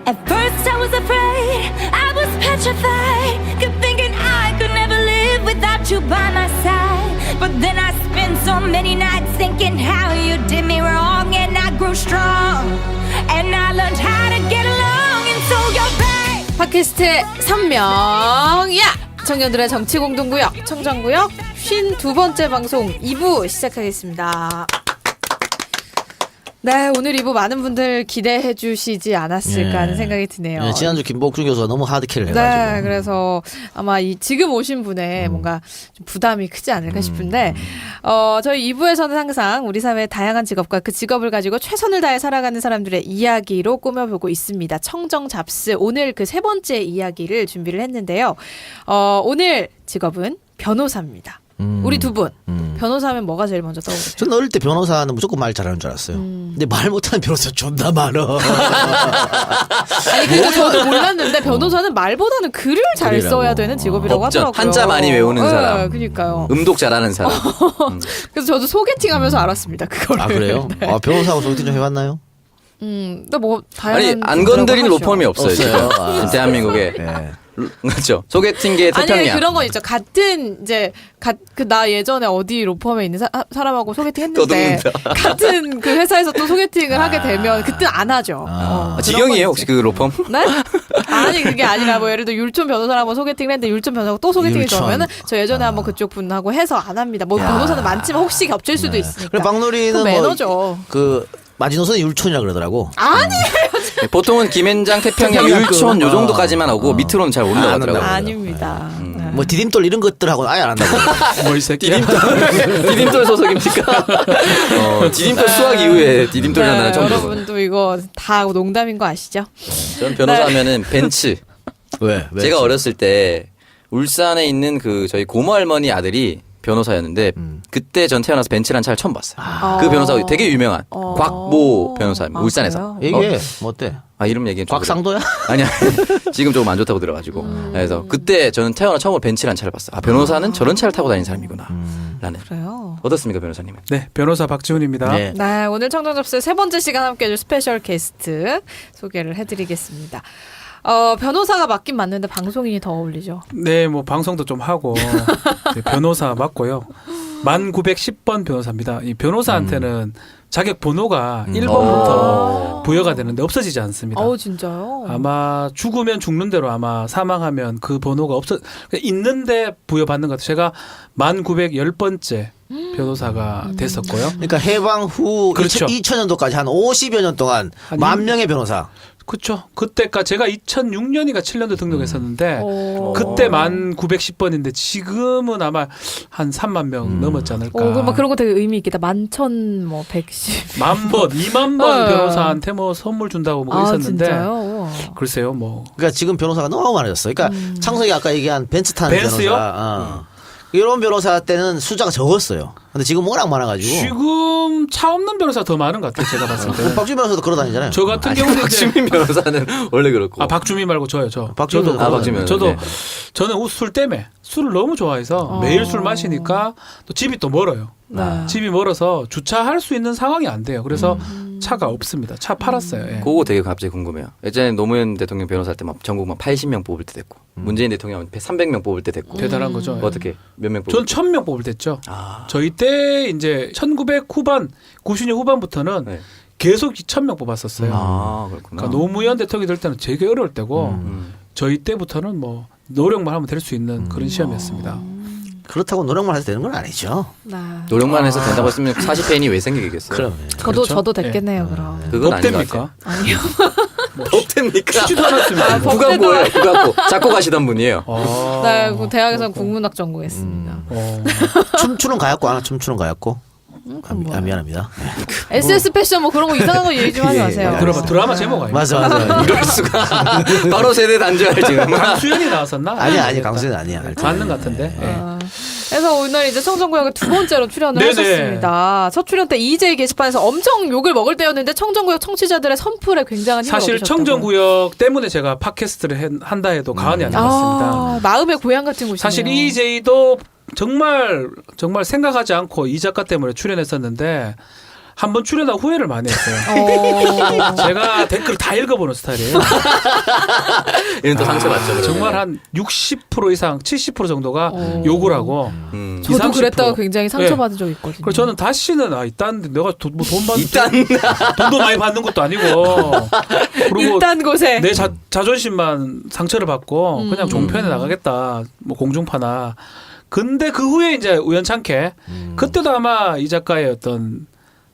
At first I was afraid, I was petrified, kept thinking I could never live without you by my side. But then I spent so many nights thinking how you did me wrong, and I grew strong, and I learned how to get along, and so you're back. 팟캐스트의 3명야 청년들의 정치공동구역 청정구역 52번째 방송 2부 시작하겠습니다. 네, 오늘 2부 많은 분들 기대해 주시지 않았을까 하는 생각이 드네요. 네, 지난주 김복중 교수가 너무 하드캐를 해가지고. 네, 그래서 아마 지금 오신 분의 뭔가 좀 부담이 크지 않을까 싶은데, 저희 2부에서는 항상 우리 사회의 다양한 직업과 그 직업을 가지고 최선을 다해 살아가는 사람들의 이야기로 꾸며보고 있습니다. 청정잡스, 오늘 그 세 번째 이야기를 준비를 했는데요. 오늘 직업은 변호사입니다. 우리 두 분. 변호사하면 뭐가 제일 먼저 떠오르세요? 저는 어릴 때 변호사는 무조건 말 잘하는 줄 알았어요. 근데 말 못하는 변호사 존나 많아. 아니, 그리고 저도 몰랐는데 변호사는 말보다는 글을 잘 글이라고. 써야 되는 직업이라고 법전, 하더라고요. 한자 많이 외우는 사람. 네, 그러니까요. 음독 잘하는 사람. 그래서 저도 소개팅하면서 알았습니다. 그거를. 아, 그래요? 네. 변호사하고 소개팅 좀 해봤나요? 또 뭐 다양한 아니 안 건드린 하죠. 로펌이 없어요. 없어요. 지금. 아. 대한민국에. 네. 그렇죠. 소개팅계 아니 태평양. 그런 거 있죠. 같은 이제 나 예전에 어디 로펌에 있는 사람하고 소개팅 했는데 떠듭는다. 같은 그 회사에서 또 소개팅을 하게 되면 그때 안 하죠. 아, 그런 지경이에요 거 혹시 있죠. 그 로펌? 네? 아니 그게 아니라 뭐 예를 들어 율촌 변호사랑 한번 소개팅을 했는데 율촌 변호사가 또 소개팅이 율촌. 들어오면은 저 예전에 한번 그쪽 분하고 해서 안 합니다. 뭐 변호사는 많지만 혹시 겹칠 수도 있으니까. 그래, 박누리는 그 매너죠. 그 마지노선이 율촌이라 그러더라고. 보통은 김앤장, 태평양, 율촌 요 정도까지만 오고 밑으로는 잘 못 나가더라고요. 한다고. 아닙니다. 네. 뭐 디딤돌 이런 것들하고는 아예 안 한다고. 뭐 이 새끼야. 디딤돌 소속입니까? 디딤돌 수학 이후에 디딤돌 하나는 처음 들어요. 여러분도 이거 다 농담인 거 아시죠? 전 변호사 하면은 벤츠. 왜? 제가 어렸을 때 울산에 있는 그 저희 고모 할머니 아들이 변호사였는데 그때 전 태어나서 벤츠란 차를 처음 봤어요. 그 변호사가 되게 유명한 곽모 변호사입니다. 울산에서. 그래요? 이게 뭐 어때? 아 이름 얘기는 좀 곽상도야? 아니야. 지금 조금 안 좋다고 들어가지고. 그래서 그때 저는 태어나 처음으로 벤츠란 차를 봤어요. 아 변호사는 저런 차를 타고 다니는 사람이구나. 라는. 그래요. 어떻습니까 변호사님은? 네, 변호사 박지훈입니다. 네. 네, 오늘 청정접수의 세 번째 시간 함께 해줄 스페셜 게스트 소개를 해드리겠습니다. 변호사가 맞긴 맞는데 방송인이 더 어울리죠. 네, 뭐 방송도 좀 하고 네, 변호사 맞고요. 1910번 변호사입니다. 이 변호사한테는 자격 번호가 1번부터 부여가 되는데 없어지지 않습니다. 진짜요? 아마 죽으면 죽는 대로 아마 사망하면 그 번호가 있는데 부여받는 것 같아요. 제가 1910번째 변호사가 됐었고요. 그러니까 해방 후 그렇죠. 2000년도까지 한 50여 년 동안 아니, 10,000명의 변호사. 그렇죠. 그때까지 제가 2006년인가 7년도 등록했었는데 오. 그때 1910번인데 지금은 아마 한 3만 명 넘었지 않을까. 그럼 막 그런 거 되게 의미 있겠다. 11,110. 10,000번, 2만 번 네. 변호사한테 뭐 선물 준다고 뭐 있었는데 진짜요? 글쎄요, 뭐 그러니까 지금 변호사가 너무 많아졌어. 그러니까 창석이 아까 얘기한 벤츠 타는 벤츠요? 변호사. 이런 변호사 때는 숫자가 적었어요. 근데 지금 워낙 많아가지고. 지금 차 없는 변호사 더 많은 것 같아요. 제가 봤을 때. 박주민 변호사도 걸어 다니잖아요. 저 같은 경우는 이제 박주민 변호사는 원래 그렇고. 아 박주민 말고 저요. 저. 박주민 저도 변호사. 박주민. 저도 네. 저는 술 때문에 술을 너무 좋아해서 매일 술 마시니까 또 집이 또 멀어요. 네. 집이 멀어서 주차할 수 있는 상황이 안 돼요. 그래서 차가 없습니다. 차 팔았어요. 예. 그거 되게 갑자기 궁금해요. 예전에 노무현 대통령 변호사 할 때 막 전국 막 80명 뽑을 때 됐고 문재인 대통령 300명 뽑을 때 됐고 대단한 거죠. 예. 어떻게 몇 명 뽑을 전 1,000명 뽑을 때죠. 아. 저희 때 이제 1900 후반, 90년 후반부터는 네. 계속 2,000명 뽑았었어요. 아 그렇구나. 그러니까 노무현 대통령이 될 때는 되게 어려울 때고 저희 때부터는 뭐 노력만 하면 될 수 있는 그런 시험이었습니다. 그렇다고 노력만 해서 되는 건 아니죠. 네. 노력만 해서 된다고 했으면 40회인이 왜 생기겠어요? 그럼. 그렇죠? 저도 됐겠네요, 그럼. 그건 아닌 것 같아요. 법됩니까? 아니요. 법됩니까? 쉬지도 않았습니다. 국악고예요. 국악고. 작곡 하시던 분이에요. 네, 그 대학에서는 국문학 전공했습니다. 춤추는 가였고 하나 춤추는 가였고. 그건 뭐예요? 미안합니다. SS 패션 뭐 그런 거 이상한 거 얘기 좀 하지 마세요. 드라마 제목 아니에요? 맞아. 이럴 수가. 바로 세대 단절 지금. 강수연이 나왔었나? 아니 강수는 아니야. 맞는 것 같은데. 예. 그래서 오늘 이제 청정구역에 두 번째로 출연을 네네. 하셨습니다. 첫 출연 때 EJ 게시판에서 엄청 욕을 먹을 때였는데 청정구역 청취자들의 선풀에 굉장한 힘을 사실 얻으셨다고. 청정구역 때문에 제가 팟캐스트를 한다 해도 과언이 아닌 것 같습니다. 마음의 고향 같은 곳이네요. 사실 EJ도 정말 생각하지 않고 이 작가 때문에 출연했었는데 한번 출연하고 후회를 많이 했어요. 제가 댓글 다 읽어보는 스타일이에요. 이런 또 상처받죠. 그러면. 정말 한 60% 이상, 70% 정도가 욕을 하고. 저도 20-30%. 그랬다가 굉장히 상처받은 적 있거든요. 그래서 저는 다시는 이딴 내가 돈 이딴 돈도 많이 받는 것도 아니고 그리고 일단 곳에 내 자존심만 상처를 받고 그냥 종편에 나가겠다. 뭐 공중파나. 근데 그 후에 이제 우연찮게 그때도 아마 이 작가의 어떤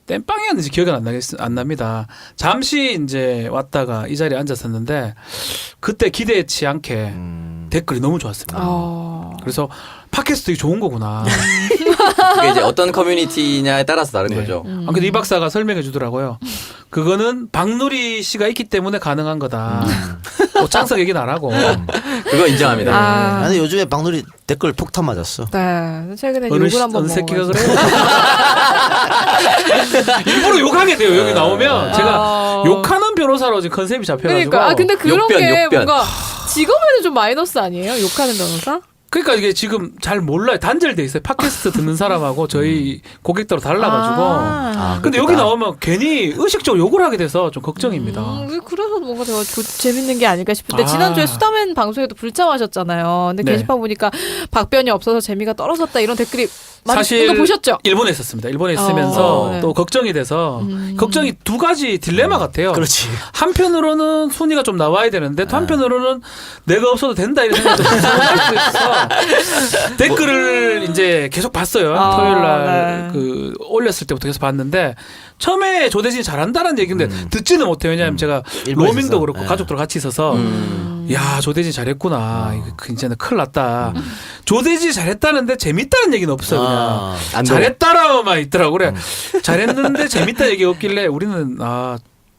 땜빵이었는지 기억이 안 납니다. 잠시 이제 왔다가 이 자리에 앉았었는데 그때 기대치 않게 댓글이 너무 좋았습니다. 그래서 팟캐스트 되게 좋은 거구나. 그게 이제 어떤 커뮤니티냐에 따라서 다른 거죠. 근데 이 박사가 설명해 주더라고요. 그거는 박누리 씨가 있기 때문에 가능한 거다. 뭐 창석 얘기는 안 하고. 그거 인정합니다. 아니 요즘에 박누리 댓글 폭탄 맞았어. 네, 최근에 어느 욕을 한번 새끼가 먹어가지고. 그래요? 일부러 욕하게 돼요. 여기 나오면 제가 욕하는 변호사로 지금 컨셉이 잡혀가지고. 그러니까 근데 그런 욕변, 게 욕변. 뭔가 직업에는 좀 마이너스 아니에요? 욕하는 변호사? 그러니까 이게 지금 잘 몰라요. 단절돼 있어요. 팟캐스트 듣는 사람하고 저희 고객들하고 달라가지고. 근데 여기 나오면 괜히 의식적으로 욕을 하게 돼서 좀 걱정입니다. 그래서 뭔가 제가 재밌는 게 아닐까 싶은데 지난주에 수다맨 방송에도 불참하셨잖아요. 근데 네. 게시판 보니까 박변이 없어서 재미가 떨어졌다 이런 댓글이 많이 사실 이거 보셨죠? 일본에 있었습니다. 일본에 있으면서 네. 또 걱정이 돼서 걱정이 두 가지 딜레마 같아요. 그렇지. 한편으로는 순위가 좀 나와야 되는데 또 한편으로는 내가 없어도 된다 이런 생각도 할 수 있어서 댓글을 이제 계속 봤어요. 토요일 날 그 올렸을 때부터 계속 봤는데 처음에 조대진이 잘한다는 얘기인데 듣지는 못해요. 왜냐하면 제가 일본에 로밍도 있어서. 그렇고 네. 가족들 같이 있어서 야 조대진 잘했구나. 이거 이제는 큰일 났다. 조대진이 잘했다는데 재밌다는 얘기는 없어요. 그냥 아, 잘했다라고만 있더라고. 그래 잘했는데 재밌다 얘기 없길래 우리는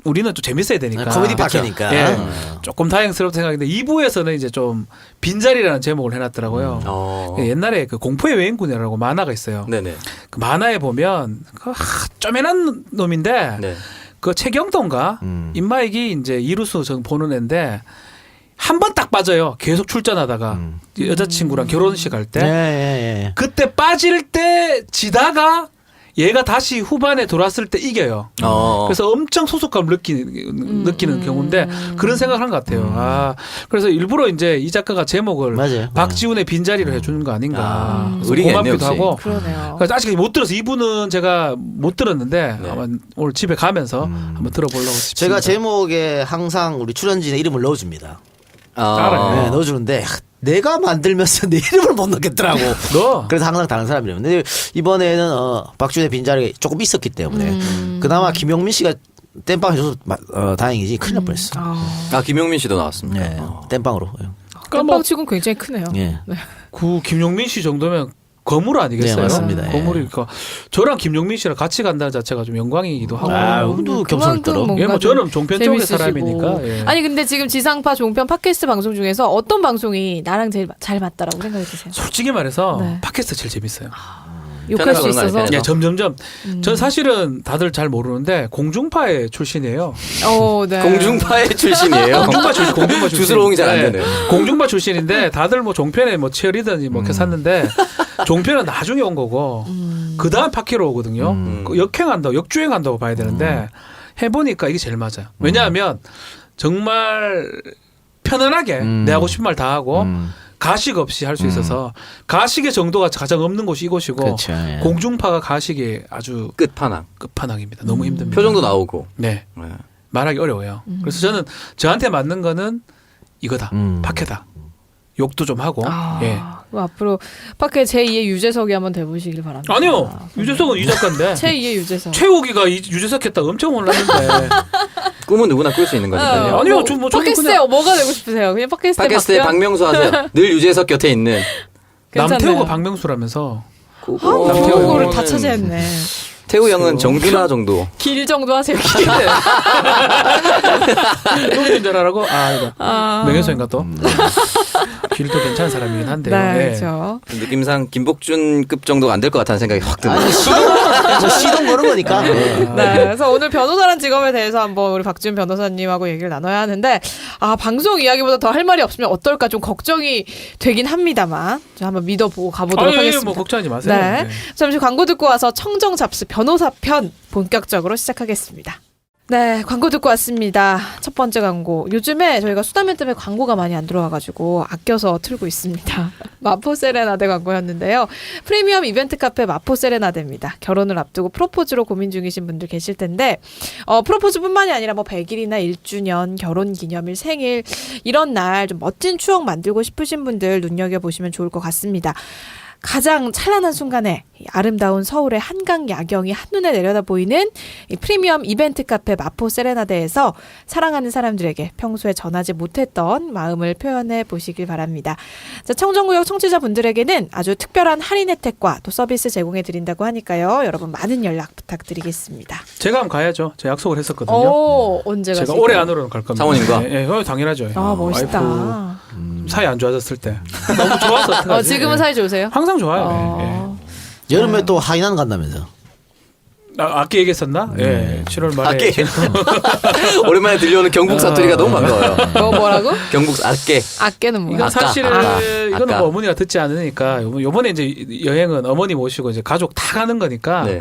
또 재밌어야 되니까. 코미디 그렇죠? 팟캐니까. 예. 조금 다행스럽다 생각인데 2부에서는 이제 좀 빈자리라는 제목을 해놨더라고요. 옛날에 그 공포의 외인군이라고 만화가 있어요. 네네. 그 만화에 보면 쪼매난 놈인데 네. 그 최경도인가 임마익이 이제 이루수 전 보는 애인데 한 번 딱 빠져요. 계속 출전하다가 여자친구랑 결혼식 할 때 예. 그때 빠질 때 지다가 얘가 다시 후반에 돌아왔을 때 이겨요. 그래서 엄청 소속감을 느끼는 경우인데 그런 생각을 한 것 같아요. 그래서 일부러 이제 이 작가가 제목을 맞아요. 박지훈의 빈자리로 해주는 거 아닌가. 그래서 의리가 고맙기도 있네요, 하고. 그러네요. 그래서 아직 못 들어서 이분은 제가 못 들었는데 네. 아마 오늘 집에 가면서 한번 들어보려고 싶습니다. 제가 제목에 항상 우리 출연진의 이름을 넣어줍니다. 알아요. 네, 넣어주는데 내가 만들면서 내 이름을 못 넣겠더라고. 너 그래서 항상 다른 사람이래요. 근데 이번에는 박준의 빈자리가 조금 있었기 때문에 그나마 김용민 씨가 땜빵 해줘서 다행이지 큰일 날 뻔했어. 김용민 씨도 나왔습니다. 네, 땜빵으로. 깜빡치곤 굉장히 크네요. 예. 그 김용민 씨 정도면 거물 아니겠어요? 네, 맞습니다. 예. 거물이니까 저랑 김용민 씨랑 같이 간다는 자체가 좀 영광이기도 하고. 우리도 겸손했더라. 예, 뭐 저는 종편 쪽의 사람이니까. 예. 아니 근데 지금 지상파 종편 팟캐스트 방송 중에서 어떤 방송이 나랑 제일 잘 맞다라고 생각이 드세요? 솔직히 말해서 네. 팟캐스트 제일 재밌어요. 욕할 수 편하게 그런 거 있어서. 아니에요? 예, 점점점. 전 사실은 다들 잘 모르는데 공중파의 출신이에요. 네. 공중파의 출신이에요. 공중파 출신. 주스로웅이 잘 안 네. 되네. 공중파 출신인데 다들 뭐 종편에 뭐 치어리더니 뭐 이렇게 샀는데 종편은 나중에 온 거고 그 다음 팟캐로 오거든요. 그 역주행한다고 봐야 되는데 해보니까 이게 제일 맞아요. 왜냐하면 정말 편안하게 내 하고 싶은 말 다 하고 가식 없이 할 수 있어서 가식의 정도가 가장 없는 곳이 이곳이고 그렇죠, 예. 공중파가 가식이 아주 끝판왕. 끝판왕입니다. 너무 힘듭니다. 표정도 나오고. 네. 네. 말하기 어려워요. 그래서 저는 저한테 맞는 거는 이거다. 팟캐다. 욕도 좀 하고. 예. 그럼 앞으로 팟캐 제2의 유재석이 한번 돼보시길 바랍니다. 아니요. 유재석은 이 작가인데. 제2의 유재석. 최욱이가 유재석 했다 엄청 혼났는데. 꿈은 누구나 꿀 수 있는 거니까요. 아니요. 저는 팟캐스트에 그냥 뭐가 되고 싶으세요? 그냥 팟캐스트에 박명수 하세요. 늘 유재석 곁에 있는. 남태우가 박명수라면서. 그거를 다 차지했네. 태우 형은 정준하 정도. 길 정도 하세요. 누구인 줄 알고? 이거. 명예훼손인가 또? 길도 괜찮은 사람이긴 한데요. 네, 예. 그렇죠. 느낌상 김복준급 정도가 안 될 것 같다는 생각이 확 듭니다. 뭐 시동 거는 거니까. 네. 네, 그래서 오늘 변호사란 직업에 대해서 한번 우리 박지훈 변호사님하고 얘기를 나눠야 하는데, 방송 이야기보다 더 할 말이 없으면 어떨까 좀 걱정이 되긴 합니다만, 좀 한번 믿어보고 가보도록 하겠습니다. 뭐 걱정하지 마세요. 네. 잠시 광고 듣고 와서 청정 잡스 변호사 편 본격적으로 시작하겠습니다. 네, 광고 듣고 왔습니다. 첫 번째 광고. 요즘에 저희가 수다면 때문에 광고가 많이 안 들어와가지고 아껴서 틀고 있습니다. 마포 세레나데 광고였는데요. 프리미엄 이벤트 카페 마포 세레나데입니다. 결혼을 앞두고 프로포즈로 고민 중이신 분들 계실 텐데, 프로포즈뿐만이 아니라 뭐 100일이나 1주년, 결혼 기념일, 생일 이런 날 좀 멋진 추억 만들고 싶으신 분들 눈여겨보시면 좋을 것 같습니다. 가장 찬란한 순간에 이 아름다운 서울의 한강 야경이 한눈에 내려다 보이는 이 프리미엄 이벤트 카페 마포 세레나데에서 사랑하는 사람들에게 평소에 전하지 못했던 마음을 표현해 보시길 바랍니다. 자, 청정구역 청취자분들에게는 아주 특별한 할인 혜택과 또 서비스 제공해 드린다고 하니까요. 여러분 많은 연락 부탁드리겠습니다. 제가 한번 가야죠. 제가 약속을 했었거든요. 오, 언제 제가 가실까요? 올해 안으로는 갈 겁니다. 사모님과? 예, 당연하죠. 아, 멋있다. 와이프 사이 안 좋아졌을 때 너무 좋아서 어떡하지? 지금은 예. 사이 좋으세요? 항상 좋아요. 여름에 또 하이난 간다면서. 아까 얘기했었나? 예. 7월 말에. 아깨. 오랜만에 들려오는 경북 사투리가 너무 반가워요. 뭐라고? 경북 아깨. 아깨는 뭐야? 이건 아까, 사실은 이거는 아까. 뭐 어머니가 듣지 않으니까 요번에 이제 여행은 어머니 모시고 이제 가족 다 가는 거니까. 네.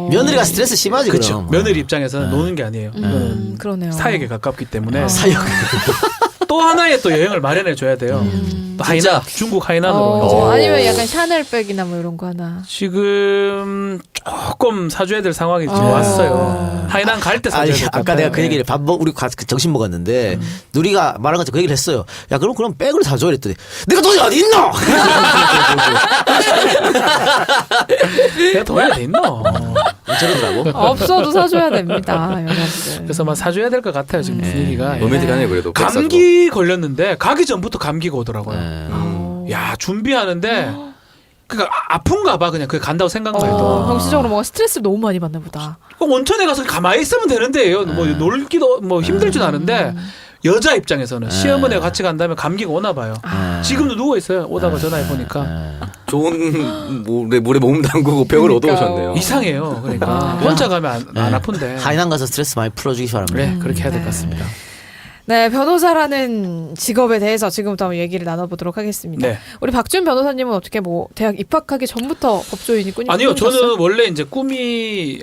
며느리가 스트레스 심하지 그렇죠. 그럼. 며느리 입장에서는 노는 게 아니에요. 이거는 그러네요. 사역에 가깝기 때문에 사역. 또 하나의 또 여행을 마련해 줘야 돼요. 또 하이난, 중국 하이난으로 이제. 아니면 약간 샤넬백이나 뭐 이런 거 하나. 지금 조금 사줘야 될 상황이 지금 왔어요. 하이난 갈 때 아니, 사줘야 될 것 같아요. 아까 내가 그 얘기를 우리 점심 먹었는데 누리가 말한 것처럼 그 얘기를 했어요. 야 그럼 백을 사줘 이랬더니 내가 돈이 어디 있노? 내가 돈이 어디 있노? 저러더라고. 없어도 사줘야 됩니다, 여자들. 그래서 막 사줘야 될 것 같아요 지금 분위기가. 로맨틱하네요 그래도. 감기 걸렸는데 가기 전부터 감기가 오더라고요. 네. 야 준비하는데 그러니까 아픈가 봐 그냥 그 간다고 생각만 해도. 정치적으로 뭔가 스트레스를 너무 많이 받나 보다. 그 온천에 가서 가만히 있으면 되는데요. 뭐 놀기도 뭐 힘들진 않은데 여자 입장에서는 시어머니와 같이 간다면 감기가 오나 봐요. 지금도 누워 있어요. 오다가 전화해 보니까 좋은 물에 몸 담그고 벽을 얻어오셨네요. 이상해요. 그러니까 혼자 가면 안 아픈데. 하이난 가서 스트레스 많이 풀어주기 바랍니다. 네 그렇게 해야 될 것 같습니다. 네, 변호사라는 직업에 대해서 지금부터 한번 얘기를 나눠보도록 하겠습니다. 네. 우리 박준 변호사님은 어떻게 뭐 대학 입학하기 전부터 법조인이 아니요, 꿈이셨어요? 저는 원래 이제 꿈이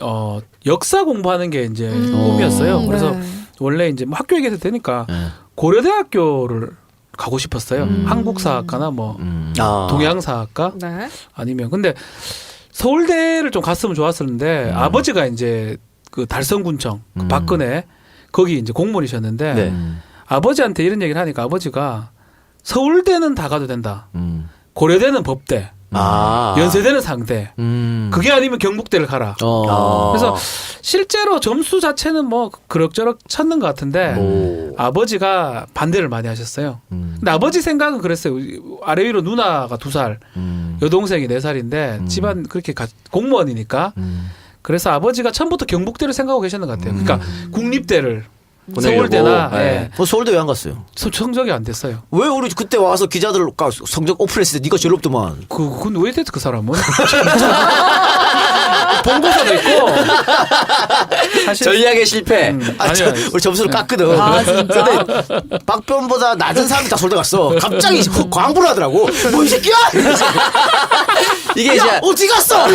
역사 공부하는 게 이제 꿈이었어요. 그래서 네. 원래 이제 뭐 학교 얘기해도 되니까 네. 고려대학교를 가고 싶었어요. 한국사학과나 뭐 동양사학과 네. 아니면 근데 서울대를 좀 갔으면 좋았었는데 아버지가 이제 그 달성군청 그 박근혜 거기 이제 공무원이셨는데 네. 아버지한테 이런 얘기를 하니까 아버지가 서울대는 다 가도 된다. 고려대는 법대, 연세대는 상대. 그게 아니면 경북대를 가라. 그래서 실제로 점수 자체는 뭐 그럭저럭 쳤는 것 같은데 아버지가 반대를 많이 하셨어요. 근데 아버지 생각은 그랬어요. 아래 위로 누나가 2살, 여동생이 4살인데 집안 그렇게 공무원이니까. 그래서 아버지가 처음부터 경북대를 생각하고 계셨는 것 같아요. 그러니까 국립대를 보내려고. 서울대나 네. 서울대 왜 안 갔어요? 성적이 안 됐어요. 왜 우리 그때 와서 기자들 성적 오픈했을 때 네가 제일 높더만. 그건 왜 됐지 그 사람은? 본고사도 있고 사실 전략의 실패. 아니요. 우리 점수를 깠거든. 아, 진짜? 근데 박변보다 낮은 사람이 다 서울대 갔어. 갑자기 광부를 하더라고. 뭐 이 새끼야? 이게 야 진짜 어디 갔어?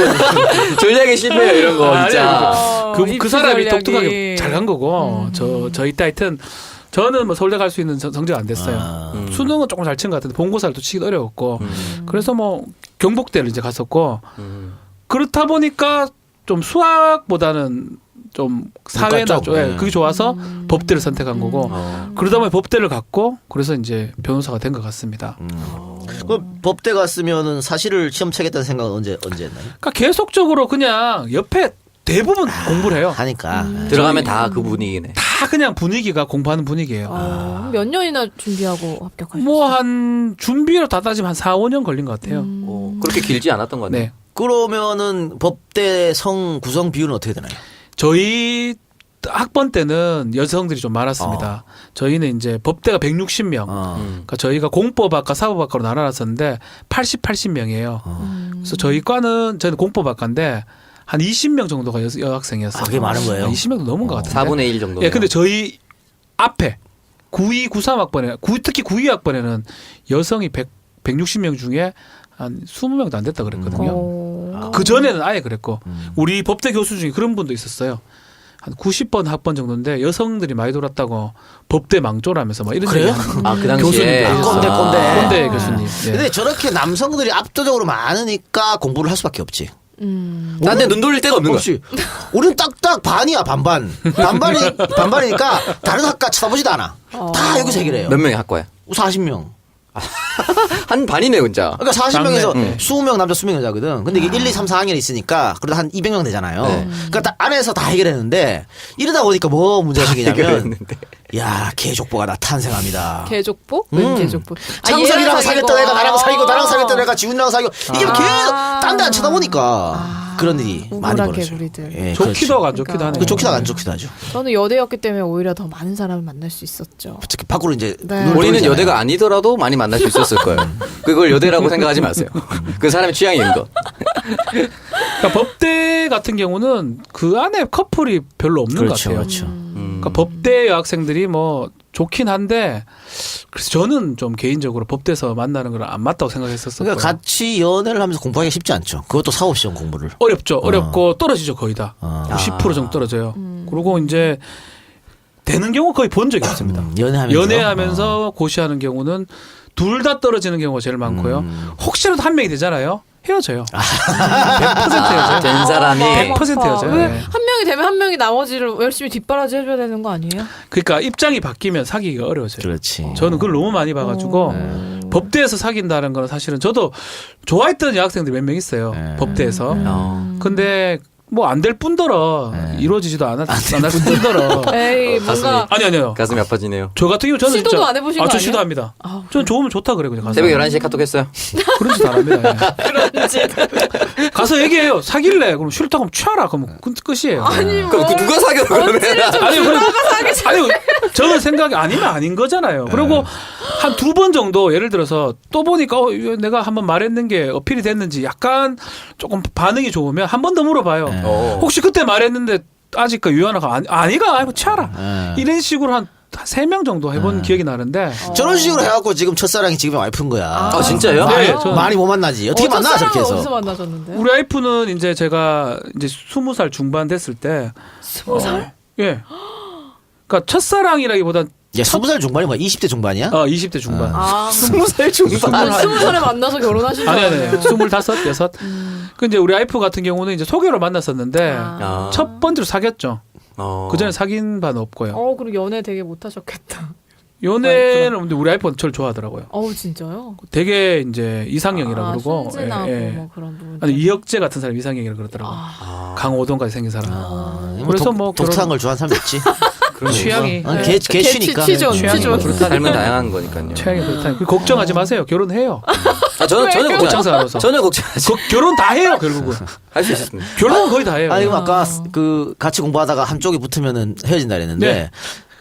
전략의 실패예요 이런 거 진짜. 그 입시 사람이 전략이. 똑똑하게 잘 간 거고 저희 때 하여튼 저는 뭐 서울대 갈 수 있는 성적 안 됐어요. 수능은 조금 잘 친 것 같은데 본고사를 또 치기 어려웠고 그래서 뭐 경북대를 이제 갔었고 그렇다 보니까 좀 수학보다는 좀 사회나 쪽. 좀 그게 좋아서 법대를 선택한 거고 그러다 보니 법대를 갔고 그래서 이제 변호사가 된 것 같습니다. 그럼 법대 갔으면은 사실을 시험 치겠다는 생각은 언제 했나요? 그러니까 계속적으로 그냥 옆에 대부분 공부를 해요. 하니까. 들어가면 다 그 분위기네. 다 그냥 분위기가 공부하는 분위기예요. 몇 년이나 준비하고 합격하셨어요? 뭐 한 준비로 다 따지면 한 4, 5년 걸린 것 같아요. 그렇게 길지 않았던 것 같네요. 네. 그러면은 법대 구성 비율은 어떻게 되나요? 저희 학번 때는 여성들이 좀 많았습니다. 저희는 이제 법대가 160명. 그러니까 저희가 공법학과 사법학과로 나눠놨었는데 80명이에요. 그래서 저희 과는 저는 공법학과인데 한 20명 정도가 여학생이었어요. 아, 그게 많은 거예요? 20명도 넘은 것 같아요. 4분의 1 정도. 예, 근데 저희 앞에 92, 93학번에 특히 92학번에는 여성이 160명 중에 한 20명도 안 됐다 그랬거든요. 그 전에는 아예 그랬고 우리 법대 교수 중에 그런 분도 있었어요. 한 90번 학번 정도인데 여성들이 많이 돌았다고 법대 망조라면서 막 이런 그래요? 얘기 하는 아, 그 당시에. 교수님들 아, 꼰대, 꼰대. 꼰대 교수님. 예. 근데 저렇게 남성들이 압도적으로 많으니까 공부를 할 수밖에 없지. 나한테 눈 돌릴 데가 없는 거야. 없지. 우리는 딱딱 반이야, 반반. 반반이니까 다른 학과 쳐다보지도 않아. 다 여기서 해결해요. 몇 명의 학과야? 40명. 한 반이네, 진짜. 그러니까 40명에서 작네. 20명 남자 20명 여자거든. 근데 이게 1, 2, 3, 4학년이 있으니까 그래도 한 200명 되잖아요. 네. 그러니까 딱 안에서 다 해결했는데 이러다 보니까 뭐 문제가 생기냐면 해결했는데. 야, 개족보가 탄생합니다. 개족보? 웬 개족보? 창석이랑 사귀었던 애가 나랑 사귀고 나랑 사귀었던 애가 지훈이랑 사귀고 이게 계속 딴 데 안 쳐다보니까 그런 일이 많이 우물한 벌어져요. 개구리들. 예, 좋기도 하고 안 그러니까. 좋기도 하네요. 그 좋기도 하고 안 좋기도 하죠. 저는 여대였기 때문에 오히려 더 많은 사람을 만날 수 있었죠. 특히 밖으로 이제 네. 눈을 우리는 돌리잖아요. 여대가 아니더라도 많이 만날 수 있었을 거예요. 그걸 여대라고 생각하지 마세요. 그 사람의 취향인 것. 그러니까 법대 같은 경우는 그 안에 커플이 별로 없는 그렇죠, 것 같아요. 그렇죠. 그러니까 법대 여학생들이 뭐 좋긴 한데 그래서 저는 좀 개인적으로 법대에서 만나는 걸 안 맞다고 생각했었어요. 그러니까 같이 연애를 하면서 공부하기가 쉽지 않죠. 그것도 사법시험 공부를. 어렵죠. 어렵고 떨어지죠 거의 다. 어. 90% 정도 떨어져요. 그리고 이제 되는 경우 거의 본 적이 없습니다. 연애하면서 고시하는 경우는 둘 다 떨어지는 경우가 제일 많고요. 혹시라도 한 명이 되잖아요. 헤어져요. 100% 헤어져요. 된 사람이 100% 헤어져요. 왜 네. 한 명이 되면 한 명이 나머지를 열심히 뒷바라지 해줘야 되는 거 아니에요? 그러니까 입장이 바뀌면 사귀기가 어려워져요. 그렇지. 저는 그걸 너무 많이 봐가지고 법대에서 사귄다는 거는 사실은 저도 좋아했던 여학생들이 몇 명 있어요. 법대에서. 근데 뭐 안 될 뿐더러 이루어지지도 않았을 뿐더러. 에이 뭔가 아니요. 가슴이 아파지네요. 저 같은 경우 저는 시도도 진짜 안 해보신 거 저 아니에요? 시도합니다. 아우, 저는 좋으면 좋다 그래 그냥 가서. 새벽 11시에 카톡 했어요. 그런 짓 안 합니다. 예. 가서 얘기해요. 사귈래? 그럼 싫다고 하면 취하라. 그럼 끝이에요. 아니 뭐 그럼 누가 사겨, 그러면? 아니, 아니, 저는 생각이 아니면 아닌 거잖아요. 그리고 한 2번 정도 예를 들어서 또 보니까 이거 내가 한번 말했는 게 어필이 됐는지 약간 조금 반응이 좋으면 한 번 더 물어봐요. 혹시 그때 말했는데 아직 그 유연아가 아니가 아이고 치아라. 이런 식으로 한 3명 정도 해본 기억이 나는데 저런 식으로 해갖고 지금 첫사랑이 지금의 와이프인 거야. 아, 진짜요? 네, 아, 저는- 많이 못 만나지. 어떻게 만나 첫사랑은 저렇게 해서. 어디서 만나셨는데? 우리 와이프는 이제 제가 이제 20살 중반 됐을 때 20살? 예. 그러니까 첫사랑이라기보다 야, 20살 중반이 뭐야? 20대 중반이야? 20대 중반. 아 20살 중반. 20살에 만나서 결혼하신 줄 아니, 알았네요. 25, 6. 그 이제 우리 와이프 같은 경우는 이제 소개로 만났었는데 아. 첫 번째로 사귀었죠. 그 전에 사귄 바는 없고요. 그리고 연애 되게 못하셨겠다. 연애는 근데 우리 와이프가 저를 좋아하더라고요. 진짜요? 되게 이제 이상형이라고 그러고. 순진하고 예, 예. 뭐 그런 부분. 아니 이혁재 같은 사람 이상형이라고 그러더라고요. 강호동까지 생긴 사람. 그래서 뭐 독특한 걸 좋아하는 사람이 있지. 취향이 어, 개취니까. 취존, 취향이 취존. 그렇다. 삶은 다양한 거니까요. 취향이 그렇다. 걱정하지 마세요. 결혼해요. 저는 걱정하지 걱정 않아서. 전혀 걱정하지. 결혼 다 해요 결국은. 할 수 있습니다. 결혼은 거의 다 해요. 아니, 아까 그 같이 공부하다가 한쪽이 붙으면은 헤어진다 그랬는데. 네.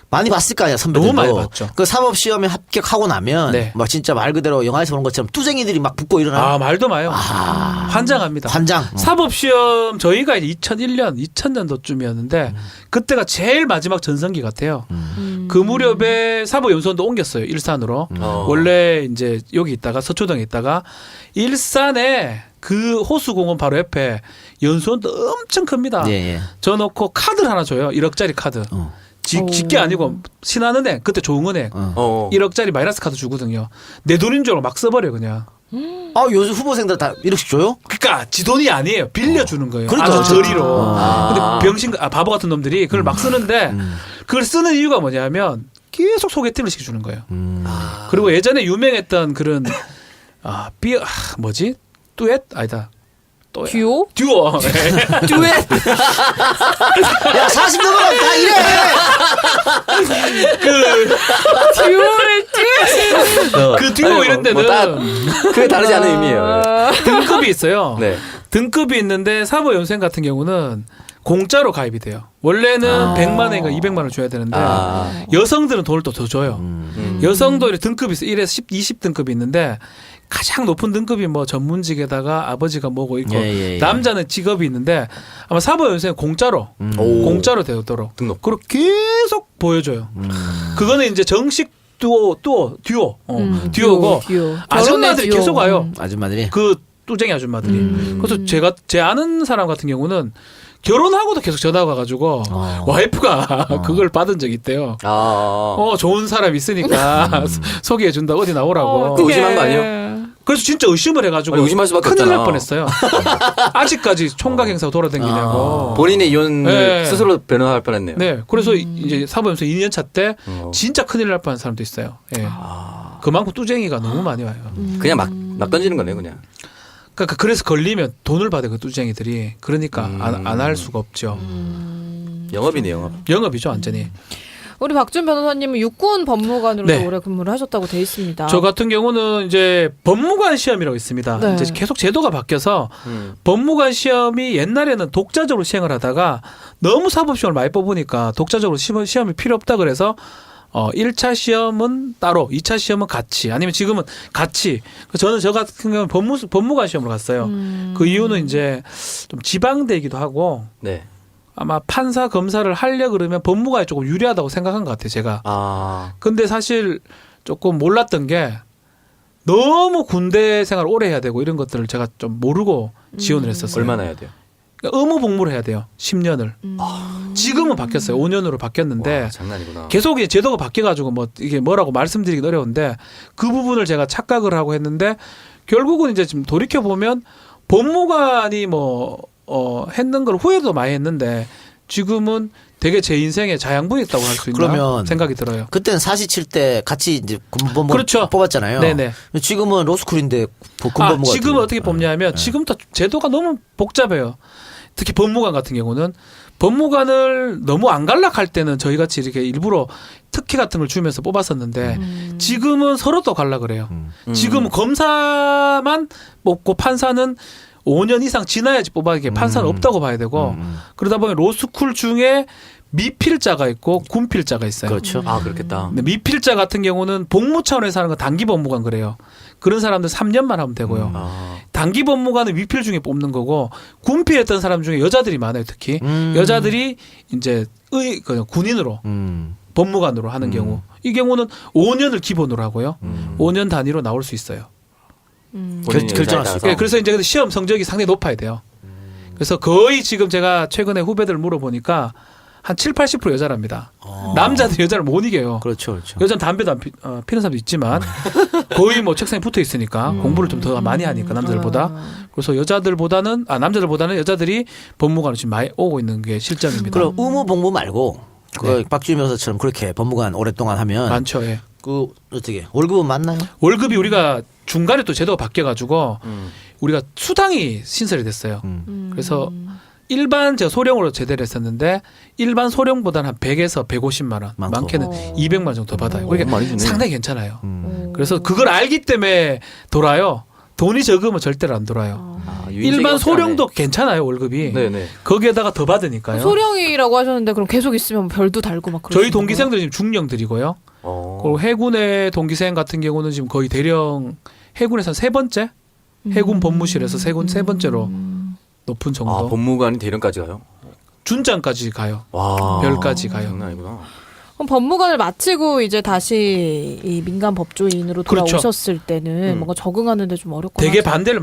많이 봤을 거 아니야, 선배들도. 너무 많이 봤죠. 그 사법시험에 합격하고 나면. 네. 막 진짜 말 그대로 영화에서 보는 것처럼 뚜쟁이들이 막 붙고 일어나. 말도 마요. 환장합니다. 환장. 사법시험 저희가 이제 2000년도쯤이었는데 그때가 제일 마지막 전성기 같아요. 그 무렵에 사법연수원도 옮겼어요. 일산으로. 원래 이제 여기 있다가 서초동에 있다가 일산에 그 호수공원 바로 옆에 연수원도 엄청 큽니다. 예, 예. 저 놓고 카드를 하나 줘요. 1억짜리 카드. 직계 아니고 신한은행 그때 좋은은행 1억짜리 마이너스 카드 주거든요. 내 돈인 줄 알고 막 써버려 그냥. 아, 요즘 후보생들 다 이렇게 줘요? 그러니까 지 돈이 아니에요. 빌려주는 거예요. 그러니까 아주 저리로. 근데 바보 같은 놈들이 그걸 막 쓰는데 그걸 쓰는 이유가 뭐냐면 계속 소개팅을 시켜주는 거예요. 그리고 예전에 유명했던 그런 뭐지? 듀엣? 아니다. 듀오? 듀오. 듀엣. 야, 40 넘어가면 다 이래! 듀오를 그 듀오 아니, 이런 데는 그게 다르지 않은 의미예요. 등급이 있어요. 네. 등급이 있는데 사법연수생 같은 경우는 공짜로 가입이 돼요. 원래는 100만 원인가 200만 원 줘야 되는데 여성들은 돈을 또 더 줘요. 여성도 등급이 있어요. 1에서 20등급이 있는데 가장 높은 등급이 뭐 전문직에다가 아버지가 뭐고 있고 예. 남자는 직업이 있는데 아마 사법연수는 공짜로 공짜로 되도록 등록. 그리고 계속 보여줘요. 그거는 이제 정식 듀오고 듀오고 듀오. 아줌마들이 결혼의 듀오. 계속 와요. 아줌마들이. 그 뚜쟁이 아줌마들이. 그래서 제가 제 아는 사람 같은 경우는 결혼하고도 계속 전화가 와가지고 와이프가 그걸 받은 적이 있대요. 좋은 사람 있으니까 소개해 준다 어디 나오라고. 그거 의심한 거 아니에요? 그래서 진짜 의심을 해가지고 아니, 의심할 수밖에 큰일 날 없잖아. 뻔했어요. 아직까지 총각 행사 돌아다니냐고. 본인의 이혼을 네. 스스로 변호할 뻔했네요. 네, 그래서 이제 사법연수 2년 차 때 진짜 큰일 날 뻔한 사람도 있어요. 예. 그만큼 뚜쟁이가 너무 많이 와요. 그냥 막 던지는 거네요, 그냥. 그러니까 그래서 걸리면 돈을 받아요, 그 뚜쟁이들이. 그러니까 안 할 수가 없죠. 영업이네, 영업. 영업이죠, 완전히. 우리 박준 변호사님은 육군 법무관으로 네. 오래 근무를 하셨다고 돼 있습니다. 저 같은 경우는 이제 법무관 시험이라고 있습니다. 네. 이제 계속 제도가 바뀌어서 법무관 시험이 옛날에는 독자적으로 시행을 하다가 너무 사법시험을 많이 뽑으니까 독자적으로 시험이 필요 없다 그래서 1차 시험은 따로, 2차 시험은 같이, 아니면 지금은 같이. 저는 저 같은 경우는 법무관 시험으로 갔어요. 그 이유는 이제 좀 지방대이기도 하고 네. 아마 판사 검사를 하려 그러면 법무관이 조금 유리하다고 생각한 것 같아요, 제가. 근데 사실 조금 몰랐던 게 너무 군대 생활 오래 해야 되고 이런 것들을 제가 좀 모르고 지원을 했었어요. 얼마나 해야 돼요? 그러니까 의무 복무를 해야 돼요. 10년을. 지금은 바뀌었어요. 5년으로 바뀌었는데 와, 장난이구나. 계속 이제 제도가 바뀌어가지고 뭐 이게 뭐라고 말씀드리기 어려운데 그 부분을 제가 착각을 하고 했는데 결국은 이제 지금 돌이켜 보면 법무관이 했는 걸 후회도 많이 했는데 지금은 되게 제 인생의 자양분이었다고 할 수 있나 그러면 생각이 들어요. 그때는 사시 칠 때 같이 이제 군법무 그렇죠. 뽑았잖아요. 네네. 지금은 로스쿨인데 군법무가 지금은 어떻게 뽑냐면 지금부터 제도가 너무 복잡해요. 특히 법무관 같은 경우는 법무관을 너무 안갈락할 때는 저희 같이 이렇게 일부러 특혜 같은 걸 주면서 뽑았었는데 지금은 서로 또 갈락을 해요. 지금은 검사만 뽑고 판사는 5년 이상 지나야지 뽑아야 판사는 없다고 봐야 되고 그러다 보면 로스쿨 중에 미필자가 있고 군필자가 있어요. 그렇죠. 그렇겠다. 근데 미필자 같은 경우는 복무 차원에서 하는 건 단기 법무관 그래요. 그런 사람들 3년만 하면 되고요. 단기 법무관은 미필 중에 뽑는 거고 군필했던 사람 중에 여자들이 많아요. 특히 여자들이 이제 군인으로 법무관으로 하는 경우 이 경우는 5년을 기본으로 하고요. 5년 단위로 나올 수 있어요. 결정할 수 있고. 네, 그래서 이제 시험 성적이 상당히 높아야 돼요. 그래서 거의 지금 제가 최근에 후배들 물어보니까 한 7, 80% 여자랍니다. 남자들 여자를 못 이겨요. 그렇죠. 여자는 담배도 안 피는 사람도 있지만 거의 뭐 책상에 붙어 있으니까 공부를 좀 더 많이 하니까 남자들보다. 그래서 남자들보다는 여자들이 법무관을 지금 많이 오고 있는 게 실정입니다. 그럼 의무 복무 말고 박주임 변호사처럼 그렇게 법무관 오랫동안 하면 많죠. 예. 그 어떻게 월급은 맞나요? 월급이 우리가 중간에 또 제도가 바뀌어가지고 우리가 수당이 신설이 됐어요. 그래서 일반 제가 소령으로 제대를 했었는데 일반 소령보다는 한 100에서 150만 원, 많게는 200만 원 정도 받아요. 그러니까 많이 주네. 상당히 괜찮아요. 그래서 그걸 알기 때문에 돌아요. 돈이 적으면 절대로 안 돌아요. 일반 소령도 괜찮아요, 월급이. 네네. 거기에다가 더 받으니까요. 소령이라고 하셨는데 그럼 계속 있으면 별도 달고 막 그러시는 저희 동기생들은 지금 중령들이고요. 그리고 해군의 동기생 같은 경우는 지금 거의 대령 해군에서 세 번째 해군 법무실에서 세 번째로 높은 정도. 법무관이 대령까지 가요? 준장까지 가요. 와. 별까지 가요. 장난 아니구나. 그럼 법무관을 마치고 이제 다시 이 민간 법조인으로 그렇죠. 돌아오셨을 때는 뭔가 적응하는데 좀 어렵거나 되게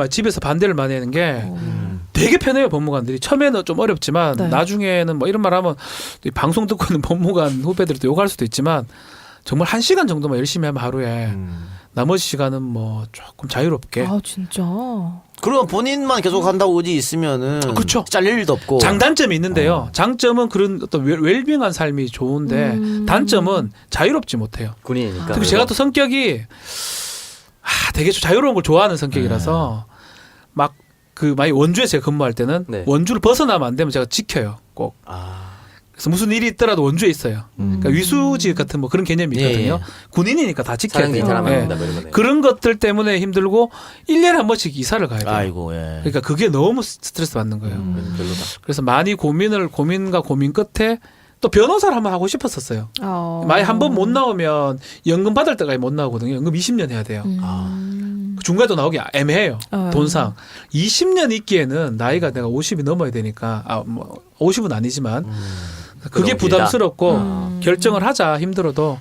집에서 반대를 많이 하는 게 되게 편해요, 법무관들이. 처음에는 좀 어렵지만 네. 나중에는 뭐 이런 말 하면 방송 듣고 있는 법무관 후배들이 또 욕할 수도 있지만 정말 1시간 정도만 열심히 하면 하루에 나머지 시간은 뭐 조금 자유롭게. 아 진짜. 그럼 본인만 계속 한다고 의지 있으면은 그렇죠. 잘릴 일도 없고. 장단점이 있는데요. 장점은 그런 어떤 웰빙한 삶이 좋은데 단점은 자유롭지 못해요. 군인이니까. 그리고 제가 또 성격이 되게 좀 자유로운 걸 좋아하는 성격이라서 막 많이 원주에 제가 근무할 때는 원주를 벗어나면 안 되면 제가 지켜요. 꼭. 그래서 무슨 일이 있더라도 원주에 있어요. 그러니까 위수직 같은 뭐 그런 개념이 있거든요. 군인이니까 다 지켜야 돼요. 그런 것들 때문에 힘들고 1년에 한 번씩 이사를 가야 돼요. 아이고, 예. 그러니까 그게 너무 스트레스 받는 거예요. 별로다. 그래서 많이 고민과 고민 끝에 또 변호사를 한번 하고 싶었었어요. 만약 한 번 못 나오면 연금 받을 때까지 못 나오거든요. 연금 20년 해야 돼요. 중간에 또 나오기 애매해요. 어. 돈상 20년 있기에는 나이가 내가 50이 넘어야 되니까 뭐 50은 아니지만 그게 너무 길다. 부담스럽고 결정을 하자 힘들어도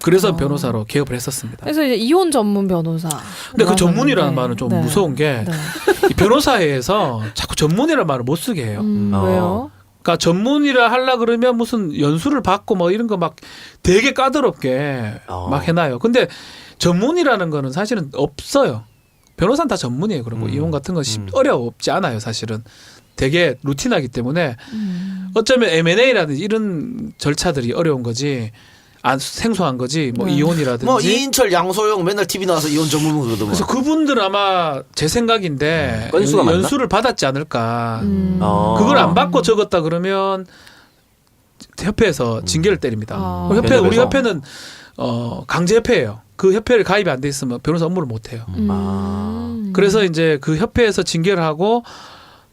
그래서 변호사로 개업을 했었습니다. 그래서 이제 이혼 전문 변호사. 근데 그 전문이라는 말은 좀 네. 무서운 게 네. 이 변호사회에서 자꾸 전문이라는 말을 못 쓰게 해요. 왜요? 그러니까 전문이라 하려 그러면 무슨 연수를 받고 뭐 이런 거 막 되게 까다롭게 막 해놔요. 근데 전문이라는 거는 사실은 없어요. 변호사는 다 전문이에요. 그리고 이혼 같은 건 어렵지 않아요. 사실은 되게 루틴하기 때문에 어쩌면 M&A라든지 이런 절차들이 어려운 거지. 생소한 거지. 뭐 이혼이라든지. 뭐 이인철, 양소영 맨날 TV 나와서 이혼 전문가 그러더만. 그래서 그분들 아마 제 생각인데 건수가 많나? 연수를 받았지 않을까. 어. 그걸 안 받고 적었다 그러면 협회에서 징계를 때립니다. 우리 변협에서? 협회는 강제 협회예요. 그 협회를 가입이 안 돼 있으면 변호사 업무를 못 해요. 그래서 이제 그 협회에서 징계를 하고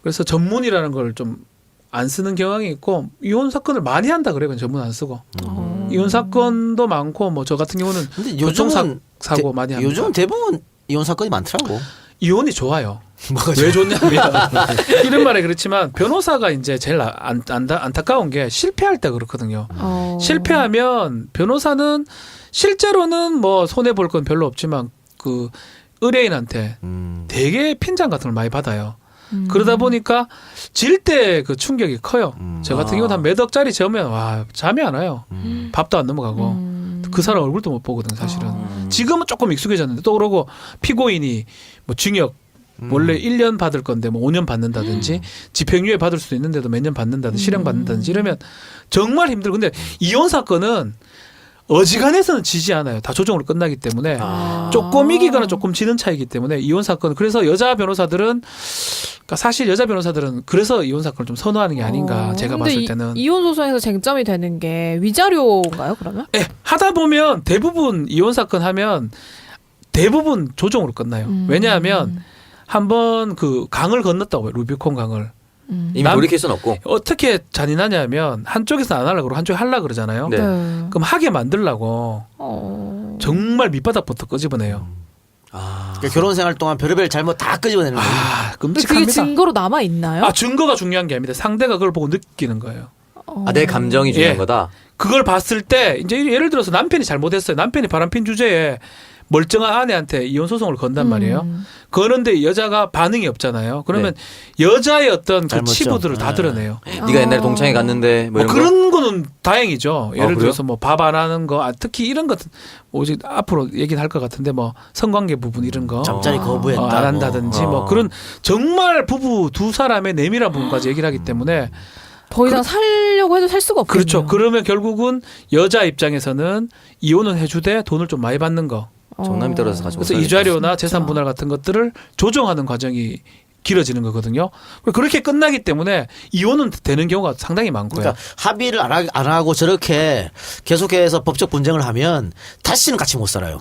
그래서 전문이라는 걸 좀 안 쓰는 경향이 있고 이혼 사건을 많이 한다 그래요. 전문 안 쓰고. 이혼 사건도 많고 뭐 저 같은 경우는 근데 교통사고 많이 합니다. 요즘 대부분 이혼 사건이 많더라고. 이혼이 좋아요. 뭐가 왜 좋냐면 이런 말에 그렇지만 변호사가 이제 제일 안타까운 게 실패할 때 그렇거든요. 실패하면 변호사는 실제로는 뭐 손해 볼 건 별로 없지만 그 의뢰인한테 되게 핀잔 같은 걸 많이 받아요. 그러다 보니까 질 때 그 충격이 커요. 저 같은 경우는 한 몇 억짜리 재우면 와 잠이 안 와요. 밥도 안 넘어가고 그 사람 얼굴도 못 보거든 사실은. 지금은 조금 익숙해졌는데 또 그러고 피고인이 뭐 징역 원래 1년 받을 건데 뭐 5년 받는다든지 집행유예 받을 수도 있는데도 몇 년 받는다든지 실형 받는다든지 이러면 정말 힘들고 근데 이혼 사건은 어지간해서는 지지 않아요. 다 조정으로 끝나기 때문에 조금 이기거나 조금 지는 차이기 때문에 이혼 사건 그래서 여자 변호사들은 그러니까 사실 여자 변호사들은 그래서 이혼 사건을 좀 선호하는 게 아닌가 제가 근데 봤을 때는 이혼 소송에서 쟁점이 되는 게 위자료인가요? 그러면? 예, 하다 보면 대부분 이혼 사건 하면 대부분 조정으로 끝나요. 왜냐하면 한번 그 강을 건넜다고요. 루비콘 강을. 이미 돌이킬 수는 없고. 어떻게 잔인하냐면 한쪽에서 안 하려고 그러고 한쪽이 하려고 그러잖아요. 네. 그럼 하게 만들려고 정말 밑바닥부터 끄집어내요. 그러니까 결혼 생활 동안 별의별 잘못 다 끄집어내는 거예요. 근데 그게 끔찍합니다. 증거로 남아 있나요? 증거가 중요한 게 아닙니다. 상대가 그걸 보고 느끼는 거예요. 내 감정이 중요한 예. 거다. 그걸 봤을 때 이제 예를 들어서 남편이 잘못했어요. 남편이 바람핀 주제에 멀쩡한 아내한테 이혼 소송을 건단 말이에요. 그러는데 여자가 반응이 없잖아요. 그러면 여자의 어떤 그 잘못죠. 치부들을 다 드러내요. 네가 옛날에 동창회 갔는데 뭐 이런 거. 그런 거는 다행이죠. 예를 그래요? 들어서 뭐 밥 안 하는 거, 특히 이런 것은 오직 앞으로 얘기는 할 것 같은데 뭐 성관계 부분 이런 거. 잠자리 거부했다. 안 한다든지 뭐 그런 정말 부부 두 사람의 내밀한 부분까지 얘기를 하기 때문에 더 이상 살려고 해도 살 수가 없겠네요. 그렇죠. 그러면 결국은 여자 입장에서는 이혼은 해주되 돈을 좀 많이 받는 거. 정남이 떨어져서 가지고. 그래서 이자료나 재산 분할 같은 것들을 조정하는 과정이 길어지는 거거든요. 그렇게 끝나기 때문에 이혼은 되는 경우가 상당히 많고요. 그러니까 합의를 안 하고 저렇게 계속해서 법적 분쟁을 하면 다시는 같이 못 살아요.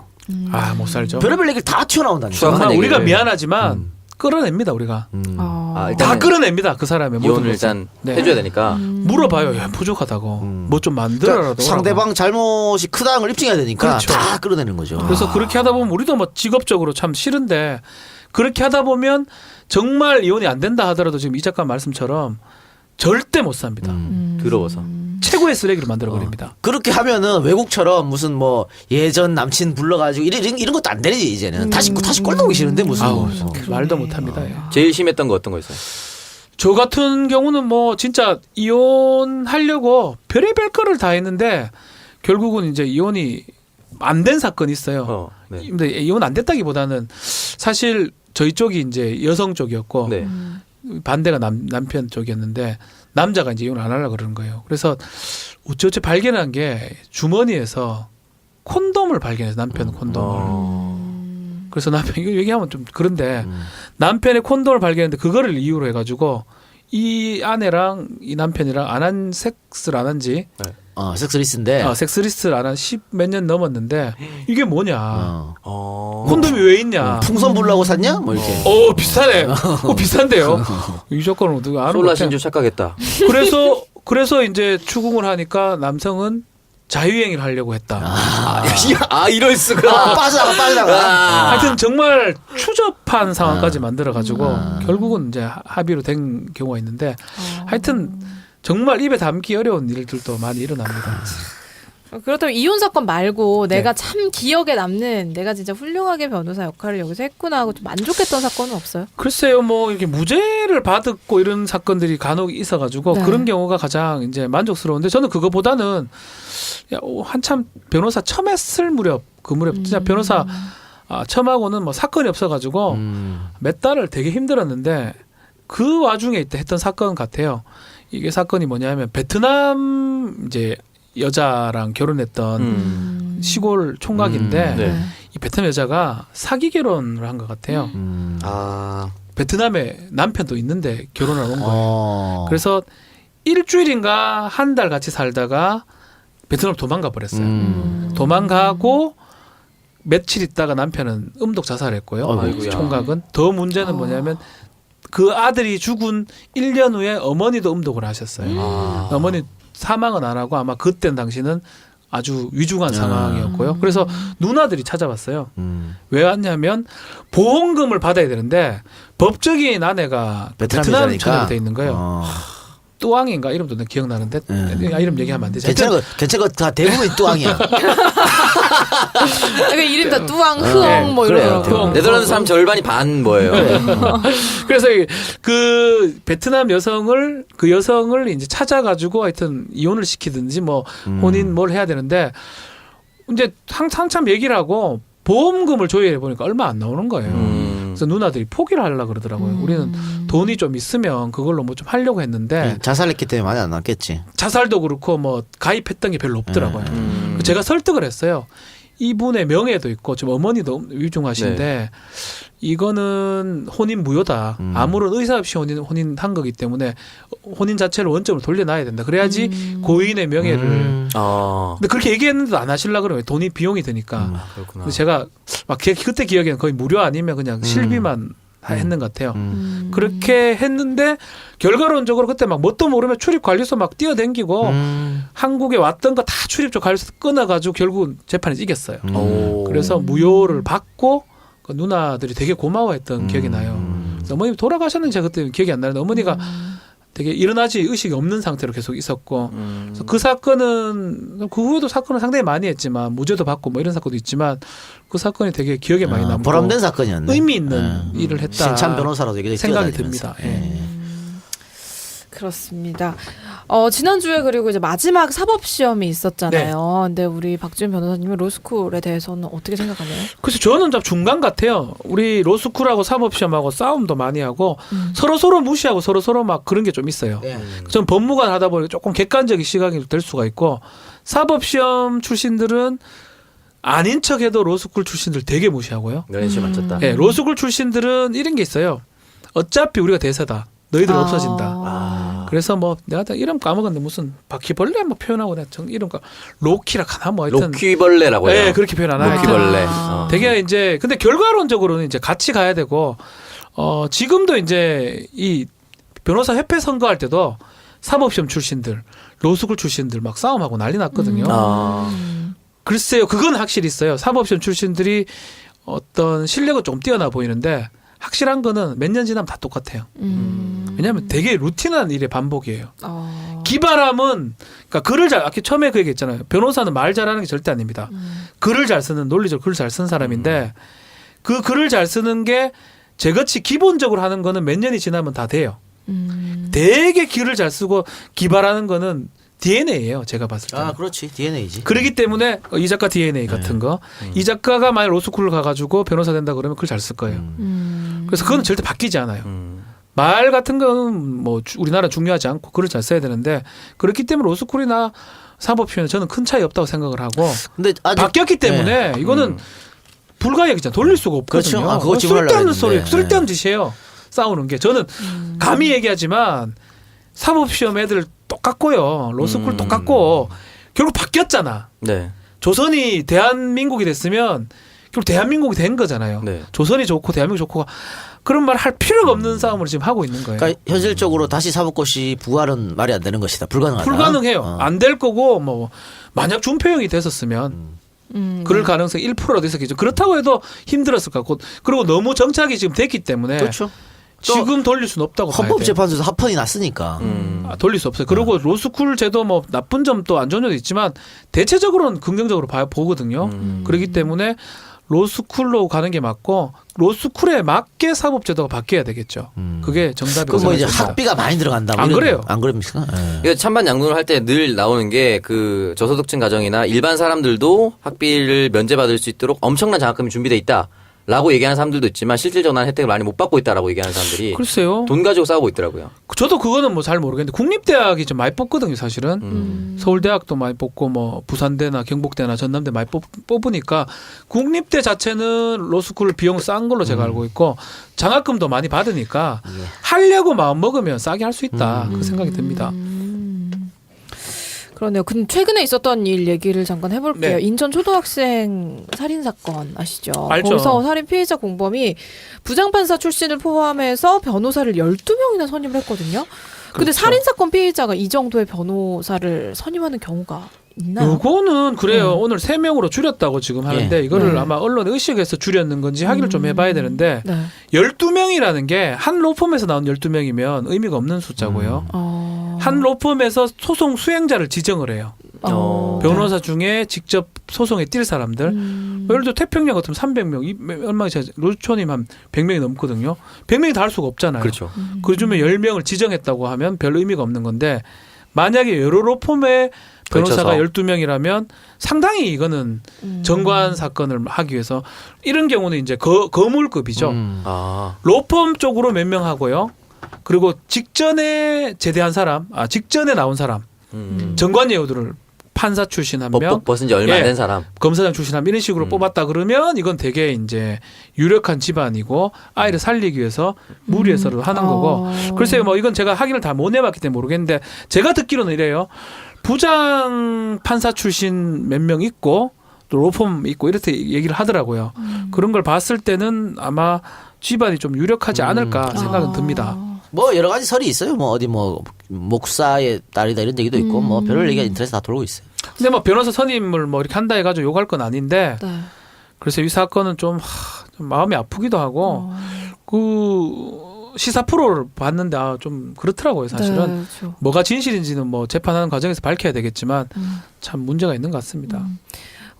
못 살죠. 별의별 얘기를 다 튀어나온다니까. 수학한 정말 우리가 얘기를. 미안하지만 끌어냅니다. 우리가 다 일단은 끌어냅니다. 그 사람의 모든 이혼을 것을. 일단 네. 해줘야 되니까. 물어봐요. 야, 부족하다고. 뭐 좀 만들어라도. 그러니까 상대방 잘못이 크다는 걸 입증해야 되니까 그렇죠. 다 끌어내는 거죠. 그래서 그렇게 하다 보면 우리도 뭐 직업적으로 참 싫은데 그렇게 하다 보면 정말 이혼이 안 된다 하더라도 지금 이 작가 말씀처럼 절대 못 삽니다. 더러워서. 최고의 쓰레기를 만들어 버립니다. 그렇게 하면은 외국처럼 무슨 뭐 예전 남친 불러가지고 이런 것도 안 되지 이제는 다시 꼴 보기 싫은데 무슨 아우, 말도 못 합니다. 제일 심했던 거 어떤 거 있어요? 저 같은 경우는 뭐 진짜 이혼하려고 별의별 거를 다 했는데 결국은 이제 이혼이 안 된 사건이 있어요. 네. 근데 이혼 안 됐다기보다는 사실 저희 쪽이 이제 여성 쪽이었고 네. 반대가 남편 쪽이었는데 남자가 이제 이혼을 안 하려고 그러는 거예요. 그래서 어찌어찌 발견한 게 주머니에서 콘돔을 발견해서 남편 콘돔을. 그래서 남편 이거 얘기하면 좀 그런데 남편의 콘돔을 발견했는데 그거를 이유로 해가지고 이 아내랑 이 남편이랑 안 한 섹스를 안 한지 섹스리스인데 섹스리스트를 안 한 10 몇 년 넘었는데 이게 뭐냐 어. 콘돔이 왜 있냐 풍선 불라고 샀냐? 뭐 이렇게. 비슷하네 비슷한데요 이 조건을 누가 아는 솔라 것 같아. 신주 착각했다. 그래서 이제 추궁을 하니까 남성은 자유행위를 하려고 했다. 이럴 수가. 빠져나가. 하여튼 정말 추접한 상황까지 만들어가지고 결국은 이제 합의로 된 경우가 있는데 하여튼 정말 입에 담기 어려운 일들도 많이 일어납니다. 그렇다면 이혼 사건 말고 내가 참 기억에 남는 내가 진짜 훌륭하게 변호사 역할을 여기서 했구나 하고 좀 만족했던 사건은 없어요? 글쎄요, 뭐 이렇게 무죄를 받았고 이런 사건들이 간혹 있어가지고 네. 그런 경우가 가장 이제 만족스러운데 저는 그거보다는 한참 변호사 처음 했을 무렵 그 무렵 진짜 변호사 처음하고는 뭐 사건이 없어가지고 몇 달을 되게 힘들었는데 그 와중에 했던 사건 같아요. 이게 사건이 뭐냐면 베트남 이제 여자랑 결혼했던 시골 총각인데 네. 이 베트남 여자가 사기 결혼을 한 것 같아요. 베트남에 남편도 있는데 결혼을 온 거예요. 그래서 일주일인가 한 달 같이 살다가 베트남 도망가 버렸어요. 도망가고 며칠 있다가 남편은 음독 자살했고요. 아이고야. 총각은 더 문제는 뭐냐면 그 아들이 죽은 1년 후에 어머니도 음독을 하셨어요. 어머니 사망은 안 하고 아마 그때 당시는 아주 위중한 상황이었고요. 그래서 누나들이 찾아왔어요. 왜 왔냐면 보험금을 받아야 되는데 법적인 아내가 베트남 여자니까. 전역이 돼 있는 거예요. 뚜왕인가 이름도 내가 기억나는데 이름 얘기하면 안 되죠. 괜찮아. 다 대부분이 뚜왕이야. 그러니까 이름 다 뚜왕, 흐엉 네, 뭐 그래요. 이런 거. 네덜란드 사람 절반이 반 뭐예요. 그래서 그 베트남 여성을 그 여성을 이제 찾아가지고 하여튼 이혼을 시키든지 뭐 혼인 뭘 해야 되는데 이제 한참 얘기를 하고 보험금을 조회해 보니까 얼마 안 나오는 거예요. 그래서 누나들이 포기를 하려고 그러더라고요. 우리는 돈이 좀 있으면 그걸로 뭐 좀 하려고 했는데 자살했기 때문에 많이 안 났겠지. 자살도 그렇고 뭐 가입했던 게 별로 없더라고요. 제가 설득을 했어요. 이분의 명예도 있고 지금 어머니도 위중하신데 이거는 혼인 무효다. 아무런 의사 없이 혼인한 거기 때문에 혼인 자체를 원점을 돌려놔야 된다. 그래야지 고인의 명예를. 근데 그렇게 얘기했는데도 안 하시려고 그래요. 돈이 비용이 드니까. 그렇구나. 근데 제가 막 그때 기억에는 거의 무료 아니면 그냥 실비만 했는 것 같아요. 그렇게 했는데 결과론적으로 그때 막 뭣도 모르면 출입관리소 막 뛰어댕기고 한국에 왔던 거 다 출입처 관리소 끊어가지고 결국은 재판에서 이겼어요. 그래서 무효를 받고 그 누나들이 되게 고마워했던 기억이 나요. 그래서 어머님 돌아가셨는지 제가 그때 기억이 안 나는데 어머니가 되게 일어나지 의식이 없는 상태로 계속 있었고 그래서 그 사건은 그 후에도 사건을 상당히 많이 했지만 무죄도 받고 뭐 이런 사건도 있지만 그 사건이 되게 기억에 많이 남고 보람된 사건이었네. 의미 있는 일을 했다. 신참 변호사로도 이게 생각이 뛰어다니면서. 듭니다. 예. 그렇습니다. 지난주에 그리고 이제 마지막 사법시험이 있었잖아요. 근데 우리 박지훈 변호사님은 로스쿨에 대해서는 어떻게 생각하나요? 그래서 저는 좀 중간 같아요. 우리 로스쿨하고 사법시험하고 싸움도 많이 하고 서로 무시하고 서로 막 그런 게 좀 있어요. 전 법무관 하다 보니까 조금 객관적인 시각이 될 수가 있고 사법시험 출신들은 아닌 척해도 로스쿨 출신들 되게 무시하고요. 연시 맞췄다. 네, 로스쿨 출신들은 이런 게 있어요. 어차피 우리가 대세다. 너희들 없어진다. 그래서 뭐 내가 다 이름 까먹었는데 무슨 바퀴벌레 뭐 표현하고 내가 이름 로키라 하나 뭐 하여튼 로키벌레라고 해요. 네, 그렇게 표현 안 하요. 로키벌레. 되게 이제 근데 결과론적으로는 이제 같이 가야 되고 지금도 이제 이 변호사 협회 선거할 때도 사법시험 출신들, 로스쿨 출신들 막 싸움하고 난리 났거든요. 글쎄요, 그건 확실히 있어요. 사법시험 출신들이 어떤 실력은 좀 뛰어나 보이는데 확실한 거는 몇 년 지나면 다 똑같아요. 왜냐하면 되게 루틴한 일의 반복이에요. 기발함은 그러니까 글을 잘 아까 처음에 그 얘기했잖아요. 변호사는 말 잘하는 게 절대 아닙니다. 글을 잘 쓰는 논리적으로 글을 잘 쓰는 사람인데 그 글을 잘 쓰는 게 제같이 기본적으로 하는 거는 몇 년이 지나면 다 돼요. 되게 글을 잘 쓰고 기발하는 거는 DNA예요. 제가 봤을 때. 그렇지. DNA지. 그렇기 때문에 이 작가 DNA 같은 거. 이 작가가 만약 로스쿨을 가가지고 변호사 된다 그러면 글 잘 쓸 거예요. 그래서 그건 절대 바뀌지 않아요. 말 같은 거는 뭐 우리나라 중요하지 않고 글을 잘 써야 되는데 그렇기 때문에 로스쿨이나 사법시험은 저는 큰 차이 없다고 생각을 하고 근데 아직 바뀌었기 때문에 이거는 불가역이잖아. 돌릴 수가 없거든요. 그렇죠. 그거 짚으려고 쓸데없는 했는데. 소리, 쓸데없는 짓이에요. 싸우는 게. 저는 감히 얘기하지만 사법시험 애들 똑같고요. 로스쿨 똑같고 결국 바뀌었잖아. 네. 조선이 대한민국이 됐으면 결국 대한민국이 된 거잖아요. 네. 조선이 좋고 대한민국이 좋고가 그런 말 할 필요가 없는 싸움을 지금 하고 있는 거예요. 그러니까 현실적으로 다시 사법고시 부활은 말이 안 되는 것이다. 불가능하다. 불가능해요. 안 될 거고 뭐 만약 준표형이 됐었으면 그럴 가능성이 1%라도 있었겠죠. 그렇다고 해도 힘들었을 것 같고 그리고 너무 정착이 지금 됐기 때문에 그렇죠. 지금 돌릴 수는 없다고 봐야 돼요. 헌법재판소에서 합헌이 났으니까. 돌릴 수 없어요. 그리고 로스쿨 제도 뭐 나쁜 점도 안 좋은 점도 있지만 대체적으로는 긍정적으로 보거든요. 그렇기 때문에 로스쿨로 가는 게 맞고 로스쿨에 맞게 사법제도가 바뀌어야 되겠죠. 그게 정답이라고 그럼 뭐 이제 생각합니다. 학비가 많이 들어간다. 안 그래요. 안 그럽니까? 예. 이거 찬반 양론을 할 때 늘 나오는 게 그 저소득층 가정이나 일반 사람들도 학비를 면제받을 수 있도록 엄청난 장학금이 준비돼 있다. 라고 얘기하는 사람들도 있지만 실질적으로 난 혜택을 많이 못 받고 있다라고 얘기하는 사람들이 글쎄요. 돈 가지고 싸우고 있더라고요. 저도 그거는 뭐 잘 모르겠는데 국립대학이 좀 많이 뽑거든요, 사실은. 서울대학도 많이 뽑고 뭐 부산대나 경북대나 전남대 많이 뽑으니까 국립대 자체는 로스쿨 비용 싼 걸로 제가 알고 있고 장학금도 많이 받으니까 하려고 마음 먹으면 싸게 할 수 있다. 그 생각이 듭니다. 그러네요. 근데 최근에 있었던 일 얘기를 잠깐 해볼게요. 네. 인천 초등학생 살인 사건 아시죠? 알죠. 거기서 살인 피해자 공범이 부장판사 출신을 포함해서 변호사를 12명이나 선임을 했거든요. 근데 그렇죠. 살인 사건 피해자가 이 정도의 변호사를 선임하는 경우가 있나요? 요거는 그래요. 오늘 3명으로 줄였다고 지금 하는데 이거를 네. 아마 언론에 의식해서 줄였는 건지 확인을 좀 해봐야 되는데 네. 12명이라는 게 한 로펌에서 나온 12명이면 의미가 없는 숫자고요. 한 로펌에서 소송 수행자를 지정을 해요. 변호사 중에 직접 소송에 뛸 사람들. 예를 들어 태평양 같으면 300명, 얼마 전에 로초님 한 100명이 넘거든요. 100명이 다 할 수가 없잖아요. 그렇죠. 그 중에 10명을 지정했다고 하면 별 의미가 없는 건데 만약에 여러 로펌의 변호사가 걸쳐서. 12명이라면 상당히 이거는 정관 사건을 하기 위해서 이런 경우는 이제 거물급이죠. 아. 로펌 쪽으로 몇 명 하고요. 그리고 직전에 제대한 사람, 직전에 나온 사람, 정관 예우들을 판사 출신 한 명, 법복 벗은 지 얼마 안 된 사람. 검사장 출신 한 명 이런 식으로 뽑았다 그러면 이건 되게 이제 유력한 집안이고 아이를 살리기 위해서 무리해서를 하는 거고. 글쎄요, 뭐 이건 제가 확인을 다 못 해봤기 때문에 모르겠는데 제가 듣기로는 이래요. 부장 판사 출신 몇 명 있고 또 로펌 있고 이렇게 얘기를 하더라고요. 그런 걸 봤을 때는 아마 집안이 좀 유력하지 않을까 생각은 듭니다. 뭐 여러 가지 설이 있어요. 뭐 어디 뭐 목사의 딸이다 이런 얘기도 있고 뭐 별별 얘기가 인터넷에 다 돌고 있어요. 근데 뭐 변호사 선임을 뭐 이렇게 한다 해가지고 욕할 건 아닌데 네. 그래서 이 사건은 좀 마음이 아프기도 하고 그 시사 프로를 봤는데 좀 그렇더라고요. 사실은 네, 그렇죠. 뭐가 진실인지는 뭐 재판하는 과정에서 밝혀야 되겠지만 참 문제가 있는 것 같습니다.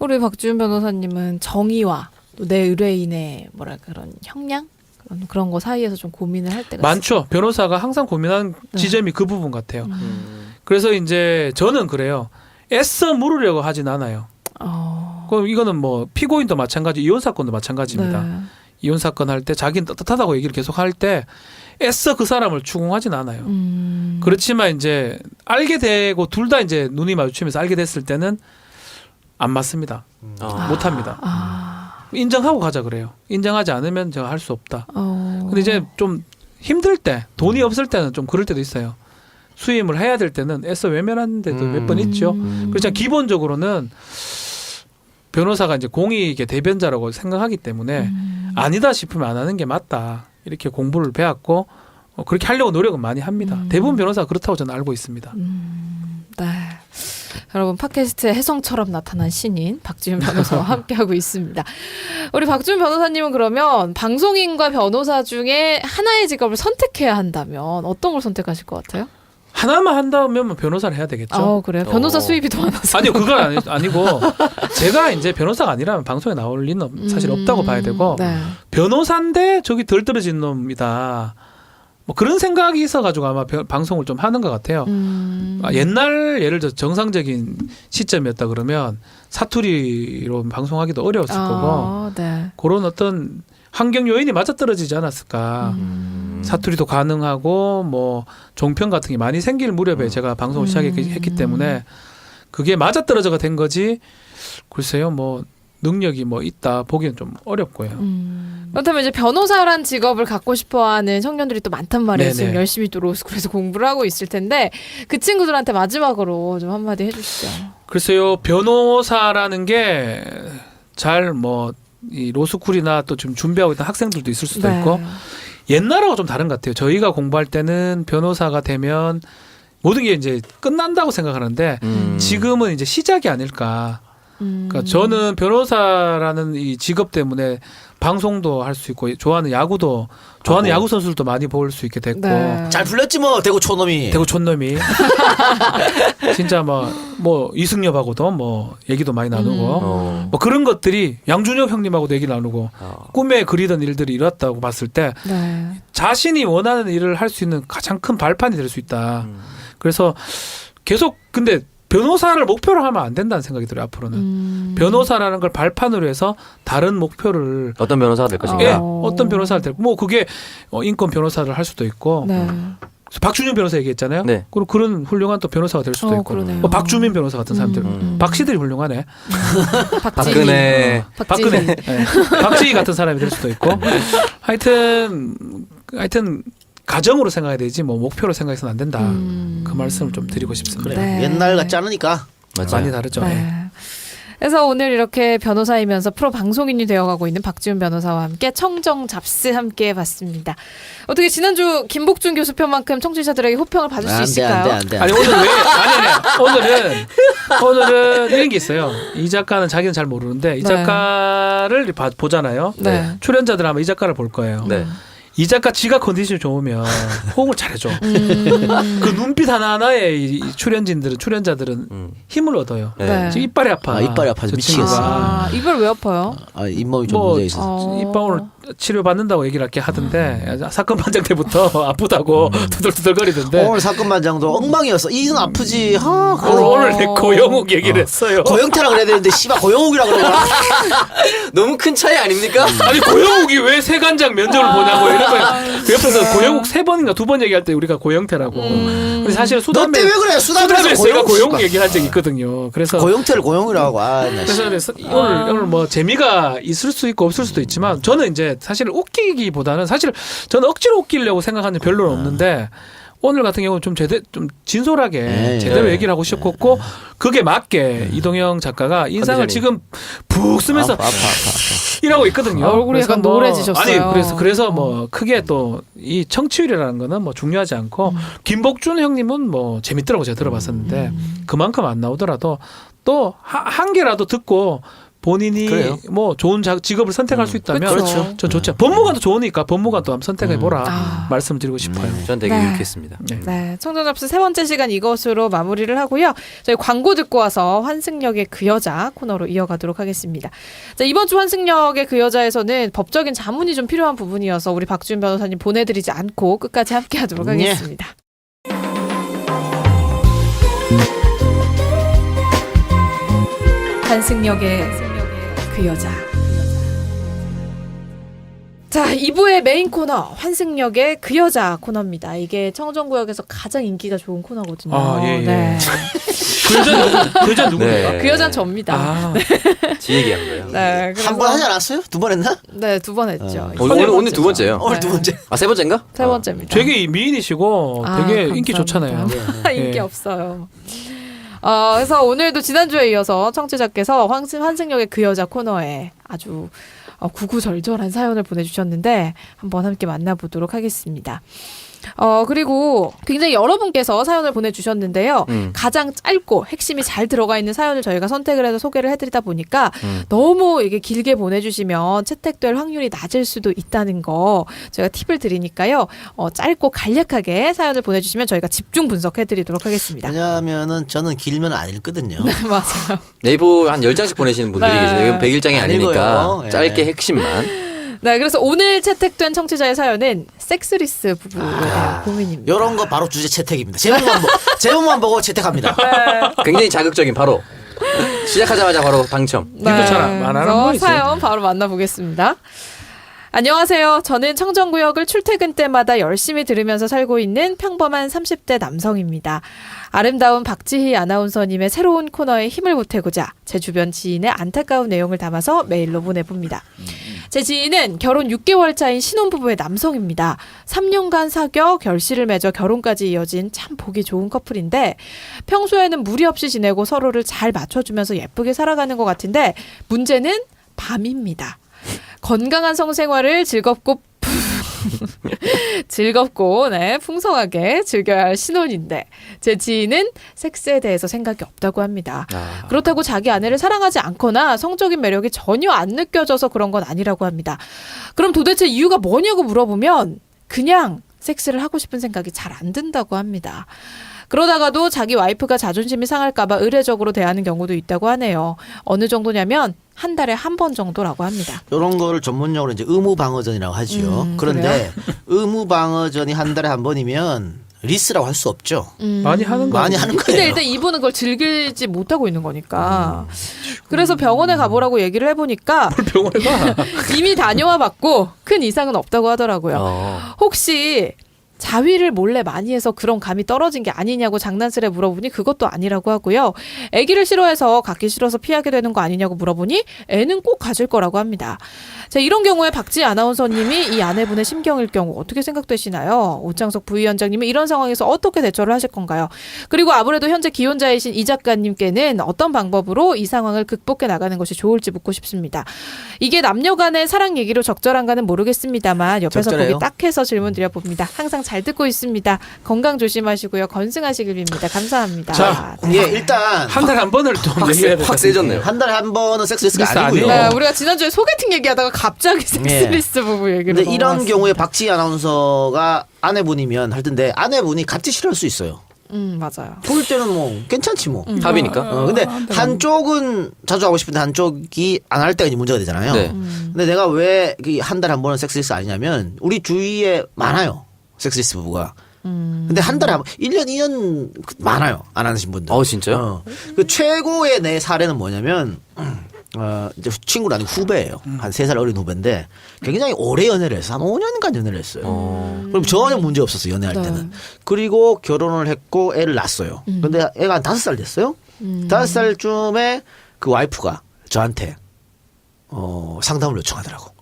우리 박지훈 변호사님은 정의와 또 내 의뢰인의 뭐랄까 그런 형량 그런 거 사이에서 좀 고민을 할 때가 많죠. 변호사가 항상 고민하는 지점이 그 부분 같아요. 그래서 이제 저는 그래요. 애써 물으려고 하진 않아요. 그럼 이거는 뭐 피고인도 마찬가지, 이혼 사건도 마찬가지입니다. 네. 이혼 사건 할 때 자기는 떳떳하다고 얘기를 계속 할 때 애써 그 사람을 추궁하진 않아요. 그렇지만 이제 알게 되고 둘 다 이제 눈이 마주치면서 알게 됐을 때는 안 맞습니다. 못 합니다. 인정하고 가자 그래요. 인정하지 않으면 제가 할 수 없다. 근데 이제 좀 힘들 때, 돈이 없을 때는 좀 그럴 때도 있어요. 수임을 해야 될 때는 애써 외면하는 데도 몇 번 있죠. 그렇지만 기본적으로는 변호사가 이제 공익의 대변자라고 생각하기 때문에 아니다 싶으면 안 하는 게 맞다. 이렇게 공부를 배웠고 그렇게 하려고 노력은 많이 합니다. 대부분 변호사가 그렇다고 저는 알고 있습니다. 네. 여러분 팟캐스트의 혜성처럼 나타난 신인 박지훈 변호사와 함께하고 있습니다. 우리 박지훈 변호사님은 그러면 방송인과 변호사 중에 하나의 직업을 선택해야 한다면 어떤 걸 선택하실 것 같아요? 하나만 한다면 뭐 변호사를 해야 되겠죠. 그래요? 변호사 수입이 더 많아서. 아니요, 그건 아니고 제가 이제 변호사가 아니라면 방송에 나올 리는 사실 없다고 봐야 되고 네. 변호사인데 저기 덜 떨어진 놈이다. 뭐 그런 생각이 있어가지고 아마 방송을 좀 하는 것 같아요. 옛날 예를 들어 정상적인 시점이었다 그러면 사투리로 방송하기도 어려웠을 거고 네. 그런 어떤 환경 요인이 맞아떨어지지 않았을까. 사투리도 가능하고 뭐 종편 같은 게 많이 생길 무렵에 제가 방송을 시작했기 때문에 그게 맞아떨어져가 된 거지. 글쎄요, 뭐 능력이 뭐 있다 보기엔 좀 어렵고요. 그렇다면 이제 변호사란 직업을 갖고 싶어하는 청년들이 또 많단 말이에요. 네네. 지금 열심히 또 로스쿨에서 공부를 하고 있을 텐데 그 친구들한테 마지막으로 좀 한마디 해주시죠. 글쎄요, 변호사라는 게 잘 뭐 이 로스쿨이나 또 좀 준비하고 있는 학생들도 있을 수도 네. 있고 옛날하고 좀 다른 것 같아요. 저희가 공부할 때는 변호사가 되면 모든 게 이제 끝난다고 생각하는데 지금은 이제 시작이 아닐까. 그러니까 저는 변호사라는 이 직업 때문에 방송도 할 수 있고 좋아하는 야구도 좋아하는 야구 선수들도 많이 볼 수 있게 됐고 네. 잘 풀렸지 뭐 대구 촌놈이. 대구 촌놈이 진짜 뭐 이승엽하고도 뭐 얘기도 많이 나누고 뭐 그런 것들이 양준혁 형님하고도 얘기 나누고 꿈에 그리던 일들이 이뤘다고 봤을 때 네. 자신이 원하는 일을 할 수 있는 가장 큰 발판이 될 수 있다. 그래서 계속 근데 변호사를 목표로 하면 안 된다는 생각이 들어요. 앞으로는 변호사라는 걸 발판으로 해서 다른 목표를 어떤 변호사가 될 것인가. 예, 어떤 변호사를 될 뭐 그게 인권 변호사를 할 수도 있고 네. 박준영 변호사 얘기했잖아요. 네. 그리고 그런 훌륭한 또 변호사가 될 수도 있고 그러네요. 뭐 박주민 변호사 같은 사람들 박씨들이 훌륭하네. 박근혜. 박근혜, 예. 박지희 같은 사람이 될 수도 있고 하여튼 가정으로 생각해야 되지 뭐 목표로 생각해서는 안 된다. 그 말씀을 좀 드리고 싶습니다. 그래. 네. 옛날 같지 않으니까. 많이 다르죠. 네. 예. 그래서 오늘 이렇게 변호사이면서 프로 방송인이 되어가고 있는 박지훈 변호사와 함께 청정 잡스 함께 해봤습니다. 어떻게 지난주 김복준 교수 편만큼 청취자들에게 호평을 받을 수 있을까요? 안 돼. 아니 오늘 왜 아니 오늘은 이런 게 있어요. 이 작가는 자기는 잘 모르는데 이 네. 작가를 보잖아요. 네. 출연자들 아마 이 작가를 볼 거예요. 네. 이 작가 지가 컨디션이 좋으면 호응을 잘해줘. 그 눈빛 하나하나에 이 출연자들은 힘을 얻어요. 네. 지금 이빨이 아파. 이빨이 아파서 저 미치겠어. 친구가. 이걸 왜 아파요? 잇몸이 좀 뭐 문제 있어. 이빨 오늘 치료 받는다고 얘기를 이렇게 하던데 사건 반장 때부터 아프다고 투덜투덜거리던데 오늘 사건 반장도 엉망이었어. 이는 아프지. 오늘 내 고영욱 얘기를 했어요. 고영태라 그래야 되는데 씨발 고영욱이라 그러고. 너무 큰 차이 아닙니까? 아니 고영욱이 왜 세관장 면접을 보냐고 이런 거 옆에서 고영욱 3번인가 2번 얘기할 때 우리가 고영태라고. 근데 사실 너 때 왜 그래? 수담에서 수담에서 제가 고영욱 고영욱 얘기를 한 적이 있거든요. 그래서 고영태를 고영욱이라고 하고. 그래서 오늘 뭐 재미가 있을 수 있고 없을 수도 있지만 저는 이제 사실 웃기기보다는 사실 저는 억지로 웃기려고 생각하는 별로는 없는데 오늘 같은 경우는 좀 진솔하게 네, 제대로 네. 얘기를 하고 싶었고 그게 맞게 이동영 작가가 인상을 컨디션이. 지금 푹 쓰면서 아파. 이라고 있거든요. 얼굴이 그래서 약간 노래지셨어요. 아니 그래서 뭐 크게 또 이 청취율이라는 거는 뭐 중요하지 않고 김복준 형님은 뭐 재밌더라고 제가 들어봤었는데 그만큼 안 나오더라도 또 한 개라도 듣고 본인이 그래요. 뭐 좋은 직업을 선택할 수 있다면 그렇죠. 전 좋죠. 법무관도 좋으니까 법무관도 한번 선택해보라 말씀드리고 싶어요. 전 되게 네. 유익했습니다. 네, 청정잡스 3번째 시간 이것으로 마무리를 하고요. 저희 광고 듣고 와서 환승역의 그 여자 코너로 이어가도록 하겠습니다. 자, 이번 주 환승역의 그 여자에서는 법적인 자문이 좀 필요한 부분이어서 우리 박지훈 변호사님 보내드리지 않고 끝까지 함께하도록 하겠습니다. 환승역의 그 여자. 자, 2부의 메인 코너 환승역의 그 여자 코너입니다. 이게 청정구역에서 가장 인기가 좋은 코너거든요. 아, 예, 예. 네. 그 여자 누구입니까? 네. 그 여자는 접니다. 아, 지 얘기한 거예요. 네, 그래서 한 번 하지 않았어요? 2번 했나? 네, 2번 했죠. 오늘 두 번째요. 오늘 두 번째. 아, 세 번째인가? 세 번째입니다. 되게 미인이시고 되게 인기 감사합니다. 좋잖아요. 인기 예. 없어요. 그래서 오늘도 지난주에 이어서 청취자께서 환승역의 그 여자 코너에 아주 구구절절한 사연을 보내주셨는데 한번 함께 만나보도록 하겠습니다. 그리고 굉장히 여러분께서 사연을 보내주셨는데요. 가장 짧고 핵심이 잘 들어가 있는 사연을 저희가 선택을 해서 소개를 해드리다 보니까 너무 이게 길게 보내주시면 채택될 확률이 낮을 수도 있다는 거 저희가 팁을 드리니까요. 짧고 간략하게 사연을 보내주시면 저희가 집중 분석해드리도록 하겠습니다. 왜냐하면은 저는 길면 안 읽거든요. 맞아요. 네이버 한 10장씩 보내시는 분들이 네. 계세요. 100일장이 안 아니니까 읽어요. 예. 짧게 핵심만. 네, 그래서 오늘 채택된 청취자의 사연은 섹스리스 부부에 대한 고민입니다. 요런 거 바로 주제 채택입니다. 제목만 보고 채택합니다. 굉장히 자극적인 바로 시작하자마자 바로 당첨. 님도 잘 안 하는 그래서 분이세요. 사연 바로 만나보겠습니다. 안녕하세요. 저는 청정구역을 출퇴근 때마다 열심히 들으면서 살고 있는 평범한 30대 남성입니다. 아름다운 박지희 아나운서님의 새로운 코너에 힘을 보태고자 제 주변 지인의 안타까운 내용을 담아서 메일로 보내봅니다. 제 지인은 결혼 6개월 차인 신혼부부의 남성입니다. 3년간 사겨 결실을 맺어 결혼까지 이어진 참 보기 좋은 커플인데 평소에는 무리 없이 지내고 서로를 잘 맞춰주면서 예쁘게 살아가는 것 같은데 문제는 밤입니다. 건강한 성생활을 즐겁고 즐겁고 네, 풍성하게 즐겨야 할 신혼인데 제 지인은 섹스에 대해서 생각이 없다고 합니다. 그렇다고 자기 아내를 사랑하지 않거나 성적인 매력이 전혀 안 느껴져서 그런 건 아니라고 합니다. 그럼 도대체 이유가 뭐냐고 물어보면 그냥 섹스를 하고 싶은 생각이 잘 안 든다고 합니다. 그러다가도 자기 와이프가 자존심이 상할까봐 의례적으로 대하는 경우도 있다고 하네요. 어느 정도냐면 한 달에 한 번 정도라고 합니다. 이런 거를 전문용어로 이제 의무방어전이라고 하지요. 그런데 의무방어전이 한 달에 한 번이면 리스라고 할 수 없죠. 많이 하는 거 많이 하는 거예요. 근데 일단 이분은 그걸 즐기지 못하고 있는 거니까. 그래서 병원에 가보라고 얘기를 해보니까 병원에 가. 이미 다녀와 봤고 큰 이상은 없다고 하더라고요. 혹시 자위를 몰래 많이 해서 그런 감이 떨어진 게 아니냐고 장난스레 물어보니 그것도 아니라고 하고요. 아기를 싫어해서 갖기 싫어서 피하게 되는 거 아니냐고 물어보니 애는 꼭 가질 거라고 합니다. 자, 이런 경우에 박지희 아나운서님이 이 아내분의 심경일 경우 어떻게 생각되시나요? 오창석 부위원장님은 이런 상황에서 어떻게 대처를 하실 건가요? 그리고 아무래도 현재 기혼자이신 이 작가님께는 어떤 방법으로 이 상황을 극복해 나가는 것이 좋을지 묻고 싶습니다. 이게 남녀 간의 사랑 얘기로 적절한가는 모르겠습니다만 옆에서 적절해요. 보기 딱해서 질문 드려봅니다. 항상 잘 듣고 있습니다. 건강 조심하시고요. 건승하시길 빕니다. 감사합니다. 자, 네. 예, 일단 한 달에 한 번을 좀 얘기해야 될 확 세졌네요. 한 달에 한 번은 섹스리스가 리스트 아니고요. 아니에요. 네, 우리가 지난주에 소개팅 얘기하다가 갑자기 섹스리스트 부부 얘기를 근데 이런 넘어갔습니다. 경우에 박지희 아나운서가 아내분이면 할 텐데 아내분이 같이 싫어할 수 있어요. 맞아요. 그럴 때는 뭐 괜찮지 뭐. 합이니까. 근데 한쪽은 자주 하고 싶은데 한쪽이 안 할 때가 이제 문제가 되잖아요. 네. 근데 내가 왜 한 달에 한 번은 섹스리스 아니냐면 우리 주위에 많아요. 섹스리스 부부가. 근데 한 달에 한 번, 1년, 2년 많아요. 안 하신 분들. 진짜요? 그 최고의 내 사례는 뭐냐면, 이제 친구는 아니고 후배예요. 한 3살 어린 후배인데 굉장히 오래 연애를 했어요. 한 5년간 연애를 했어요. 그럼 전혀 문제 없었어요. 연애할 때는. 그리고 결혼을 했고 애를 낳았어요. 근데 애가 한 5살 됐어요. 5살쯤에 그 와이프가 저한테 상담을 요청하더라고.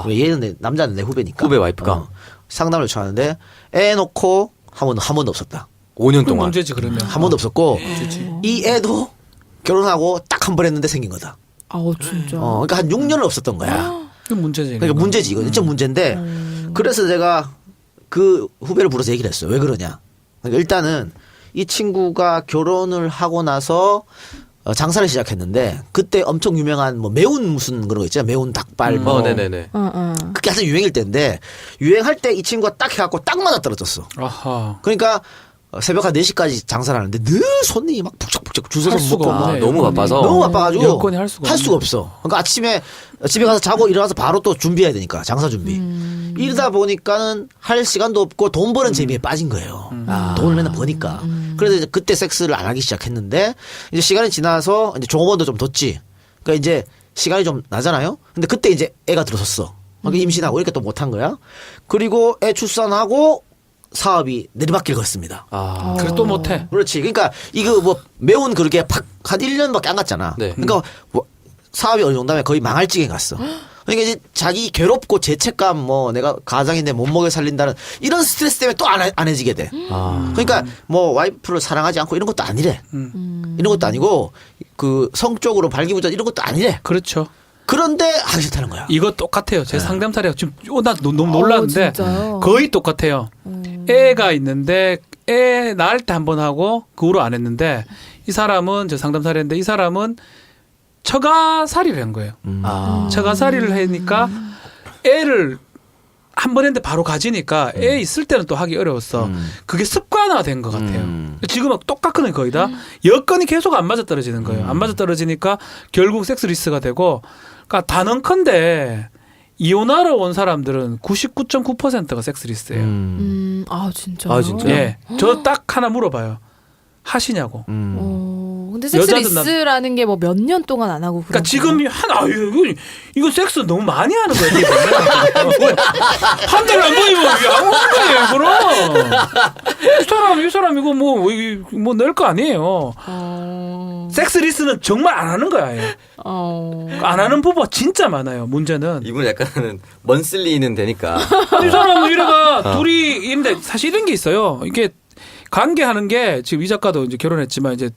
얘는 남자는 내 후배니까. 후배 와이프가? 상담을 요청하는데 애 놓고 한 번도 없었다. 5년 그 동안. 문제지 그러면. 한 번도 없었고 이 애도 결혼하고 딱 한 번 했는데 생긴 거다. 진짜. 그러니까 한 6년을 없었던 거야. 그 문제지. 그러니까 문제지 이거 진짜 문제인데 그래서 제가 그 후배를 불러서 얘기를 했어요. 왜 그러냐. 그러니까 일단은 이 친구가 결혼을 하고 나서 장사를 시작했는데 그때 엄청 유명한 뭐 매운 무슨 그런 거 있잖아요. 매운 닭발 뭐 네네네. 그게 아주 유행일 때인데 유행할 때 이 친구가 딱 해갖고 딱 맞아 떨어졌어. 아하. 그러니까 새벽 한 4시까지 장사를 하는데 늘 손님이 막 북적북적 줄 서서 할 수가 먹고 막 없네. 너무 바빠서. 너무 바빠가지고 여건이 할 수가 없어. 그러니까 아침에 집에 가서 자고 일어나서 바로 또 준비해야 되니까 장사 준비. 이러다 보니까는 할 시간도 없고 돈 버는 재미에 빠진 거예요. 돈을 맨날 버니까. 그래서 이제 그때 섹스를 안 하기 시작했는데 이제 시간이 지나서 이제 종업원도 좀 뒀지. 그러니까 이제 시간이 좀 나잖아요. 근데 그때 이제 애가 들어섰어. 그러니까 임신하고 이렇게 또 못한 거야. 그리고 애 출산하고 사업이 내리막길 걷습니다. 그래 또 못해. 그렇지. 그러니까 이거 뭐 매운 그렇게 팍 한 1년밖에 안 갔잖아. 네. 그러니까 뭐 사업이 어느 정도 하면 거의 망할 지경에 갔어. 그러니까 이제 자기 괴롭고 죄책감 뭐 내가 가장인데 못 먹여 살린다는 이런 스트레스 때문에 또 안 해지게 돼. 그러니까 뭐 와이프를 사랑하지 않고 이런 것도 아니래. 이런 것도 아니고 그 성적으로 발기부전 이런 것도 아니래. 그렇죠. 그런데 하기 싫다는 거야. 이거 똑같아요. 제 상담 사례가 지금 나 너무 놀랐는데 진짜요? 거의 똑같아요. 애가 있는데 애 낳을 때 한 번 하고 그 후로 안 했는데 이 사람은 제 상담 사례인데 이 사람은 처가살이를 한 거예요. 처가살이를 하니까 애를 한 번 했는데 바로 가지니까 애 있을 때는 또 하기 어려웠어. 그게 습관화된 것 같아요. 지금은 똑같거든요, 거의 다. 여건이 계속 안 맞아 떨어지는 거예요. 안 맞아 떨어지니까 결국 섹스리스가 되고, 그러니까 단언컨대 이혼하러 온 사람들은 99.9%가 섹스리스예요. 진짜요? 진짜요? 예, 저 딱 하나 물어봐요. 하시냐고. 근데 여자든 섹스리스라는 게 뭐 몇 년 동안 안 하고 그러니까 그런 지금 이거 섹스 너무 많이 하는 거야. 한 달에 한 번이면 이게 아무 거예요, 그럼. 이 사람 이거 뭐 낼 거 아니에요. 섹스리스는 정말 안 하는 거야. 아예. 안 하는 부부가 진짜 많아요. 문제는. 이분은 약간은 먼슬리는 되니까. 이 사람은 이래가 둘이 있는데 사실 이런 게 있어요. 이게 관계하는 게 지금 이 작가도 이제 결혼했지만 이제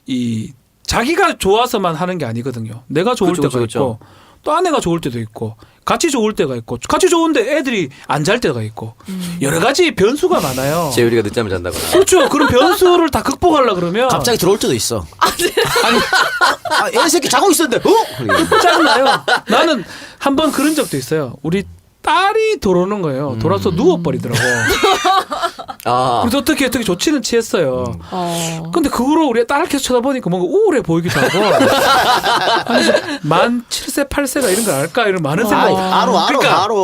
이 자기가 좋아서만 하는 게 아니거든요. 내가 좋을 그쵸, 때가 그쵸, 있고 또 아내가 좋을 때도 있고 같이 좋을 때가 있고 같이 좋은데 애들이 안 잘 때가 있고 여러 가지 변수가 많아요. 재율이가 늦잠을 잔다거나. 그렇죠. 그런 변수를 다 극복하려고 그러면 갑자기 들어올 때도 있어. 아니 애 새끼 자고 있었는데 짜증나요. 나는 한번 그런 적도 있어요. 우리 딸이 들어오는 거예요. 돌아서 누워버리더라고. 아. 그래서 어떻게 조치는 취했어요. 근데 그거로 우리 딸 계속 쳐다보니까 뭔가 우울해 보이기도 하고. 아니, 만 7세, 8세가 이런 걸 알까? 이런 많은 생각이. 알아.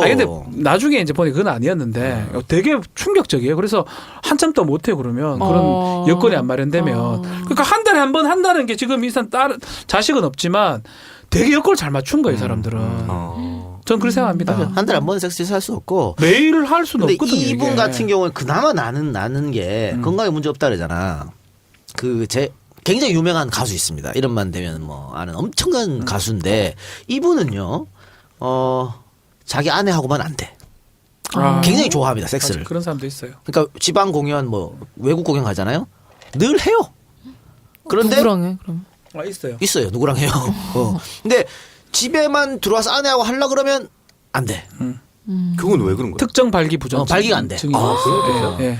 근데 나중에 이제 보니 그건 아니었는데 되게 충격적이에요. 그래서 한참 더 못해요, 그러면. 그런 여건이 안 마련되면. 그러니까 한 달에 한 번 한다는 게 지금 이산 자식은 없지만 되게 여건을 잘 맞춘 거예요, 이 사람들은. 전 그렇게 생각합니다. 한 달에 한 번 섹스에서 할 수 없고. 매일 할 수는 근데 없거든요. 이분 이게. 같은 경우는 그나마 나는 게 건강에 문제 없다 그러잖아. 굉장히 유명한 가수 있습니다. 이름만 되면 뭐 아는 엄청난 가수인데 이분은요, 자기 아내하고만 안 돼. 굉장히 좋아합니다, 섹스를. 맞아, 그런 사람도 있어요. 그러니까 지방 공연 뭐 외국 공연 가잖아요. 늘 해요. 그런데 누구랑 해 그럼? 있어요. 있어요. 누구랑 해요. 근데 집에만 들어와서 아내하고 하려 그러면 안 돼. 그건 왜 그런 거야? 특정 발기 부전. 발기가 안 돼. 예.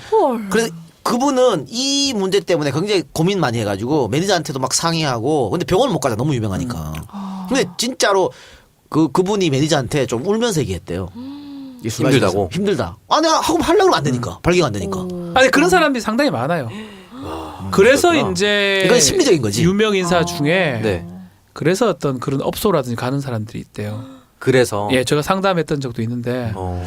그래서 그분은 이 문제 때문에 굉장히 고민 많이 해가지고 매니저한테도 막 상의하고 근데 병원을 못 가잖아. 너무 유명하니까. 근데 진짜로 그분이 매니저한테 좀 울면서 얘기했대요. 힘들다고? 힘들다. 내가 하고 하려고 하면 안 되니까. 발기가 안 되니까. 아니 그런 사람들이 상당히 많아요. 그래서 그렇구나. 이제 이건 심리적인 거지. 유명 인사 중에 네. 그래서 어떤 그런 업소라든지 가는 사람들이 있대요. 그래서. 예, 제가 상담했던 적도 있는데 어.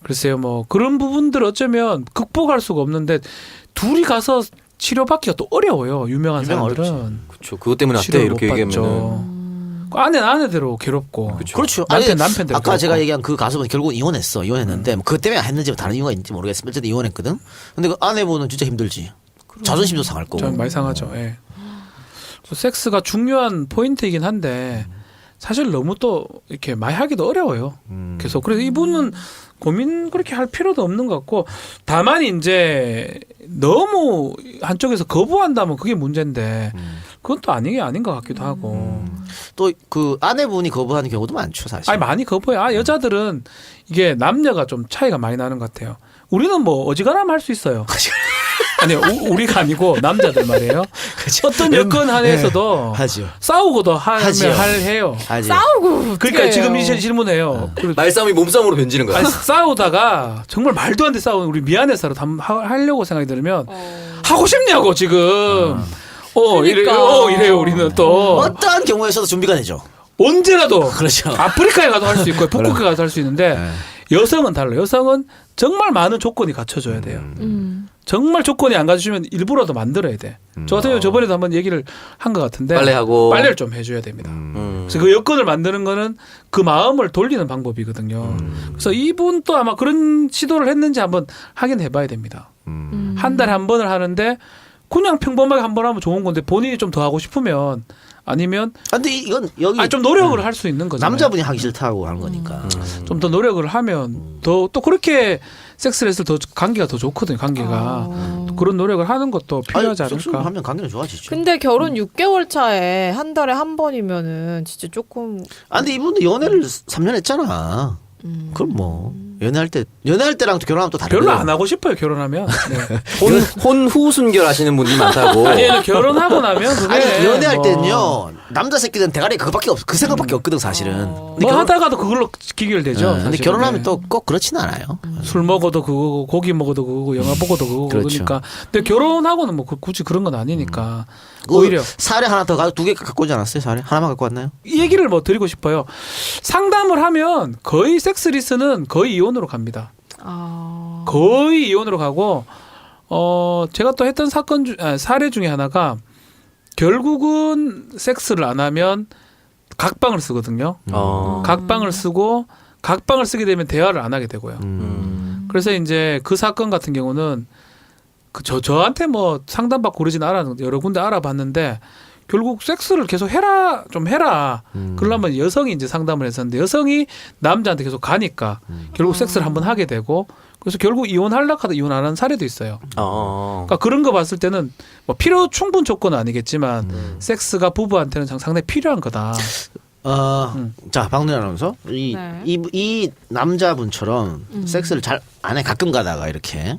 글쎄요, 뭐 그런 부분들 어쩌면 극복할 수가 없는데 둘이 가서 치료받기가 또 어려워요. 유명한 사람들은 그렇죠. 그것 때문에 안 돼. 치료를 이렇게 못 얘기하면은. 받죠. 아내는 아내대로 괴롭고 그렇죠. 남편대로 아까 괴롭고. 제가 얘기한 그 가수분 결국 이혼했어. 이혼했는데 뭐 그것 때문에 했는지 다른 이유가 있는지 모르겠으면 어쨌든 이혼했거든. 근데 그 아내분은 진짜 힘들지. 자존심도 상할 거고. 전 많이 상하죠. 예. 섹스가 중요한 포인트이긴 한데 사실 너무 또 이렇게 많이 하기도 어려워요. 계속. 그래서 이분은 고민 그렇게 할 필요도 없는 것 같고 다만 이제 너무 한쪽에서 거부한다면 그게 문제인데 그건 또 아닌 것 같기도 하고. 또 그 아내분이 거부하는 경우도 많죠, 사실. 아니 많이 거부해. 여자들은 이게 남녀가 좀 차이가 많이 나는 것 같아요. 우리는 뭐 어지간하면 할 수 있어요. 아니 우리가 아니고 남자들 말이에요. 어떤 여건 안에서도 하죠. 싸우고도 하죠. 해요. 하지. 싸우고 그러니까 지금 이 질문해요. 말싸움이 몸싸움으로 변지는 거야. 아니, 싸우다가 정말 말도 안 돼 싸우는 우리 미안해서라도 한번 하려고 생각이 들면 하고 싶냐고 지금. 그러니까. 이래요 우리는 또 어떠한 경우에서도 준비가 되죠. 언제라도 그렇죠. 아프리카에 가도 할 수 있고 북극에 가도 할 수 있는데 여성은 달라요. 여성은 정말 많은 조건이 갖춰져야 돼요. 정말 조건이 안 갖추면 일부러도 만들어야 돼. 저 같은 경우 저번에도 한번 얘기를 한 것 같은데 빨래하고. 빨래를 좀 해줘야 됩니다. 그래서 그 여건을 만드는 거는 그 마음을 돌리는 방법이거든요. 그래서 이분도 아마 그런 시도를 했는지 한번 확인해봐야 됩니다. 한 달에 한 번을 하는데 그냥 평범하게 한 번 하면 좋은 건데 본인이 좀 더 하고 싶으면 아니면 근데 이건 여기 좀 노력을 할 수 있는 거죠. 남자분이 하기 싫다고 하는 거니까. 좀 더 노력을 하면 또 그렇게 섹스를 했을 때 더 관계가 더 좋거든요. 관계가 그런 노력을 하는 것도 필요하지 섹스를 않을까. 하면 관계는 좋아지죠. 근데 결혼 6개월 차에 한 달에 한 번이면은 진짜 조금 근데 이분도 연애를 3년 했잖아. 그럼 뭐 연애할 때랑 또 결혼하면 또 다르고. 별로 안 하고 싶어요. 결혼하면. 네. 혼후 순결하시는 분들이 많다고. 아니 결혼하고 나면 그게 아니 연애할 뭐 때는요 남자 새끼들은 대가리에 그거밖에 없. 그 생각밖에 없거든 사실은. 뭐 하다가도 그걸로 기결되죠. 근데 사실은. 결혼하면 네. 또 꼭 그렇지는 않아요. 술 먹어도 그거고 고기 먹어도 그거고 영화 보고도 그거고 그렇죠. 그러니까. 근데 결혼하고는 뭐 굳이 그런 건 아니니까. 그 오히려 사례 하나 더 2개 갖고 오지 않았어요? 사례 하나만 갖고 왔나요? 이 얘기를 뭐 드리고 싶어요. 상담을 하면 거의 섹스리스는 거의 이혼으로 갑니다. 거의 이혼으로 가고 제가 또 했던 사례 중에 하나가 결국은 섹스를 안 하면 각방을 쓰거든요. 각방을 쓰고 각방을 쓰게 되면 대화를 안 하게 되고요. 그래서 이제 그 사건 같은 경우는 저한테 뭐 상담받고 그러진 않았는데 여러 군데 알아봤는데 결국 섹스를 계속 해라. 그러려면 여성이 이제 상담을 했었는데 여성이 남자한테 계속 가니까 결국 섹스를 한번 하게 되고 그래서 결국 이혼하려고 하다 이혼 안 하는 사례도 있어요. 그러니까 그런 거 봤을 때는 뭐 충분 조건은 아니겠지만 섹스가 부부한테는 상당히 필요한 거다. 자, 박노래 아나운서. 네. 이 남자분처럼 섹스를 잘 안 해. 가끔 가다가 이렇게.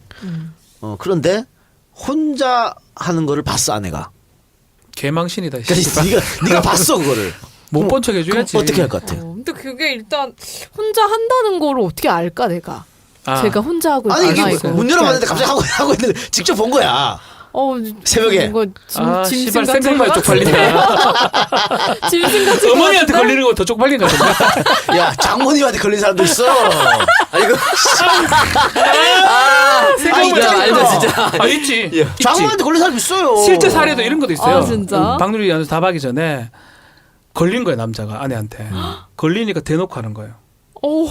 그런데 혼자 하는 거를 봤어, 아내가. 개망신이다. 그러니까 네가 봤어, 그거를. 못 본 척 그럼 해줘야지. 어떻게 할 것 같아? 근데 그게 일단 혼자 한다는 거를 어떻게 알까 내가? 아. 제가 혼자 하고 아니, 이게 이거 문 어떻게 열어봤는데 알까? 갑자기 하고 있는데 직접 본 거야. 새벽에. 뭔가 짐승 씨발 같은 생각만 거 쪽팔린다. 짐승 같은 어머니한테 거 걸리는 거 더 쪽팔린 것 같은데. 야, 장모님한테 걸린 사람도 있어. 아니 그 생각만 야, 알죠 진짜. 아 있지. 있지. 장모한테 걸린 사람 있어요. 실제 사례도 이런 것도 있어요. 아, 진짜? 박누리 연수 답하기 전에 걸린 거예요 남자가 아내한테. 걸리니까 대놓고 하는 거예요. 오.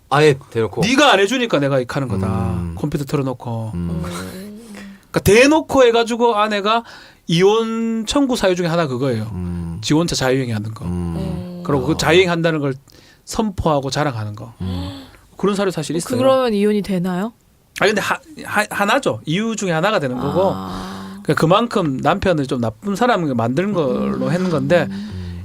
아예 대놓고. 네가 안 해주니까 내가 이렇게 하는 거다. 컴퓨터 틀어놓고. 그러니까 대놓고 해가지고 아내가 이혼 청구 사유 중에 하나 그거예요. 지 혼자 자유행위 하는 거. 그리고 그 자유행위 한다는 걸 선포하고 자랑하는 거. 그런 사례 사실 있어요. 그러면 이혼이 되나요? 아니 근데 하나죠. 이유 중에 하나가 되는 거고. 그러니까 그만큼 남편을 좀 나쁜 사람을 만드는 걸로 했는 건데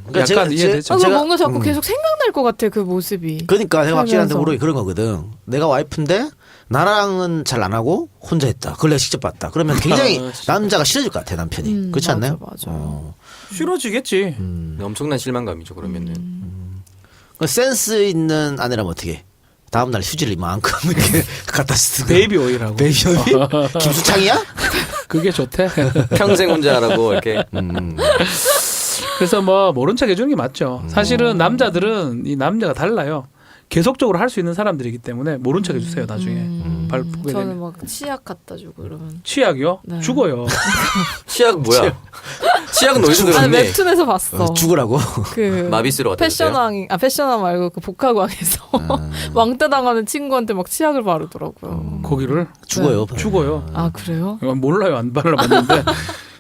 그러니까 약간 제가- 이해되죠. 아, 제가- 뭔가 자꾸 계속 생각날 것 같아 그 모습이. 그러니까 내가 박진한테 살면서. 모르게 그런 거거든. 내가 와이프인데 나랑은 잘 안 하고 혼자 했다. 그걸 내가 직접 봤다. 그러면 굉장히 남자가 싫어질 것 같아, 남편이. 그렇지 맞아, 않나요? 맞아. 싫어지겠지. 엄청난 실망감이죠 그러면은. 그 센스 있는 아내라면 어떻게 해? 다음날 휴지를 이만큼 이렇게 갖다 쓰고. 베이비 오일하고. 베이비 오일? 김수창이야? 그게 좋대. 평생 혼자 하라고 이렇게. 그래서 뭐 모른 척 해주는 게 맞죠. 사실은 남자들은 이 남자가 달라요. 계속적으로 할 수 있는 사람들이기 때문에 모른 척 해주세요 나중에. 발 보게 저는 되면. 막 치약 갖다 주고 이러면. 치약이요? 네. 죽어요. 치약 뭐야? 치약은 어디서 아니 들었니? 웹툰에서 봤어. 죽으라고? 그 마비스로 갖다 주세요? 패션왕 패션왕 말고 그 복학왕에서 왕따 당하는 친구한테 막 치약을 바르더라고요. 거기를 죽어요. 죽어요. 아 그래요? 이건 몰라요 안 발라봤는데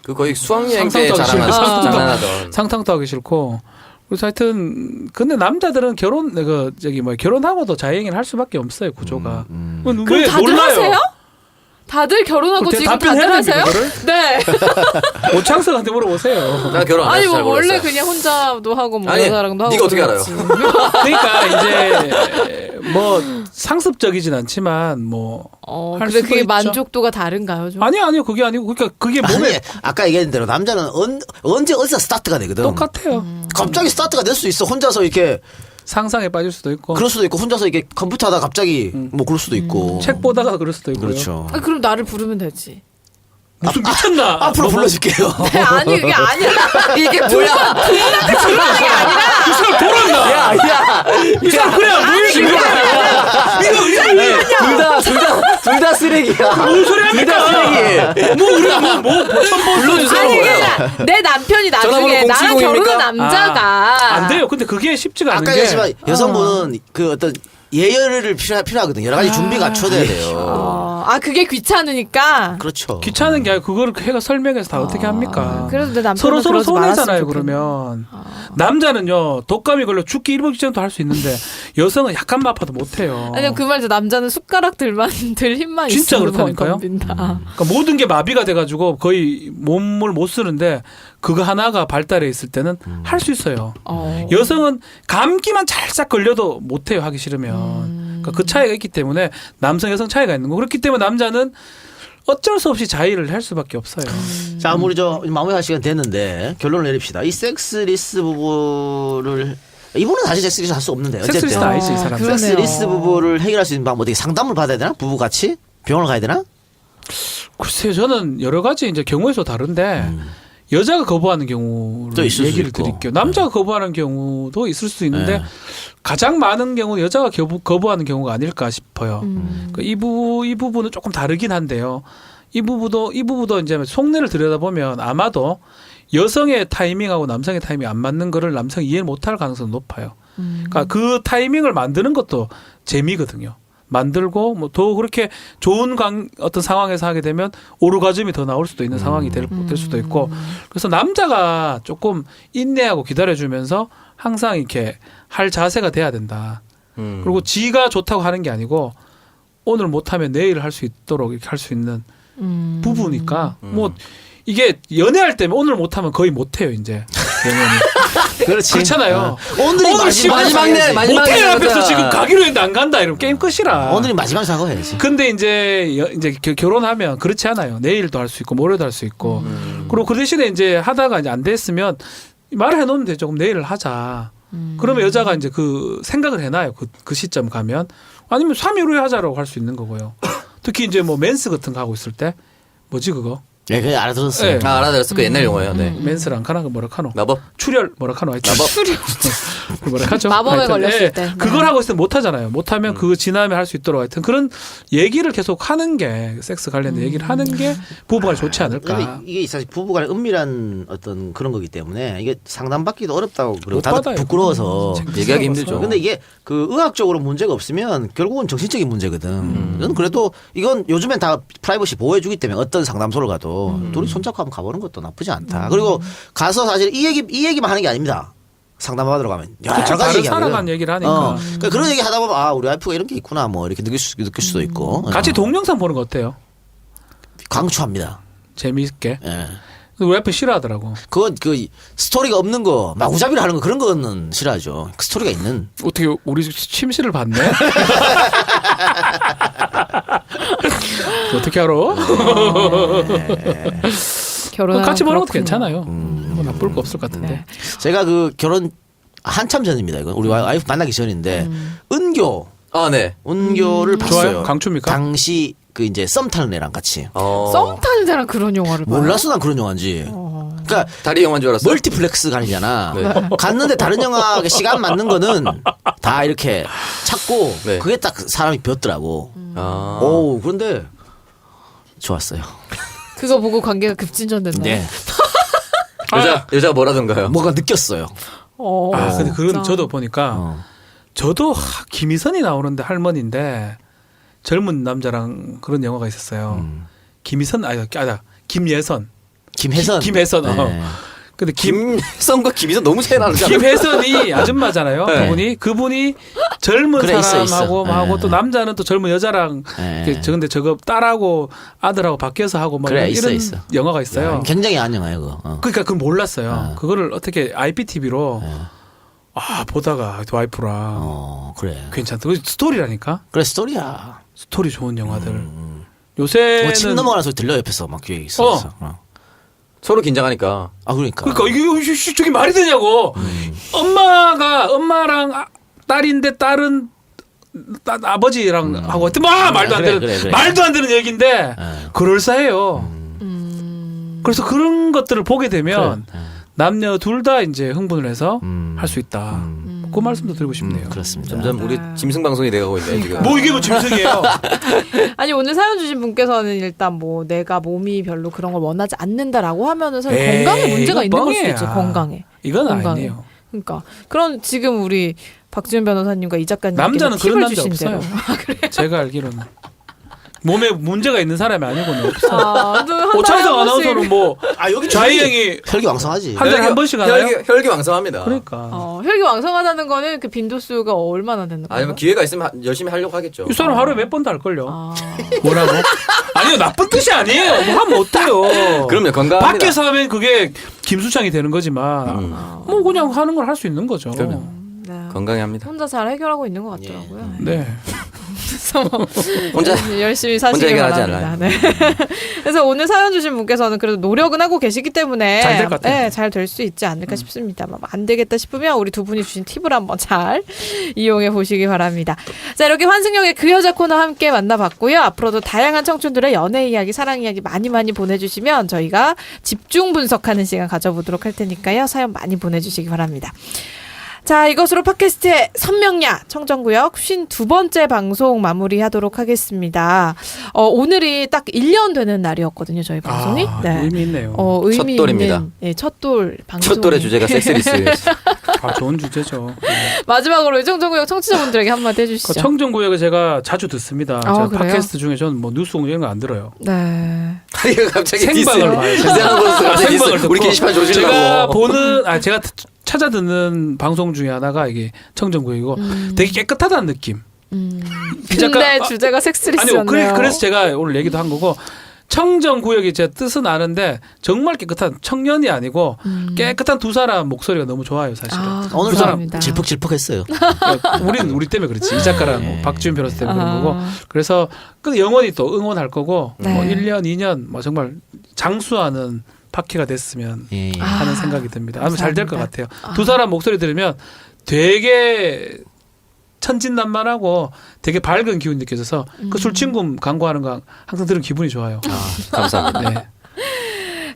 그 거의 수학여행 때 상상도 하기 자랑하던 싫어. 장난하던. 상상도 하기 싫고. 그래서 하여튼 근데 남자들은 결혼하고도 자행을 할 수밖에 없어요 구조가. 그럼 왜 다들 몰라요? 하세요? 다들 결혼하고 그럼 지금 답변해야 다들 됩니까, 하세요? 네. 오창석한테 물어보세요. 나 결혼 안 아니 해서 뭐 잘 원래 모르겠어요. 그냥 혼자도 하고 뭐 아니, 여자랑도 하고 네가 어떻게 알아요? 그랬지. 그러니까 이제 뭐 상습적이진 않지만 뭐 할 근데 수도 그게 있죠. 만족도가 다른가요? 좀? 아니요 그게 아니고 그러니까 그게 몸에 아니, 아까 얘기한 대로 남자는 언제 어디서 스타트가 되거든. 똑같아요. 갑자기 스타트가 될 수 있어. 혼자서 이렇게 상상에 빠질 수도 있고 그럴 수도 있고 혼자서 이렇게 컴퓨터 하다가 갑자기 뭐 그럴 수도 있고. 책 보다가 그럴 수도 있고요. 그렇죠. 아, 그럼 나를 부르면 되지. 무슨 미쳤나? 앞으로 뭐, 불러줄게요. 네, 아니 그게 아니라 이게 뭐야? 이 사람 돌았나? 야, 이 사람 그래 뭐야 지금? 둘 다 쓰레기야. 뭔 소리 합니까? 뭐 우리가 뭐 불러주세요. 아니 뭐예요? 그러니까 내 남편이 나중에 전화번호 나랑 070 입니까? 결혼한 남자가 안 돼요. 근데 그게 쉽지가 않은 아까 게 얘기했지만 여성분은 그 어떤 예열을 필요하거든. 여러 가지 준비 갖춰야 돼요. 그게 귀찮으니까. 그렇죠. 귀찮은 게 아니고 그거를 해가 설명해서 다 어떻게 합니까? 그래도 내 남편은 서로 그러지 손해잖아요. 말았으면 좋겠네. 그러면 남자는요 독감이 걸려 죽기 일보 직전도 할 수 있는데 여성은 약간만 아파도 못해요. 아니 그 말도 남자는 숟가락 들 힘만 진짜 있으면 그렇다니까요? 덤빈다. 그러니까 모든 게 마비가 돼가지고 거의 몸을 못 쓰는데 그거 하나가 발달해 있을 때는 할 수 있어요. 여성은 감기만 살짝 걸려도 못해요. 하기 싫으면. 그러니까 그 차이가 있기 때문에 남성 여성 차이가 있는 거. 그렇기 때문에 남자는 어쩔 수 없이 자의를 할 수밖에 없어요. 자, 우리 마무리할 시간 됐는데 결론을 내립시다. 이 섹스리스 부부를 이분은 사실 섹스리스 할 수 없는데 어쨌든 섹스리스트 아니지 이 사람. 그러네요. 섹스리스 부부를 해결할 수 있는 방법 어떻게 상담을 받아야 되나? 부부 같이 병원을 가야 되나? 글쎄요, 저는 여러 가지 이제 경우에 서 다른데 여자가 거부하는 경우를 또 있을 얘기를 수도 있고. 드릴게요. 남자가 거부하는 경우도 있을 수 있는데 네. 가장 많은 경우 여자가 거부하는 경우가 아닐까 싶어요. 그러니까 이 부분은 조금 다르긴 한데요. 이 부부도 이제 속내를 들여다보면 아마도 여성의 타이밍하고 남성의 타이밍이 안 맞는 거를 남성이 이해 못할 가능성이 높아요. 그러니까 그 타이밍을 만드는 것도 재미거든요. 만들고 뭐 더 그렇게 좋은 어떤 상황에서 하게 되면 오르가즘이 더 나올 수도 있는 상황이 될 수도 있고 그래서 남자가 조금 인내하고 기다려주면서 항상 이렇게 할 자세가 돼야 된다. 그리고 지가 좋다고 하는 게 아니고 오늘 못하면 내일 할 수 있도록 이렇게 할 수 있는 부부니까 뭐 이게 연애할 때면 오늘 못하면 거의 못해요 이제. 영원히. 그렇지. 그렇잖아요. 오늘이 마지막 날, 마지막 모텔 날 앞에서 가자. 지금 가기로 했는데 안 간다 이러면 게임 끝이라. 오늘이 마지막 사과해야지. 근데 이제 결혼하면 그렇지 않아요. 내일도 할 수 있고 모레도 할 수 있고. 그리고 그 대신에 이제 하다가 이제 안 됐으면 말을 해놓으면 되죠. 그럼 내일을 하자. 그러면 여자가 이제 그 생각을 해놔요. 그 시점 가면 아니면 3일 후에 하자라고 할 수 있는 거고요. 특히 이제 뭐 맨스 같은 거 하고 있을 때 뭐지 그거? 네, 그게 알아들었어요. 네. 아, 알아들었어. 그 옛날 용어예요. 네. 맨스랑 카나 그 뭐라 카노? 마법. 출혈 뭐라 카노? 하여튼. 마법. 그 뭐라 하죠? 마법에 하여튼, 걸렸을 때. 네. 그걸 하고 있으면 못 하잖아요. 못 하면 그 지나면 할 수 있도록 하여튼 그런 얘기를 계속 하는 게 섹스 관련된 얘기를 하는 게 부부가 좋지 않을까. 근데 이게 사실 부부간의 은밀한 어떤 그런 거기 때문에 이게 상담받기도 어렵다고 그러고 못 다들 받아요. 부끄러워서. 얘기하기 힘들죠. 근데 이게 그 의학적으로 문제가 없으면 결국은 정신적인 문제거든. 저는 그래도 이건 요즘엔 다 프라이버시 보호해주기 때문에 어떤 상담소를 가도 둘이 손잡고 한번 가보는 것도 나쁘지 않다. 그리고 가서 사실 이 얘기만 하는 게 아닙니다. 상담받으러 가면 여러 그쵸, 가지 다른 얘기하거든. 사람 얘기를 하니까. 그러니까 그런 얘기 하다 보면 아 우리 와이프가 이런 게 있구나 뭐 이렇게 느낄 수도 있고. 같이 동영상 보는 거 어때요? 강추합니다. 재미있게. 예. 우리 와이프 싫어하더라고. 그건 그 스토리가 없는 거 마구잡이로 하는 거 그런 거는 싫어하죠. 그 스토리가 있는. 어떻게 우리 침실을 봤네? 어떻게 알아? 결혼 같이 보는 것도 괜찮아요. 뭐 나쁠 거 없을 것 같은데. 제가 그 결혼 한참 전입니다. 이건 우리 와이프 만나기 전인데 은교 아, 네. 은교를 봤어요. 좋아요? 강추입니까? 당시 그 이제 썸 타는 애랑 같이. 썸 타는 사람 그런 영화를 봐요? 몰랐어 난 그런 영화인지. 그러니까 다리 영화인 줄 알았어. 멀티플렉스 가잖아. 네. 갔는데 다른 영화 시간 맞는 거는 다 이렇게 찾고 네. 그게 딱 사람이 비었더라고. 아. 오 그런데 좋았어요. 그거 보고 관계가 급진전됐나요? 네. 여자가 뭐라던가요? 뭐가 느꼈어요. 아, 근데 그건 진짜. 저도 보니까 저도 김희선이 나오는데 할머니인데 젊은 남자랑 그런 영화가 있었어요. 김희선 김예선. 김혜선. 김혜선. 네. 근데 김성과 김희선 너무 차이 나는 잖아. 김혜선이 아줌마잖아요. 네. 그분이 젊은 그래, 있어. 사람하고 네. 하고 또 남자는 또 젊은 여자랑 네. 이렇게 근데 저거 딸하고 아들하고 바뀌어서 하고 막 그래, 이런 있어. 영화가 있어요. 굉장히 안 영화예요 그거. 그러니까 그건 몰랐어요. 그거를 어떻게 IPTV로 보다가 와이프랑 그래. 괜찮다. 그 스토리라니까. 그래 스토리야. 스토리 좋은 영화들. 요새는 뭐침 넘어가는 소리 들려 옆에서 막 귀에 있어. 서로 긴장하니까. 아 그러니까. 그러니까 이게 저게 말이 되냐고. 엄마랑 딸인데 딸은 아버지랑 하고 하여튼 말도 안 그래, 되는 그래. 말도 안 되는 얘기인데 그럴싸해요. 그래서 그런 것들을 보게 되면 남녀 둘 다 이제 흥분을 해서 할 수 있다. 그 말씀도 드리고 싶네요. 그렇습니다. 점점 우리 짐승 방송이 돼가고 있네 지금. 뭐 이게 뭐 짐승이에요? 아니 오늘 사연 주신 분께서는 일단 뭐 내가 몸이 별로 그런 걸 원하지 않는다라고 하면은 사실 에이, 건강에 문제가 이거 있는 걸 수도 뻥이야. 있죠. 건강에. 이건 건강에. 아니에요. 그러니까 그런 지금 우리 박지훈 변호사님과 이 작가님께서 남자는 그런 팁을 남자 주신 없어요. 대로. 제가 알기로는 몸에 문제가 있는 사람이 아니고는 없어. 한 오창석 달에 한 번씩. 아나운서는 뭐 여기 자희형이 혈기왕성하지. 한 달에 한 번씩 하나요? 혈기왕성합니다. 그러니까 혈기왕성하다는 거는 그 빈도수가 얼마나 되는 거예요? 아니면 기회가 있으면 열심히 하려고 하겠죠. 이 사람 하루에 몇 번도 할걸요. 아. 뭐라고? 아니요 나쁜 뜻이 아니에요. 뭐 하면 어때요? 그럼요, 건강합니다. 밖에서 하면 그게 김수창이 되는 거지만 뭐 그냥 하는 걸 할 수 있는 거죠. 그럼요. 네. 건강히 합니다. 혼자 잘 해결하고 있는 것 같더라고요. 네. 그래서 뭐 혼자 열심히 혼자 사시길 해결하지 바랍니다. 않아요. 네. 그래서 오늘 사연 주신 분께서는 그래도 노력은 하고 계시기 때문에 잘될것 같아요. 네, 잘 될 수 있지 않을까 싶습니다. 안 되겠다 싶으면 우리 두 분이 주신 팁을 한번 잘 이용해 보시기 바랍니다. 자, 이렇게 환승역의 그 여자 코너 함께 만나봤고요. 앞으로도 다양한 청춘들의 연애 이야기, 사랑 이야기 많이 보내주시면 저희가 집중 분석하는 시간 가져보도록 할 테니까요. 사연 많이 보내주시기 바랍니다. 자, 이것으로 팟캐스트의 선명야 청정구역 52번째 방송 마무리하도록 하겠습니다. 오늘이 딱 1년 되는 날이었거든요, 저희 방송이. 의미 있네요. 의미 첫돌입니다. 있는 첫돌 방송. 첫돌의 주제가 섹스리스. 좋은 주제죠. 마지막으로 이 청정구역 청취자분들에게 한마디 해주시죠. 그 청정구역을 제가 자주 듣습니다. 제가 그래요? 팟캐스트 중에 저는 뭐 뉴스 공장 이런 거 안 들어요. 네. 다리가 갑자기 생방을 봐요. 이상한 곳에서 갑자기 생방을 디스. 우리 듣고 게시판 제가 조지려고. 제가 찾아 듣는 방송 중에 하나가 이게 청정구역이고 되게 깨끗하다는 느낌. 근데 이 작가- 주제가 섹스리스였네요. 아니요. 그래서 제가 오늘 얘기도 한 거고 청정구역이 제 뜻은 아는데 정말 깨끗한 청년이 아니고 깨끗한 두 사람 목소리가 너무 좋아요, 사실은. 아, 오늘 두 사람 감사합니다. 질퍽질퍽했어요. 우리 때문에 그렇지. 이 작가랑 뭐 박지훈 변호사 때문에 그런 아. 거고. 그래서 그 영원히 또 응원할 거고 네. 뭐 1년, 2년 뭐 정말 장수하는 파키가 됐으면 예. 하는 생각이 듭니다. 아마 잘 될 것 감사합니다. 같아요. 두 사람 목소리 들으면 되게 천진난만하고 되게 밝은 기운이 느껴져서 그 술친구 광고하는 거 항상 들으면 기분이 좋아요. 감사합니다. 네.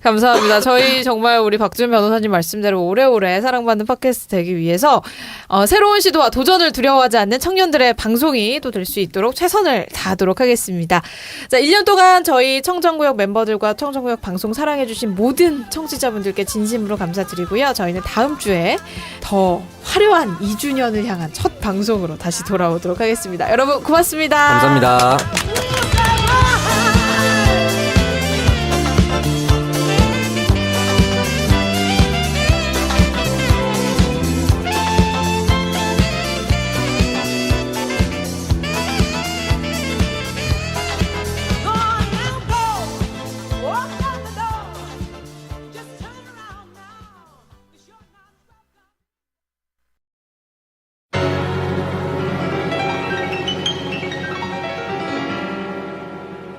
감사합니다. 저희 정말 우리 박지훈 변호사님 말씀대로 오래오래 사랑받는 팟캐스트 되기 위해서 새로운 시도와 도전을 두려워하지 않는 청년들의 방송이 또 될 수 있도록 최선을 다하도록 하겠습니다. 자, 1년 동안 저희 청정구역 멤버들과 청정구역 방송 사랑해주신 모든 청취자분들께 진심으로 감사드리고요. 저희는 다음 주에 더 화려한 2주년을 향한 첫 방송으로 다시 돌아오도록 하겠습니다. 여러분 고맙습니다. 감사합니다.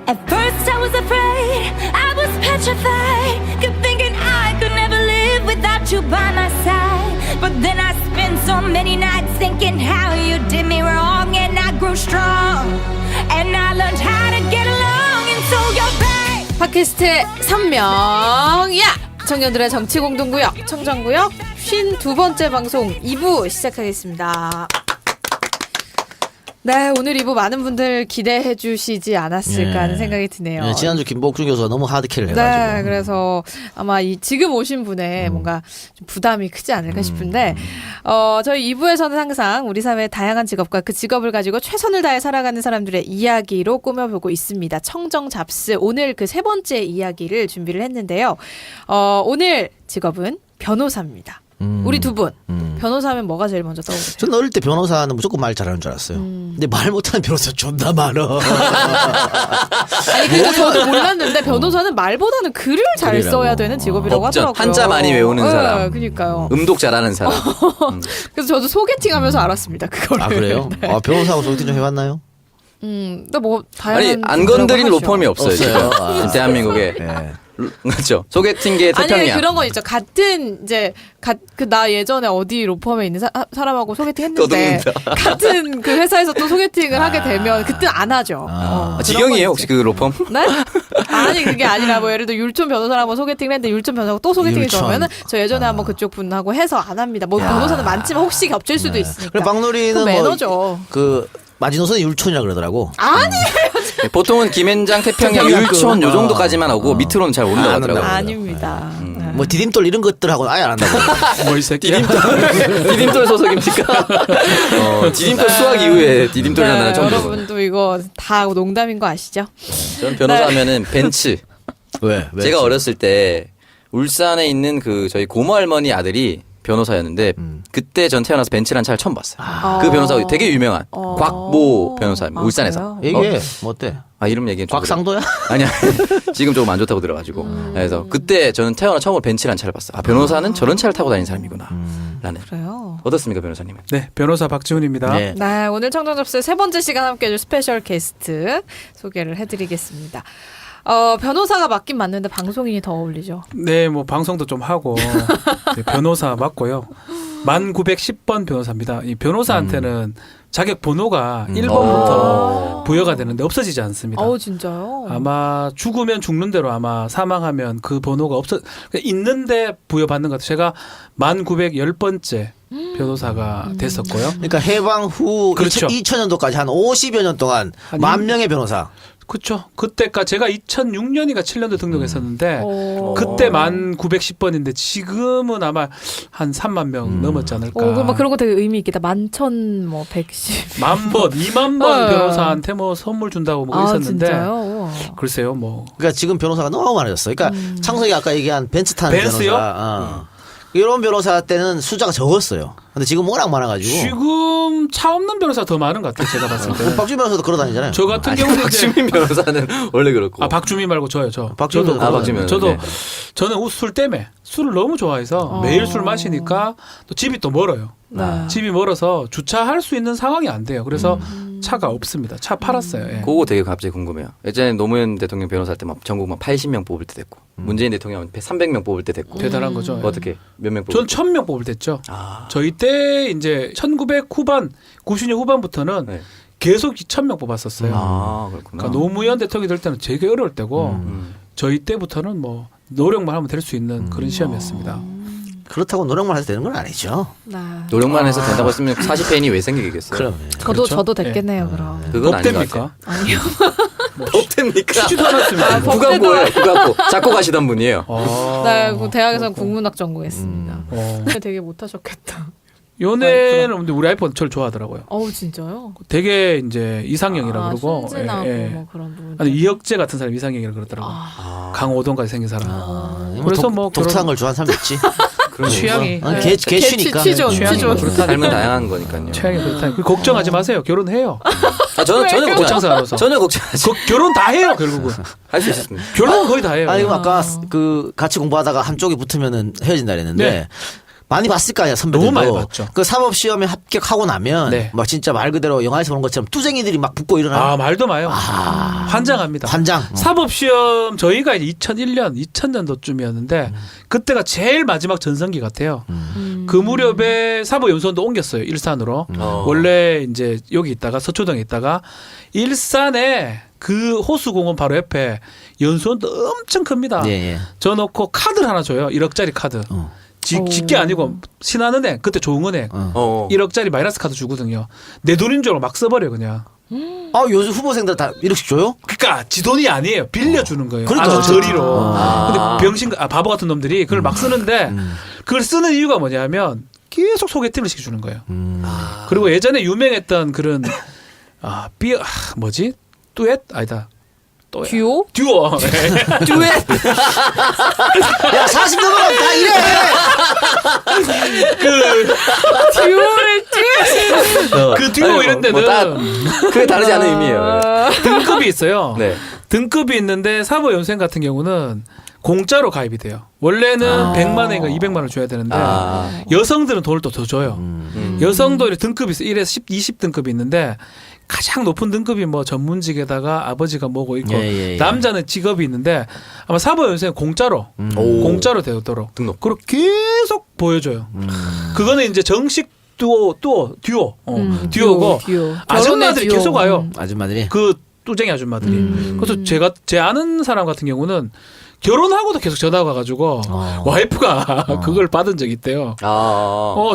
At first I was afraid, I was petrified, kept thinking I could never live without you by my side. But then I spent so many nights thinking how you did me wrong, and I grew strong, and I learned how to get along, and so you're back. 팟캐스트의 선명야 청년들의 정치 공동구역 청정구역 52번째 방송 2부 시작하겠습니다. 네, 오늘 2부 많은 분들 기대해 주시지 않았을까 하는 생각이 드네요. 예, 지난주 김복중 교수가 너무 하드캐를 해가지고. 네, 그래서 아마 지금 오신 분의 뭔가 좀 부담이 크지 않을까 싶은데, 저희 2부에서는 항상 우리 사회의 다양한 직업과 그 직업을 가지고 최선을 다해 살아가는 사람들의 이야기로 꾸며보고 있습니다. 청정잡스 오늘 그 세 번째 이야기를 준비를 했는데요. 오늘 직업은 변호사입니다. 우리 두 분. 변호사면 뭐가 제일 먼저 떠오르세요? 저는 어릴 때 변호사는 무조건 말 잘하는 줄 알았어요. 근데 말 못하는 변호사 존나 많아. 아니, 그러니까 저도 몰랐는데 변호사는 말보다는 글을 잘 글이라고. 써야 되는 직업이라고 법전, 하더라고요. 한자 많이 외우는 사람. 네, 그러니까요. 음독 잘하는 사람. 그래서 저도 소개팅하면서 알았습니다. 그거를. 아, 그래요? 네. 아, 변호사하고 소개팅 좀 해봤나요? 근데 뭐 다양한 아니 안 건드린 하죠. 로펌이 없어요. 없어요. 지금. 아. 대한민국에. 네. 그렇죠. 소개팅계 아니 태평양. 그런 거 있죠. 같은 이제 나 예전에 어디 로펌에 있는 사람하고 소개팅 했는데 떠듭는다. 같은 그 회사에서 또 소개팅을 하게 되면 그때 안 하죠. 그런 지경이에요 거 혹시 있지. 그 로펌? 네? 아니 그게 아니라 뭐 예를 들어 율촌 변호사랑 한번 소개팅을 했는데 율촌 변호사가 또 소개팅을 율촌. 들어오면은 저 예전에 한번 그쪽 분하고 해서 안 합니다. 뭐 변호사는 많지만 혹시 겹칠 수도 있으니까. 그래, 박누리는 그 뭐, 매너죠. 그, 마지노선이 율촌이라 그러더라고. 아니 네, 보통은 김앤장 태평양 율촌 요 정도까지만 오고 밑으로는 잘 모른다고 안 하더라고요. 한다고. 아닙니다. 네. 뭐, 디딤돌 이런 것들하고는 아예 안 한다고. 뭐 이 새끼야. 디딤돌 소속입니까? 디딤돌 수학 이후에 디딤돌이라는 단어 처음 들어봐요. 여러분도 이거 다 농담인 거 아시죠? 전 변호사면은 벤츠. 왜? 제가 어렸을 때 울산에 있는 그 저희 고모 할머니 아들이 변호사였는데 그때 전 태어나서 벤츠란 차를 처음 봤어요. 그 변호사가 되게 유명한 곽모 변호사입니다. 아, 울산에서. 그래요? 얘기해. 뭐 어때? 이름 얘기는 좀 곽상도야? 아니야. 지금 조금 안 좋다고 들어가지고. 그래서 그때 저는 태어나 처음으로 벤츠란 차를 봤어요. 변호사는 저런 차를 타고 다니는 사람이구나. 라는. 그래요. 어떻습니까, 변호사님은? 네, 변호사 박지훈입니다. 네. 네, 오늘 청정접수의 세 번째 시간 함께 해줄 스페셜 게스트 소개를 해드리겠습니다. 변호사가 맞긴 맞는데 방송인이 더 어울리죠. 네, 뭐 방송도 좀 하고 네, 변호사 맞고요. 1910번 변호사입니다. 이 변호사한테는 자격 번호가 1번부터 부여가 되는데 없어지지 않습니다. 진짜요? 아마 죽으면 죽는 대로 아마 사망하면 그 번호가 있는데 부여받는 것 같아요. 제가 1910번째 변호사가 됐었고요. 그러니까 해방 후 그렇죠. 2000년도까지 한 50여 년 동안 아니, 10,000명의 변호사. 그렇죠. 그때까지 제가 2006년인가 7년도 등록했었는데 오. 그때 1910번인데 지금은 아마 한 3만 명 넘었지 않을까. 그럼 그런 거 되게 의미 있겠다. 11,110. 10,000번, 2만 번 네. 변호사한테 뭐 선물 준다고 뭐 있었는데 진짜요? 글쎄요, 뭐 그러니까 지금 변호사가 너무 많아졌어. 그러니까 창석이 아까 얘기한 벤츠 타는 벤츠요? 변호사. 이런 변호사 때는 숫자가 적었어요. 근데 지금 워낙 많아가지고. 지금 차 없는 변호사 더 많은 것 같아요. 제가 봤을 때. 박주민 변호사도 걸어다니잖아요. 저 같은 경우는 이제 박주민 변호사는 원래 그렇고. 아 박주민 말고 저요. 박주민 저도 변호사. 박주민 저도 네. 저는 술 때문에 술을 너무 좋아해서 매일 술 마시니까 또 집이 또 멀어요. 네. 집이 멀어서 주차할 수 있는 상황이 안 돼요. 그래서 차가 없습니다. 차 팔았어요. 예. 그거 되게 갑자기 궁금해요. 예전에 노무현 대통령 변호사 때 막 전국 막 80명 뽑을 때 됐고 문재인 대통령 300명 뽑을 때 됐고 대단한 거죠. 예. 어떻게 몇 명 뽑을 전 때? 1000명 뽑을 때죠. 아. 저희 때 이제 1900 후반, 90년 후반부터는 네. 계속 1000명 뽑았었어요. 아 그렇구나. 그러니까 노무현 대통령이 될 때는 되게 어려울 때고 음. 저희 때부터는 뭐 노력만 하면 될 수 있는 그런 시험이었습니다. 그렇다고 노력만 해서 되는 건 아니죠. 노력만 해서 된다고 했으면 40회인이 왜 생기겠어요? 그럼. 그렇죠? 저도 됐겠네요, 그럼. 그건 아닌 것 법됩니까? 같아요. 아니요. 법됩니까? 취지도 않았습니다. 국악고예요. 국악고. 작곡 하시던 분이에요. 네, 그 대학에서 국문학 전공했습니다. 어. 되게 못하셨겠다. 연애는 근데 우리 아이폰 저를 좋아하더라고요. 어우, 진짜요? 되게 이제 이상형이라 그러고 순진하고 예, 예. 뭐 그런 부분. 아니 이혁재 같은 사람 이상형이라 그러더라고요. 강호동까지 생긴 사람. 그래서 뭐 독특한 걸 좋아하는 사람도 있지. 그런 취향이 어, 개쉬니까. 취존, 취향이 취존. 삶은 다양한 거니까요. 취향이 그렇다. 걱정하지 마세요. 결혼해요. 아, 저는 전혀 고창사 알아서. 전혀 걱정하지. 결혼 다 해요 결국은. 할 수 있습니다. 결혼은 거의 다 해요. 아니, 아까 그 같이 공부하다가 한쪽이 붙으면은 헤어진다 그랬는데. 네. 많이 봤을 거 아니야, 선배들도. 너무 많이 봤죠. 그 사법시험에 합격하고 나면. 네. 막 진짜 말 그대로 영화에서 보는 것처럼 뚜쟁이들이 막 붙고 일어나는. 아 말도 마요. 환장합니다. 환장. 사법시험 저희가 이제 2001년, 2000년도쯤이었는데 그때가 제일 마지막 전성기 같아요. 그 무렵에 사법연수원도 옮겼어요. 일산으로. 원래 이제 여기 있다가 서초동에 있다가 일산에 그 호수공원 바로 옆에 연수원도 엄청 큽니다. 예, 예. 저 놓고 카드를 하나 줘요. 1억짜리 카드. 직계 아니고 신한은행 그때 좋은은행 1억짜리 마이너스 카드 주거든요. 내 돈인 줄 알고 막 써버려 그냥. 아, 요즘 후보생들 다 이렇게 줘요? 그러니까 지 돈이 아니에요. 빌려주는 거예요. 그러니까 아주 저리로. 아. 근데 바보 같은 놈들이 그걸 막 쓰는데 그걸 쓰는 이유가 뭐냐면 계속 소개팅을 시켜주는 거예요. 그리고 예전에 유명했던 그런 뭐지? 듀엣? 아니다. 듀오? 듀오. 듀엣. 야, 40 넘어가면 다 이래! 듀오를 듀엣. 그 듀오 이런 데는 그게 다르지 않은 의미예요. 등급이 있어요. 네. 등급이 있는데 사법연수생 같은 경우는 공짜로 가입이 돼요. 원래는 100만 원인가 200만 원을 줘야 되는데 여성들은 돈을 또 더 줘요. 여성도 등급이 있어요. 1에서 20등급이 있는데 가장 높은 등급이 뭐 전문직에다가 아버지가 뭐고 있고 예. 남자는 직업이 있는데 아마 사법연수생 공짜로 공짜로 되도록 등록. 그리고 계속 보여줘요. 그거는 이제 정식 듀오고 듀오. 아줌마들이 결혼의 듀오. 계속 와요. 아줌마들이. 그 뚜쟁이 아줌마들이. 그래서 제 아는 사람 같은 경우는 결혼하고도 계속 전화가 와가지고 와이프가 그걸 받은 적이 있대요.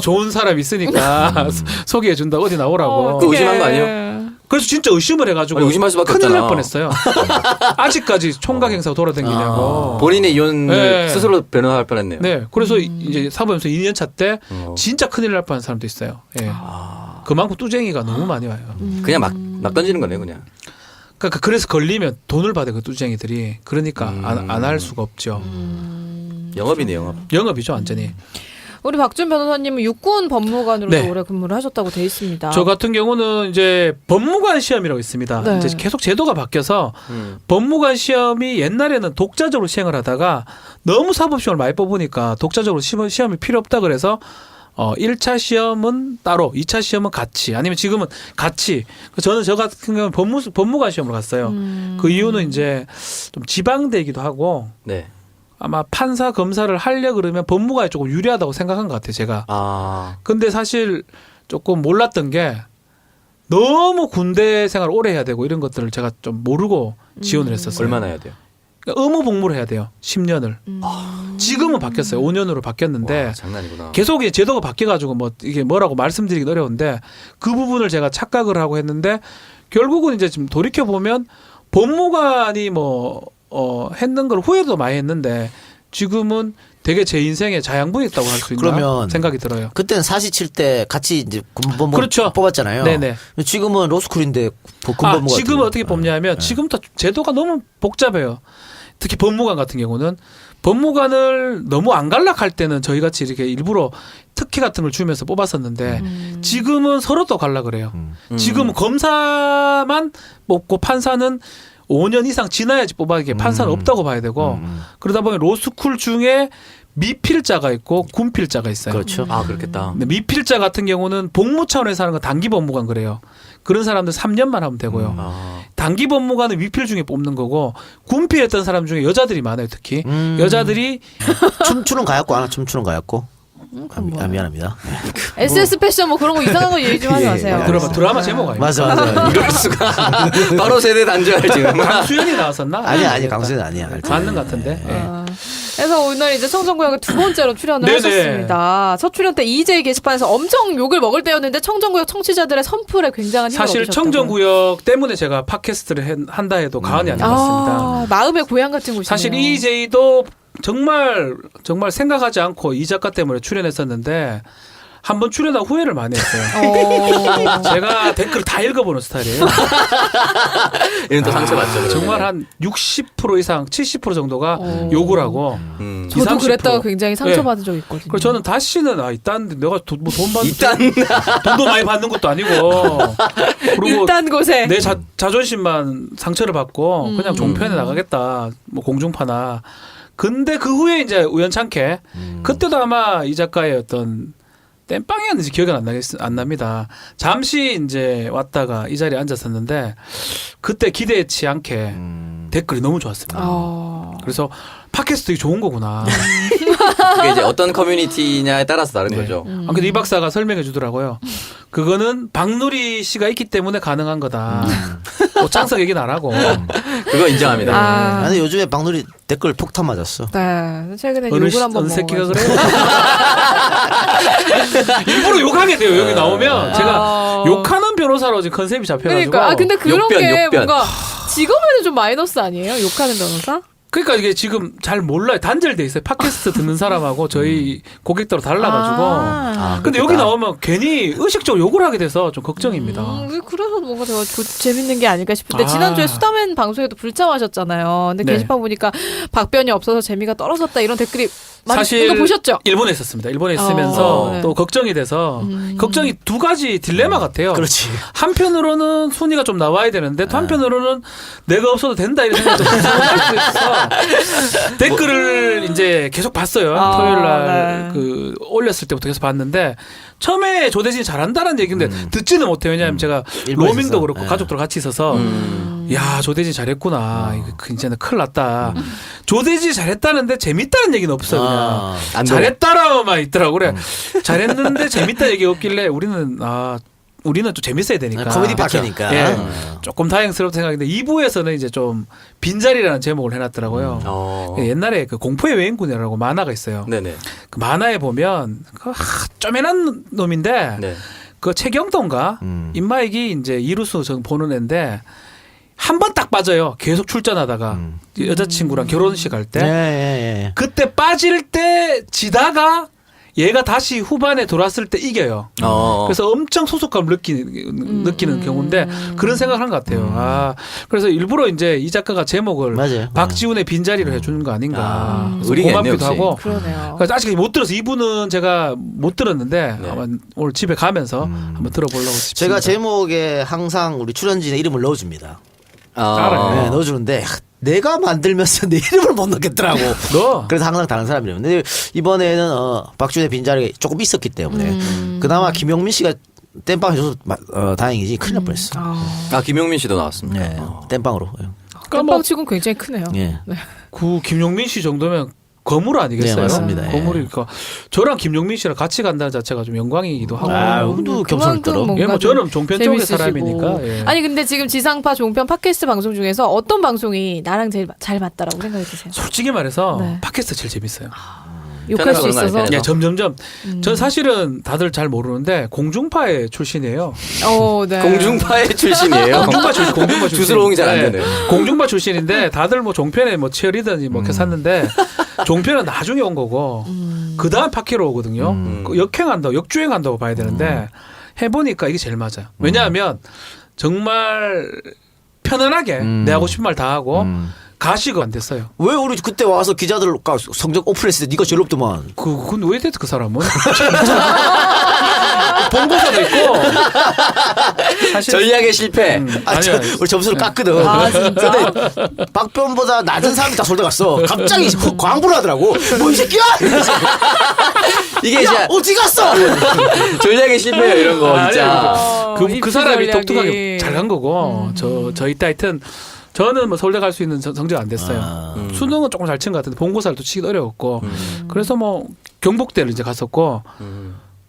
좋은 사람 있으니까 소개해준다 어디 나오라고. 그거 의심한 거 아니에요? 그래서 진짜 의심을 해가지고 아니, 의심할 수밖에 큰일 날 없잖아. 뻔했어요. 아직까지 총각 행사가 돌아다니냐고. 본인의 이혼을 네. 스스로 변호할 뻔했네요. 네, 그래서 이제 사법연수 2년 차 때 진짜 큰일 날 뻔한 사람도 있어요. 예. 그만큼 뚜쟁이가 너무 많이 와요. 그냥 막 던지는 거네요, 그냥. 그러니까 그래서 걸리면 돈을 받아요, 그 뚜쟁이들이. 그러니까 안 할 수가 없죠. 영업이네, 영업. 영업이죠, 완전히. 우리 박준 변호사님은 육군 법무관으로도 네. 오래 근무를 하셨다고 돼 있습니다. 저 같은 경우는 이제 법무관 시험이라고 있습니다. 네. 이제 계속 제도가 바뀌어서 법무관 시험이 옛날에는 독자적으로 시행을 하다가 너무 사법시험을 많이 뽑으니까 독자적으로 시험이 필요 없다 그래서 1차 시험은 따로, 2차 시험은 같이, 아니면 지금은 같이. 저는 저 같은 경우는 법무관 시험으로 갔어요. 그 이유는 이제 좀 지방대이기도 하고 네. 아마 판사 검사를 하려 그러면 법무관이 조금 유리하다고 생각한 것 같아요, 제가. 근데 사실 조금 몰랐던 게 너무 군대 생활 오래 해야 되고 이런 것들을 제가 좀 모르고 지원을 했었어요. 얼마나 해야 돼요? 그러니까 의무 복무를 해야 돼요. 10년을. 지금은 바뀌었어요. 5년으로 바뀌었는데 와, 장난이구나. 계속 이제 제도가 바뀌어가지고 뭐 이게 뭐라고 말씀드리기 어려운데 그 부분을 제가 착각을 하고 했는데 결국은 이제 지금 돌이켜 보면 법무관이 했는 걸 후회도 많이 했는데 지금은 되게 제 인생의 자양분이었다고 할 수 있나 그러면 생각이 들어요. 그때는 4.27 때 같이 이제 군법무 그렇죠. 뽑았잖아요. 네네. 지금은 로스쿨인데 군법무가. 지금은 어떻게 뽑냐면 지금부터 제도가 너무 복잡해요. 특히 법무관 같은 경우는 법무관을 너무 안갈락할 때는 저희 같이 이렇게 일부러 특혜 같은 걸 주면서 뽑았었는데 지금은 서로 또 갈락을 해요. 지금 검사만 뽑고 판사는 5년 이상 지나야지 뽑아야 판사는 없다고 봐야 되고 그러다 보면 로스쿨 중에 미필자가 있고 군필자가 있어요. 그렇죠. 아 그렇겠다. 근데 미필자 같은 경우는 복무 차원에서 하는 건 단기 법무관 그래요. 그런 사람들 3년만 하면 되고요. 단기 법무관은 미필 중에 뽑는 거고 군필했던 사람 중에 여자들이 많아요. 특히 여자들이 춤추는 가였고 하나 춤추는 가였고. 뭐야. 미안합니다. SS 패션 뭐 그런 거 이상한 거 얘기 좀 하지 예, 마세요. 예. 드라마 제목 아니에요? 맞아. 이럴 수가. 바로 세대 단절 지금. 강수연이 나왔었나? 아니야 강수는 아니야. 맞는 것 같은데. 예. 그래서 오늘 이제 청정구역을 두 번째로 출연을 네네. 하셨습니다. 첫 출연 때 EJ 게시판에서 엄청 욕을 먹을 때였는데 청정구역 청취자들의 선풀에 굉장한 힘을 사실 얻으셨다고. 청정구역 때문에 제가 팟캐스트를 한다 해도 과언이 아닌 것 같습니다. 아, 마음의 고향 같은 곳이네요. 사실 EJ도 정말 생각하지 않고 이 작가 때문에 출연했었는데 한번 출연하고 후회를 많이 했어요. 제가 댓글 다 읽어보는 스타일이에요. 얘는 또 상처받죠. 정말 한 60% 이상 70% 정도가 욕을 하고 20, 저도 30%. 그랬다가 굉장히 상처받은 적이 있거든요. 그래서 저는 다시는 이딴 내가 돈 받는 이딴 돈도 많이 받는 것도 아니고 그리고 일단 곳에 내 자존심만 상처를 받고 그냥 종편에 나가겠다. 뭐 공중파나. 근데 그 후에 이제 우연찮게 그때도 아마 이 작가의 어떤 땜빵이었는지 기억이 안 납니다. 잠시 이제 왔다가 이 자리에 앉았었는데 그때 기대치 않게 댓글이 너무 좋았습니다. 그래서 팟캐스트 되게 좋은 거구나. 그게 이제 어떤 커뮤니티냐에 따라서 다른 거죠. 근데 이 박사가 설명해 주더라고요. 그거는 박누리 씨가 있기 때문에 가능한 거다. 오창석 얘기는 안 하고. 그거 인정합니다. 나는 요즘에 박누리 댓글 폭탄 맞았어. 네, 최근에 어느 욕을 한번 어느 새끼가 먹어가지고. 그래요? 일부러 욕하게 돼요. 여기 나오면 제가 욕하는 변호사로 지금 컨셉이 잡혀가지고. 그러니까 근데 그런 욕변, 게 욕변. 뭔가 직업에는 좀 마이너스 아니에요? 욕하는 변호사? 그러니까 이게 지금 잘 몰라요. 단절돼 있어요. 팟캐스트 듣는 사람하고 저희 고객들하고 달라가지고. 근데 여기 나오면 괜히 의식적으로 욕을 하게 돼서 좀 걱정입니다. 그래서 뭔가 제가 재밌는 게 아닐까 싶은데 지난주에 수다맨 방송에도 불참하셨잖아요. 근데 네. 게시판 보니까 박변이 없어서 재미가 떨어졌다 이런 댓글이 많이 사실 이거 보셨죠? 일본에 있었습니다. 일본에 있으면서 네. 또 걱정이 돼서 걱정이 두 가지 딜레마 같아요. 그렇지. 한편으로는 순위가 좀 나와야 되는데 또 한편으로는 내가 없어도 된다 이런 생각이 좀 할 수 있어서 댓글을 이제 계속 봤어요. 토요일 날 그 올렸을 때부터 계속 봤는데 처음에 조대진이 잘한다는 얘기인데 듣지는 못해요. 왜냐하면 제가 일본에 로밍도 있어서. 그렇고 네. 가족들 같이 있어서 야 조대진 잘했구나. 이거 이제는 큰일 났다. 조대진이 잘했다는데 재밌다는 얘기는 없어요. 그냥 안 잘했다라고만 있더라고. 그래 잘했는데 재밌다 얘기 없길래 우리는 좀 재밌어야 되니까. 코미디 파케니까. 예. 조금 다행스럽다 생각인데 2부에서는 이제 좀 빈자리라는 제목을 해놨더라고요. 옛날에 그 공포의 외인군이라고 만화가 있어요. 네네. 그 만화에 보면 쪼매난 놈인데 네. 그 최경도인가 임마익이 이제 이루수 전 보는 애인데 한 번 딱 빠져요. 계속 출전하다가 여자친구랑 결혼식 할 때 예. 그때 빠질 때 지다가 얘가 다시 후반에 돌아왔을 때 이겨요. 그래서 엄청 소속감을 느끼는 경우인데 그런 생각을 한 것 같아요. 그래서 일부러 이제 이 작가가 제목을 맞아요. 박지훈의 빈자리로 해주는 거 아닌가. 그래서 의리가 있네요, 고맙기도 역시. 하고. 그러네요. 그래서 아직 못 들어서 이분은 제가 못 들었는데 네. 아마 오늘 집에 가면서 한번 들어보려고 싶습니다. 제가 제목에 항상 우리 출연진의 이름을 넣어줍니다. 알아요. 네, 넣어주는데 내가 만들면서 내 이름을 못 넣겠더라고. 너 그래서 항상 다른 사람 이름. 근데 이번에는 박준의 빈자리가 조금 있었기 때문에 그나마 김용민 씨가 땜빵 해줘서 다행이지 큰일 날 뻔했어. 김용민 씨도 나왔습니다. 네, 땜빵으로. 깜빵 치곤 굉장히 크네요. 예. 그 김용민 씨 정도면 거물 아니겠어요? 네, 맞습니다. 거물이니까 저랑 김용민 씨랑 같이 간다는 자체가 좀 영광이기도 하고. 우리도 겸손을 떨어. 뭔가 예, 뭐 좀 저는 종편 쪽의 재밌으시고. 사람이니까. 예. 아니 근데 지금 지상파 종편 팟캐스트 방송 중에서 어떤 방송이 나랑 제일 잘 맞다라고 생각이 드세요? 솔직히 말해서 네. 팟캐스트 제일 재밌어요. 욕할 수 편해서 그런 거 있어서. 아니에요? 예, 점점점. 전 사실은 다들 잘 모르는데 공중파의 출신이에요. 네. 공중파의 출신이에요. 공중파 출신. 주스로웅이 잘 안 네. 되네요. 공중파 출신인데 다들 뭐 종편에 뭐 치어리더니 뭐 이렇게 샀는데 종편은 나중에 온 거고 그 다음 팟캐로 오거든요. 그 역주행한다고 봐야 되는데 해보니까 이게 제일 맞아요. 왜냐하면 정말 편안하게 내 하고 싶은 말 다 하고 가시가 안 됐어요. 왜 우리 그때 와서 기자들 성적 오픈했을 때 네가 제일 높더만. 그건 왜 됐어 그 사람은? 본고사도 있고 사실 전략의 실패. 아니야. 우리 점수를 깠거든. 아, 진짜? 근데 박변보다 낮은 사람이 다 서울대 갔어. 갑자기 광부를 하더라고. 뭐 이 새끼야? 이게 야 진짜 어디 갔어? 전략의 실패예요 이런 거 아니, 진짜. 그 입시 사람이 전략이. 똑똑하게 잘 간 거고 저희 때 하여튼 저는 뭐 서울대 갈 수 있는 성적 안 됐어요. 수능은 조금 잘 친 것 같은데 본고사를 또 치기 어려웠고 그래서 뭐 경북대를 이제 갔었고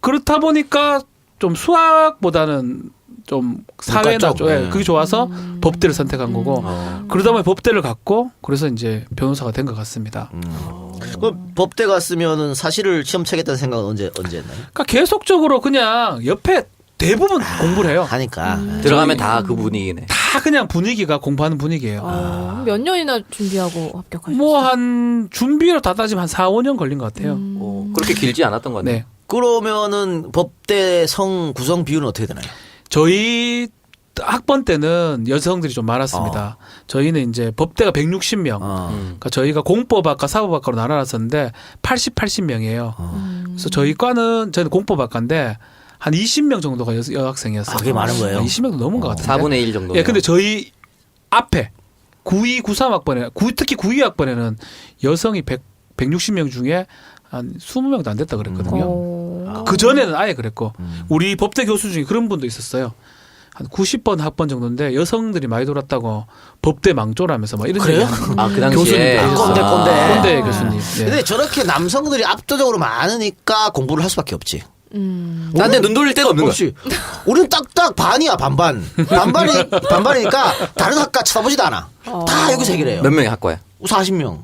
그렇다 보니까 좀 수학보다는 좀 사회나 문과 쪽. 쪽, 예, 그게 좋아서 법대를 선택한 거고 그러다 보니 법대를 갔고 그래서 이제 변호사가 된 것 같습니다. 그 법대 갔으면은 사실을 시험 치겠다는 생각은 언제 했나요? 그러니까 계속적으로 그냥 옆에 대부분 공부를 해요. 하니까. 들어가면 다 그 분위기네. 다 그냥 분위기가 공부하는 분위기예요. 몇 년이나 준비하고 합격하셨어요? 뭐 한 준비로 다 따지면 한 4, 5년 걸린 것 같아요. 그렇게 길지 않았던 거네. 네. 그러면은 법대 구성 비율은 어떻게 되나요? 저희 학번 때는 여성들이 좀 많았습니다. 저희는 이제 법대가 160명. 그러니까 저희가 공법학과 사법학과로 나눠놨었는데 80명이에요. 그래서 저희는 공법학과인데 한 20명 정도가 여학생이었어요. 그게 많은 거예요? 20명도 넘은 것 같은데. 4분의 1 정도. 예, 근데 저희 앞에 92, 93학번에 특히 92학번에는 여성이 160명 중에 한 20명도 안 됐다 그랬거든요. 그 전에는 아예 그랬고 우리 법대 교수 중에 그런 분도 있었어요. 한 90번 학번 정도인데 여성들이 많이 돌았다고 법대 망조라면서 막 이런 그래요? 얘기 그 당시에. 꼰대. 꼰대 교수님. 예. 근데 저렇게 남성들이 압도적으로 많으니까 공부를 할 수밖에 없지. 딴데 눈 돌릴 데가 없는 거야. 없지. 우리는 딱딱 반이야 반반. 반반이니까 다른 학과 쳐다보지도 않아. 다 여기서 해결해요. 몇 명의 학과야? 40명.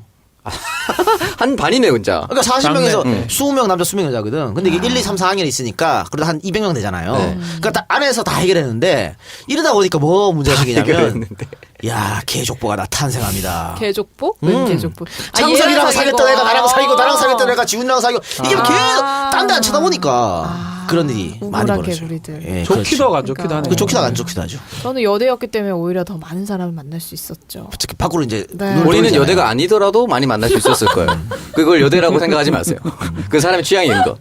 한 반이네 진짜. 그러니까 40명에서 네. 20명 남자 20명 여자거든. 근데 이게 1, 2, 3, 4학년이 있으니까 그래도 한 200명 되잖아요. 네. 그러니까 딱 안에서 다 해결했는데 이러다 보니까 뭐 문제가 생기냐면 해결했는데. 야 개족보가 나 탄생합니다. 개족보? 웬 개족보? 창석이랑 사귀었던 애가 나랑 사귀고 나랑 사귀었던 애가 지훈이랑 사귀고 이게 뭐 계속 아. 딴 데 안 쳐다보니까 그런 일이 많이 우물한 벌어져요. 개구리들. 예, 좋기도 하고 안 좋기도 하네요. 그 좋기도 하고 안 좋기도 하죠. 저는 여대였기 때문에 오히려 더 많은 사람을 만날 수 있었죠. 특히 밖으로 이제 네. 눈을 우리는 돌리잖아요. 여대가 아니더라도 많이 만날 수 있었을 거예요. 그걸 여대라고 생각하지 마세요. 그 사람의 취향인 거.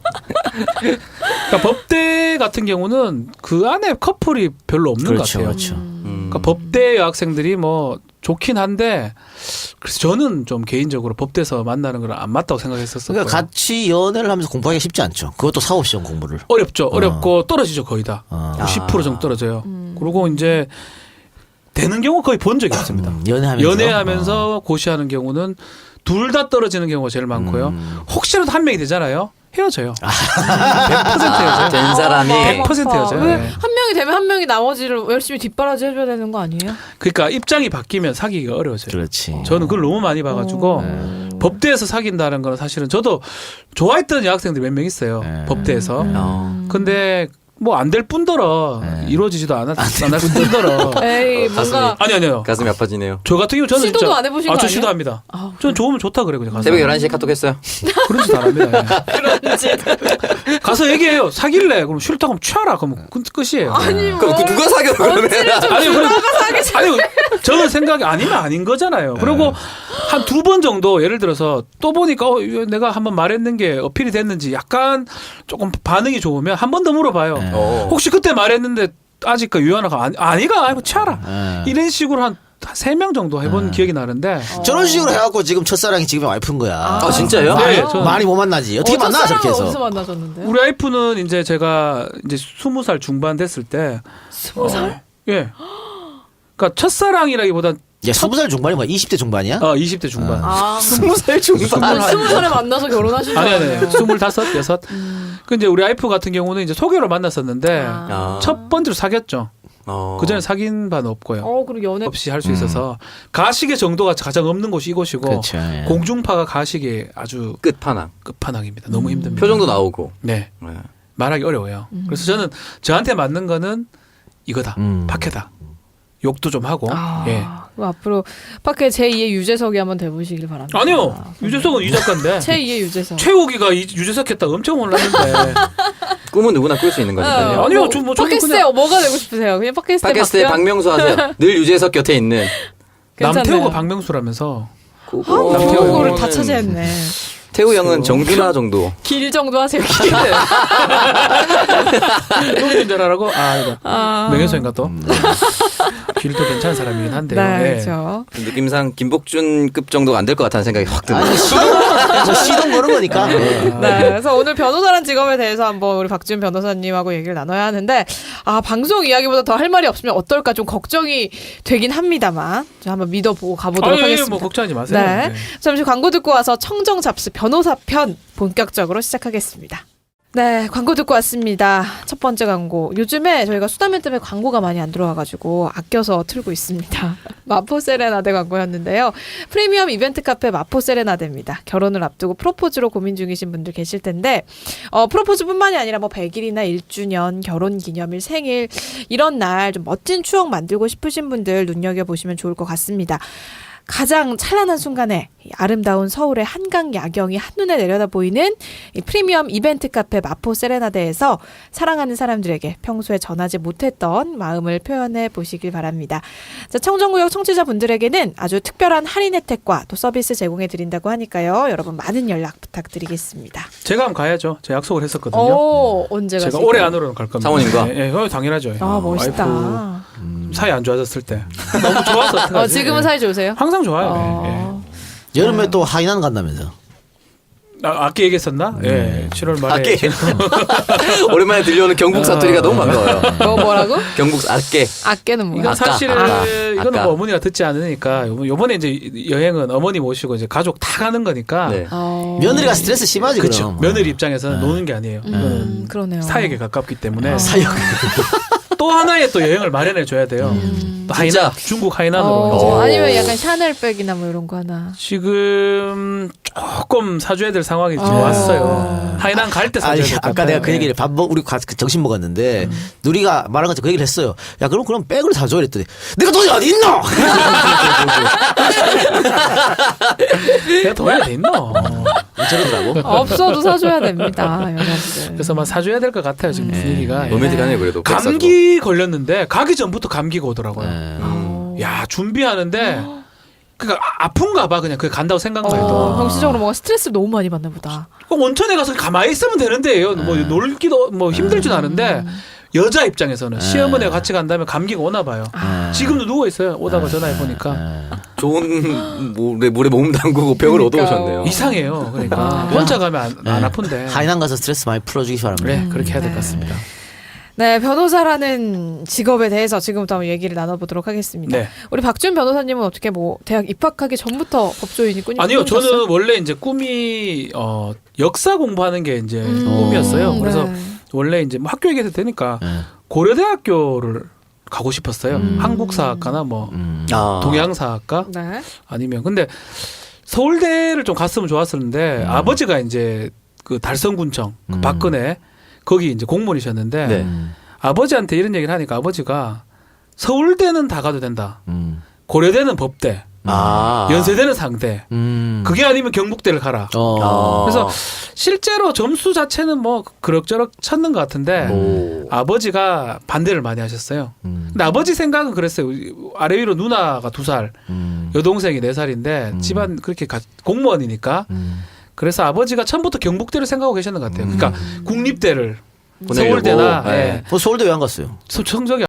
그러니까 법대 같은 경우는 그 안에 커플이 별로 없는 것 같아요. 그렇죠. 그러니까 법대 여학생들이 뭐 좋긴 한데 그래서 저는 좀 개인적으로 법대에서 만나는 건 안 맞다고 생각했었어요. 그러니까 같이 연애를 하면서 공부하기 쉽지 않죠. 그것도 사법 시험 공부를. 어렵고 떨어지죠 거의 다. 90% 정도 떨어져요. 그리고 이제 되는 경우 거의 본 적이 없습니다. 연애하면서 고시하는 경우는 둘 다 떨어지는 경우가 제일 많고요. 혹시라도 한 명이 되잖아요. 헤어져요. 100% 헤어져요. 된 사람이 100% 헤어져요. 왜 네. 한 명이 되면 한 명이 나머지를 열심히 뒷바라지 해줘야 되는 거 아니에요? 그러니까 입장이 바뀌면 사귀기가 어려워져요. 그렇지. 저는 그걸 너무 많이 봐가지고 법대에서 사귄다는 거는 사실은 저도 좋아했던 여학생들이 몇 명 있어요. 법대에서. 근데 뭐 안 될 뿐더러 이루어지지도 않을 뿐더러. 에이 뭔가 아니요. 가슴이 아파지네요. 저 같은 경우 저는 시도도 진짜 안 해보신 거 저 아니에요? 시도합니다. 아우, 저는 좋으면 좋다 그래 그냥 가서. 새벽 11시에 카톡 했어요. 그런 짓 안 합니다. 예. 가서 얘기해요. 사귈래? 그럼 싫다고 하면 취하라. 그럼 끝이에요. 아니 뭐 그럼 그 누가 사겨 그러면? 아니 저는 생각이 아니면 아닌 거잖아요. 그리고 한 2번 정도 예를 들어서 또 보니까 이거 내가 한번 말했는 게 어필이 됐는지 약간 조금 반응이 좋으면 한 번 더 물어봐요. 혹시 그때 말했는데 아직 그 유연아가 아니가 아니고 취하라. 이런 식으로 한 3명 정도 해본 기억이 나는데 저런 식으로 해갖고 지금 첫사랑이 지금 와이프인 거야. 아 진짜요? 네, 많이 못 만나지. 어떻게 만나 저렇게 해서. 어디서 만나셨는데요? 우리 와이프는 이제 제가 이제 20살 중반 됐을 때 20살? 예. 그러니까 첫사랑이라기보단 야, 20살 중반이 뭐야? 20대 중반이야? 20대 중반. 20살 중반. 20살에 만나서 결혼하신 줄 아니 알았네요. 25, 6. 그 이제 우리 와이프 같은 경우는 이제 소개로 만났었는데 아. 첫 번째로 사귀었죠. 그 전에 사귄 바는 없고요. 그리고 연애 없이 할 수 있어서 가식의 정도가 가장 없는 곳이 이곳이고 그렇죠. 예. 공중파가 가식이 아주 끝판왕. 끝판왕입니다. 너무 힘듭니다. 표정도 나오고. 네. 네. 말하기 어려워요. 그래서 저는 저한테 맞는 거는 이거다. 박해다. 욕도 좀 하고. 예. 그럼 앞으로 파크의 제2의 유재석이 한번 돼보시길 바랍니다. 아니요. 유재석은 이 작가인데. 제2의 유재석. 최욱이가 유재석 했다 엄청 올랐는데. 꿈은 누구나 꿀 수 있는 거니까요. 아니요. 뭐, 저는 팟캐스트에 그냥 뭐가 되고 싶으세요? 그냥 팟캐스트에 팟캐스트에 박병? 박명수 하세요. 늘 유재석 곁에 있는. 괜찮네요. 남태우가 박명수라면서. 그거를 다 차지했네. 태우 형은 정준하 정도. 길 정도 하세요. 길. 여기 운전하라고? 이거 아. 명예훼손인가 또? 길도 괜찮은 사람이긴 한데요. 네, 예. 그렇죠. 느낌상 김복준급 정도가 안 될 것 같다는 생각이 확 드네요. 아니 시동 거는 거니까. 네. 네, 그래서 오늘 변호사란 직업에 대해서 한번 우리 박지훈 변호사님하고 얘기를 나눠야 하는데, 방송 이야기보다 더 할 말이 없으면 어떨까 좀 걱정이 되긴 합니다만, 좀 한번 믿어보고 가보도록 하겠습니다. 뭐 걱정하지 마세요. 네. 네. 잠시 광고 듣고 와서 청정 잡스 변호사 편 본격적으로 시작하겠습니다. 네, 광고 듣고 왔습니다. 첫 번째 광고. 요즘에 저희가 수다맨 때문에 광고가 많이 안 들어와가지고 아껴서 틀고 있습니다. 마포 세레나데 광고였는데요. 프리미엄 이벤트 카페 마포 세레나데입니다. 결혼을 앞두고 프로포즈로 고민 중이신 분들 계실 텐데, 프로포즈뿐만이 아니라 뭐 100일이나 1주년, 결혼 기념일, 생일 이런 날 좀 멋진 추억 만들고 싶으신 분들 눈여겨보시면 좋을 것 같습니다. 가장 찬란한 순간에 이 아름다운 서울의 한강 야경이 한눈에 내려다 보이는 이 프리미엄 이벤트 카페 마포 세레나데에서 사랑하는 사람들에게 평소에 전하지 못했던 마음을 표현해 보시길 바랍니다. 자, 청정구역 청취자분들에게는 아주 특별한 할인 혜택과 또 서비스 제공해 드린다고 하니까요. 여러분 많은 연락 부탁드리겠습니다. 제가 한번 가야죠. 제가 약속을 했었거든요. 오, 언제 가실까요? 제가 올해 안으로는 갈 겁니다. 사모님과? 예, 당연하죠. 아, 멋있다. 와이프 사이 안 좋아졌을 때 너무 좋아서 어떡하지? 지금은 예. 사이 좋으세요? 항상 좋아요. 예, 예. 여름에 또 하이난 간다면서. 아까 얘기했었나? 예. 7월 말에. 아깨. 오랜만에 들려오는 경북 사투리가 너무 반가워요. 뭐라고? 경북 아깨. 아깨는 뭐야? 이건 사실 이거는 아까. 뭐 어머니가 듣지 않으니까 요번에 이제 여행은 어머니 모시고 이제 가족 다 가는 거니까. 네. 며느리가 스트레스 심하지 그렇죠. 그럼. 며느리 입장에서는 노는 게 아니에요. 이거는 그러네요. 사역에 가깝기 때문에 사역. 또 하나의 또 여행을 마련해 줘야 돼요. 또 하이난, 중국 하이난으로 이제. 아니면 약간 샤넬백이나 뭐 이런 거 하나. 지금 조금 사줘야 될 상황이 지금 왔어요. 하이난 갈 때 사줘야 아니 될 것 같아요. 아까 내가 그 얘기를 우리 점심 먹었는데 누리가 말한 것처럼 그 얘기를 했어요. 야 그럼 백을 사줘 이랬더니 내가 돈이 어디 있노? 내가 더 해야 돼 있노? 저러더라고. 없어도 사줘야 됩니다, 여자분들. 그래서 막 사줘야 될 것 같아요 지금 분위기가. 로맨틱하네 그래도. 감기 걸렸는데 가기 전부터 감기가 오더라고요. 네. 야 준비하는데 그러니까 아픈가 봐 그냥 그 간다고 생각만 해도. 병시적으로 뭔가 스트레스를 너무 많이 받나 보다. 그럼 온천에 가서 가만히 있으면 되는데요. 뭐 놀기도 뭐 힘들진 않은데 여자 입장에서는 시어머니가 같이 간다면 감기가 오나 봐요. 지금도 누워 있어요. 오다가 전화해 보니까 좋은 물에 몸 담그고 벽을 얻어오셨네요. 이상해요. 그러니까 혼자 가면 안 아픈데. 하이난 가서 스트레스 많이 풀어주기 바랍니다. 그래 그렇게 해야 될 것 같습니다. 네, 변호사라는 직업에 대해서 지금부터 한번 얘기를 나눠보도록 하겠습니다. 네. 우리 박준 변호사님은 어떻게 뭐 대학 입학하기 전부터 법조인이 꿈이 아니요, 꿈이셨어요? 저는 원래 이제 꿈이 역사 공부하는 게 이제 꿈이었어요. 그래서 네. 원래 이제 뭐 학교 얘기해도 되니까 네. 고려대학교를 가고 싶었어요. 한국사학과나 뭐 동양사학과 네. 아니면 근데 서울대를 좀 갔으면 좋았었는데 아버지가 이제 그 달성군청 그 박근혜 거기 이제 공무원이셨는데 네. 아버지한테 이런 얘기를 하니까 아버지가 서울대는 다 가도 된다. 고려대는 법대, 연세대는 상대. 그게 아니면 경북대를 가라. 그래서 실제로 점수 자체는 뭐 그럭저럭 쳤는 것 같은데 아버지가 반대를 많이 하셨어요. 근데 아버지 생각은 그랬어요. 아래 위로 누나가 2살, 여동생이 4살인데 집안 그렇게 공무원이니까. 그래서 아버지가 처음부터 경북대를 생각하고 계셨는 것 같아요. 그러니까 국립대를 보내려고. 서울대나 네. 서울대 왜 안 갔어요? 성적이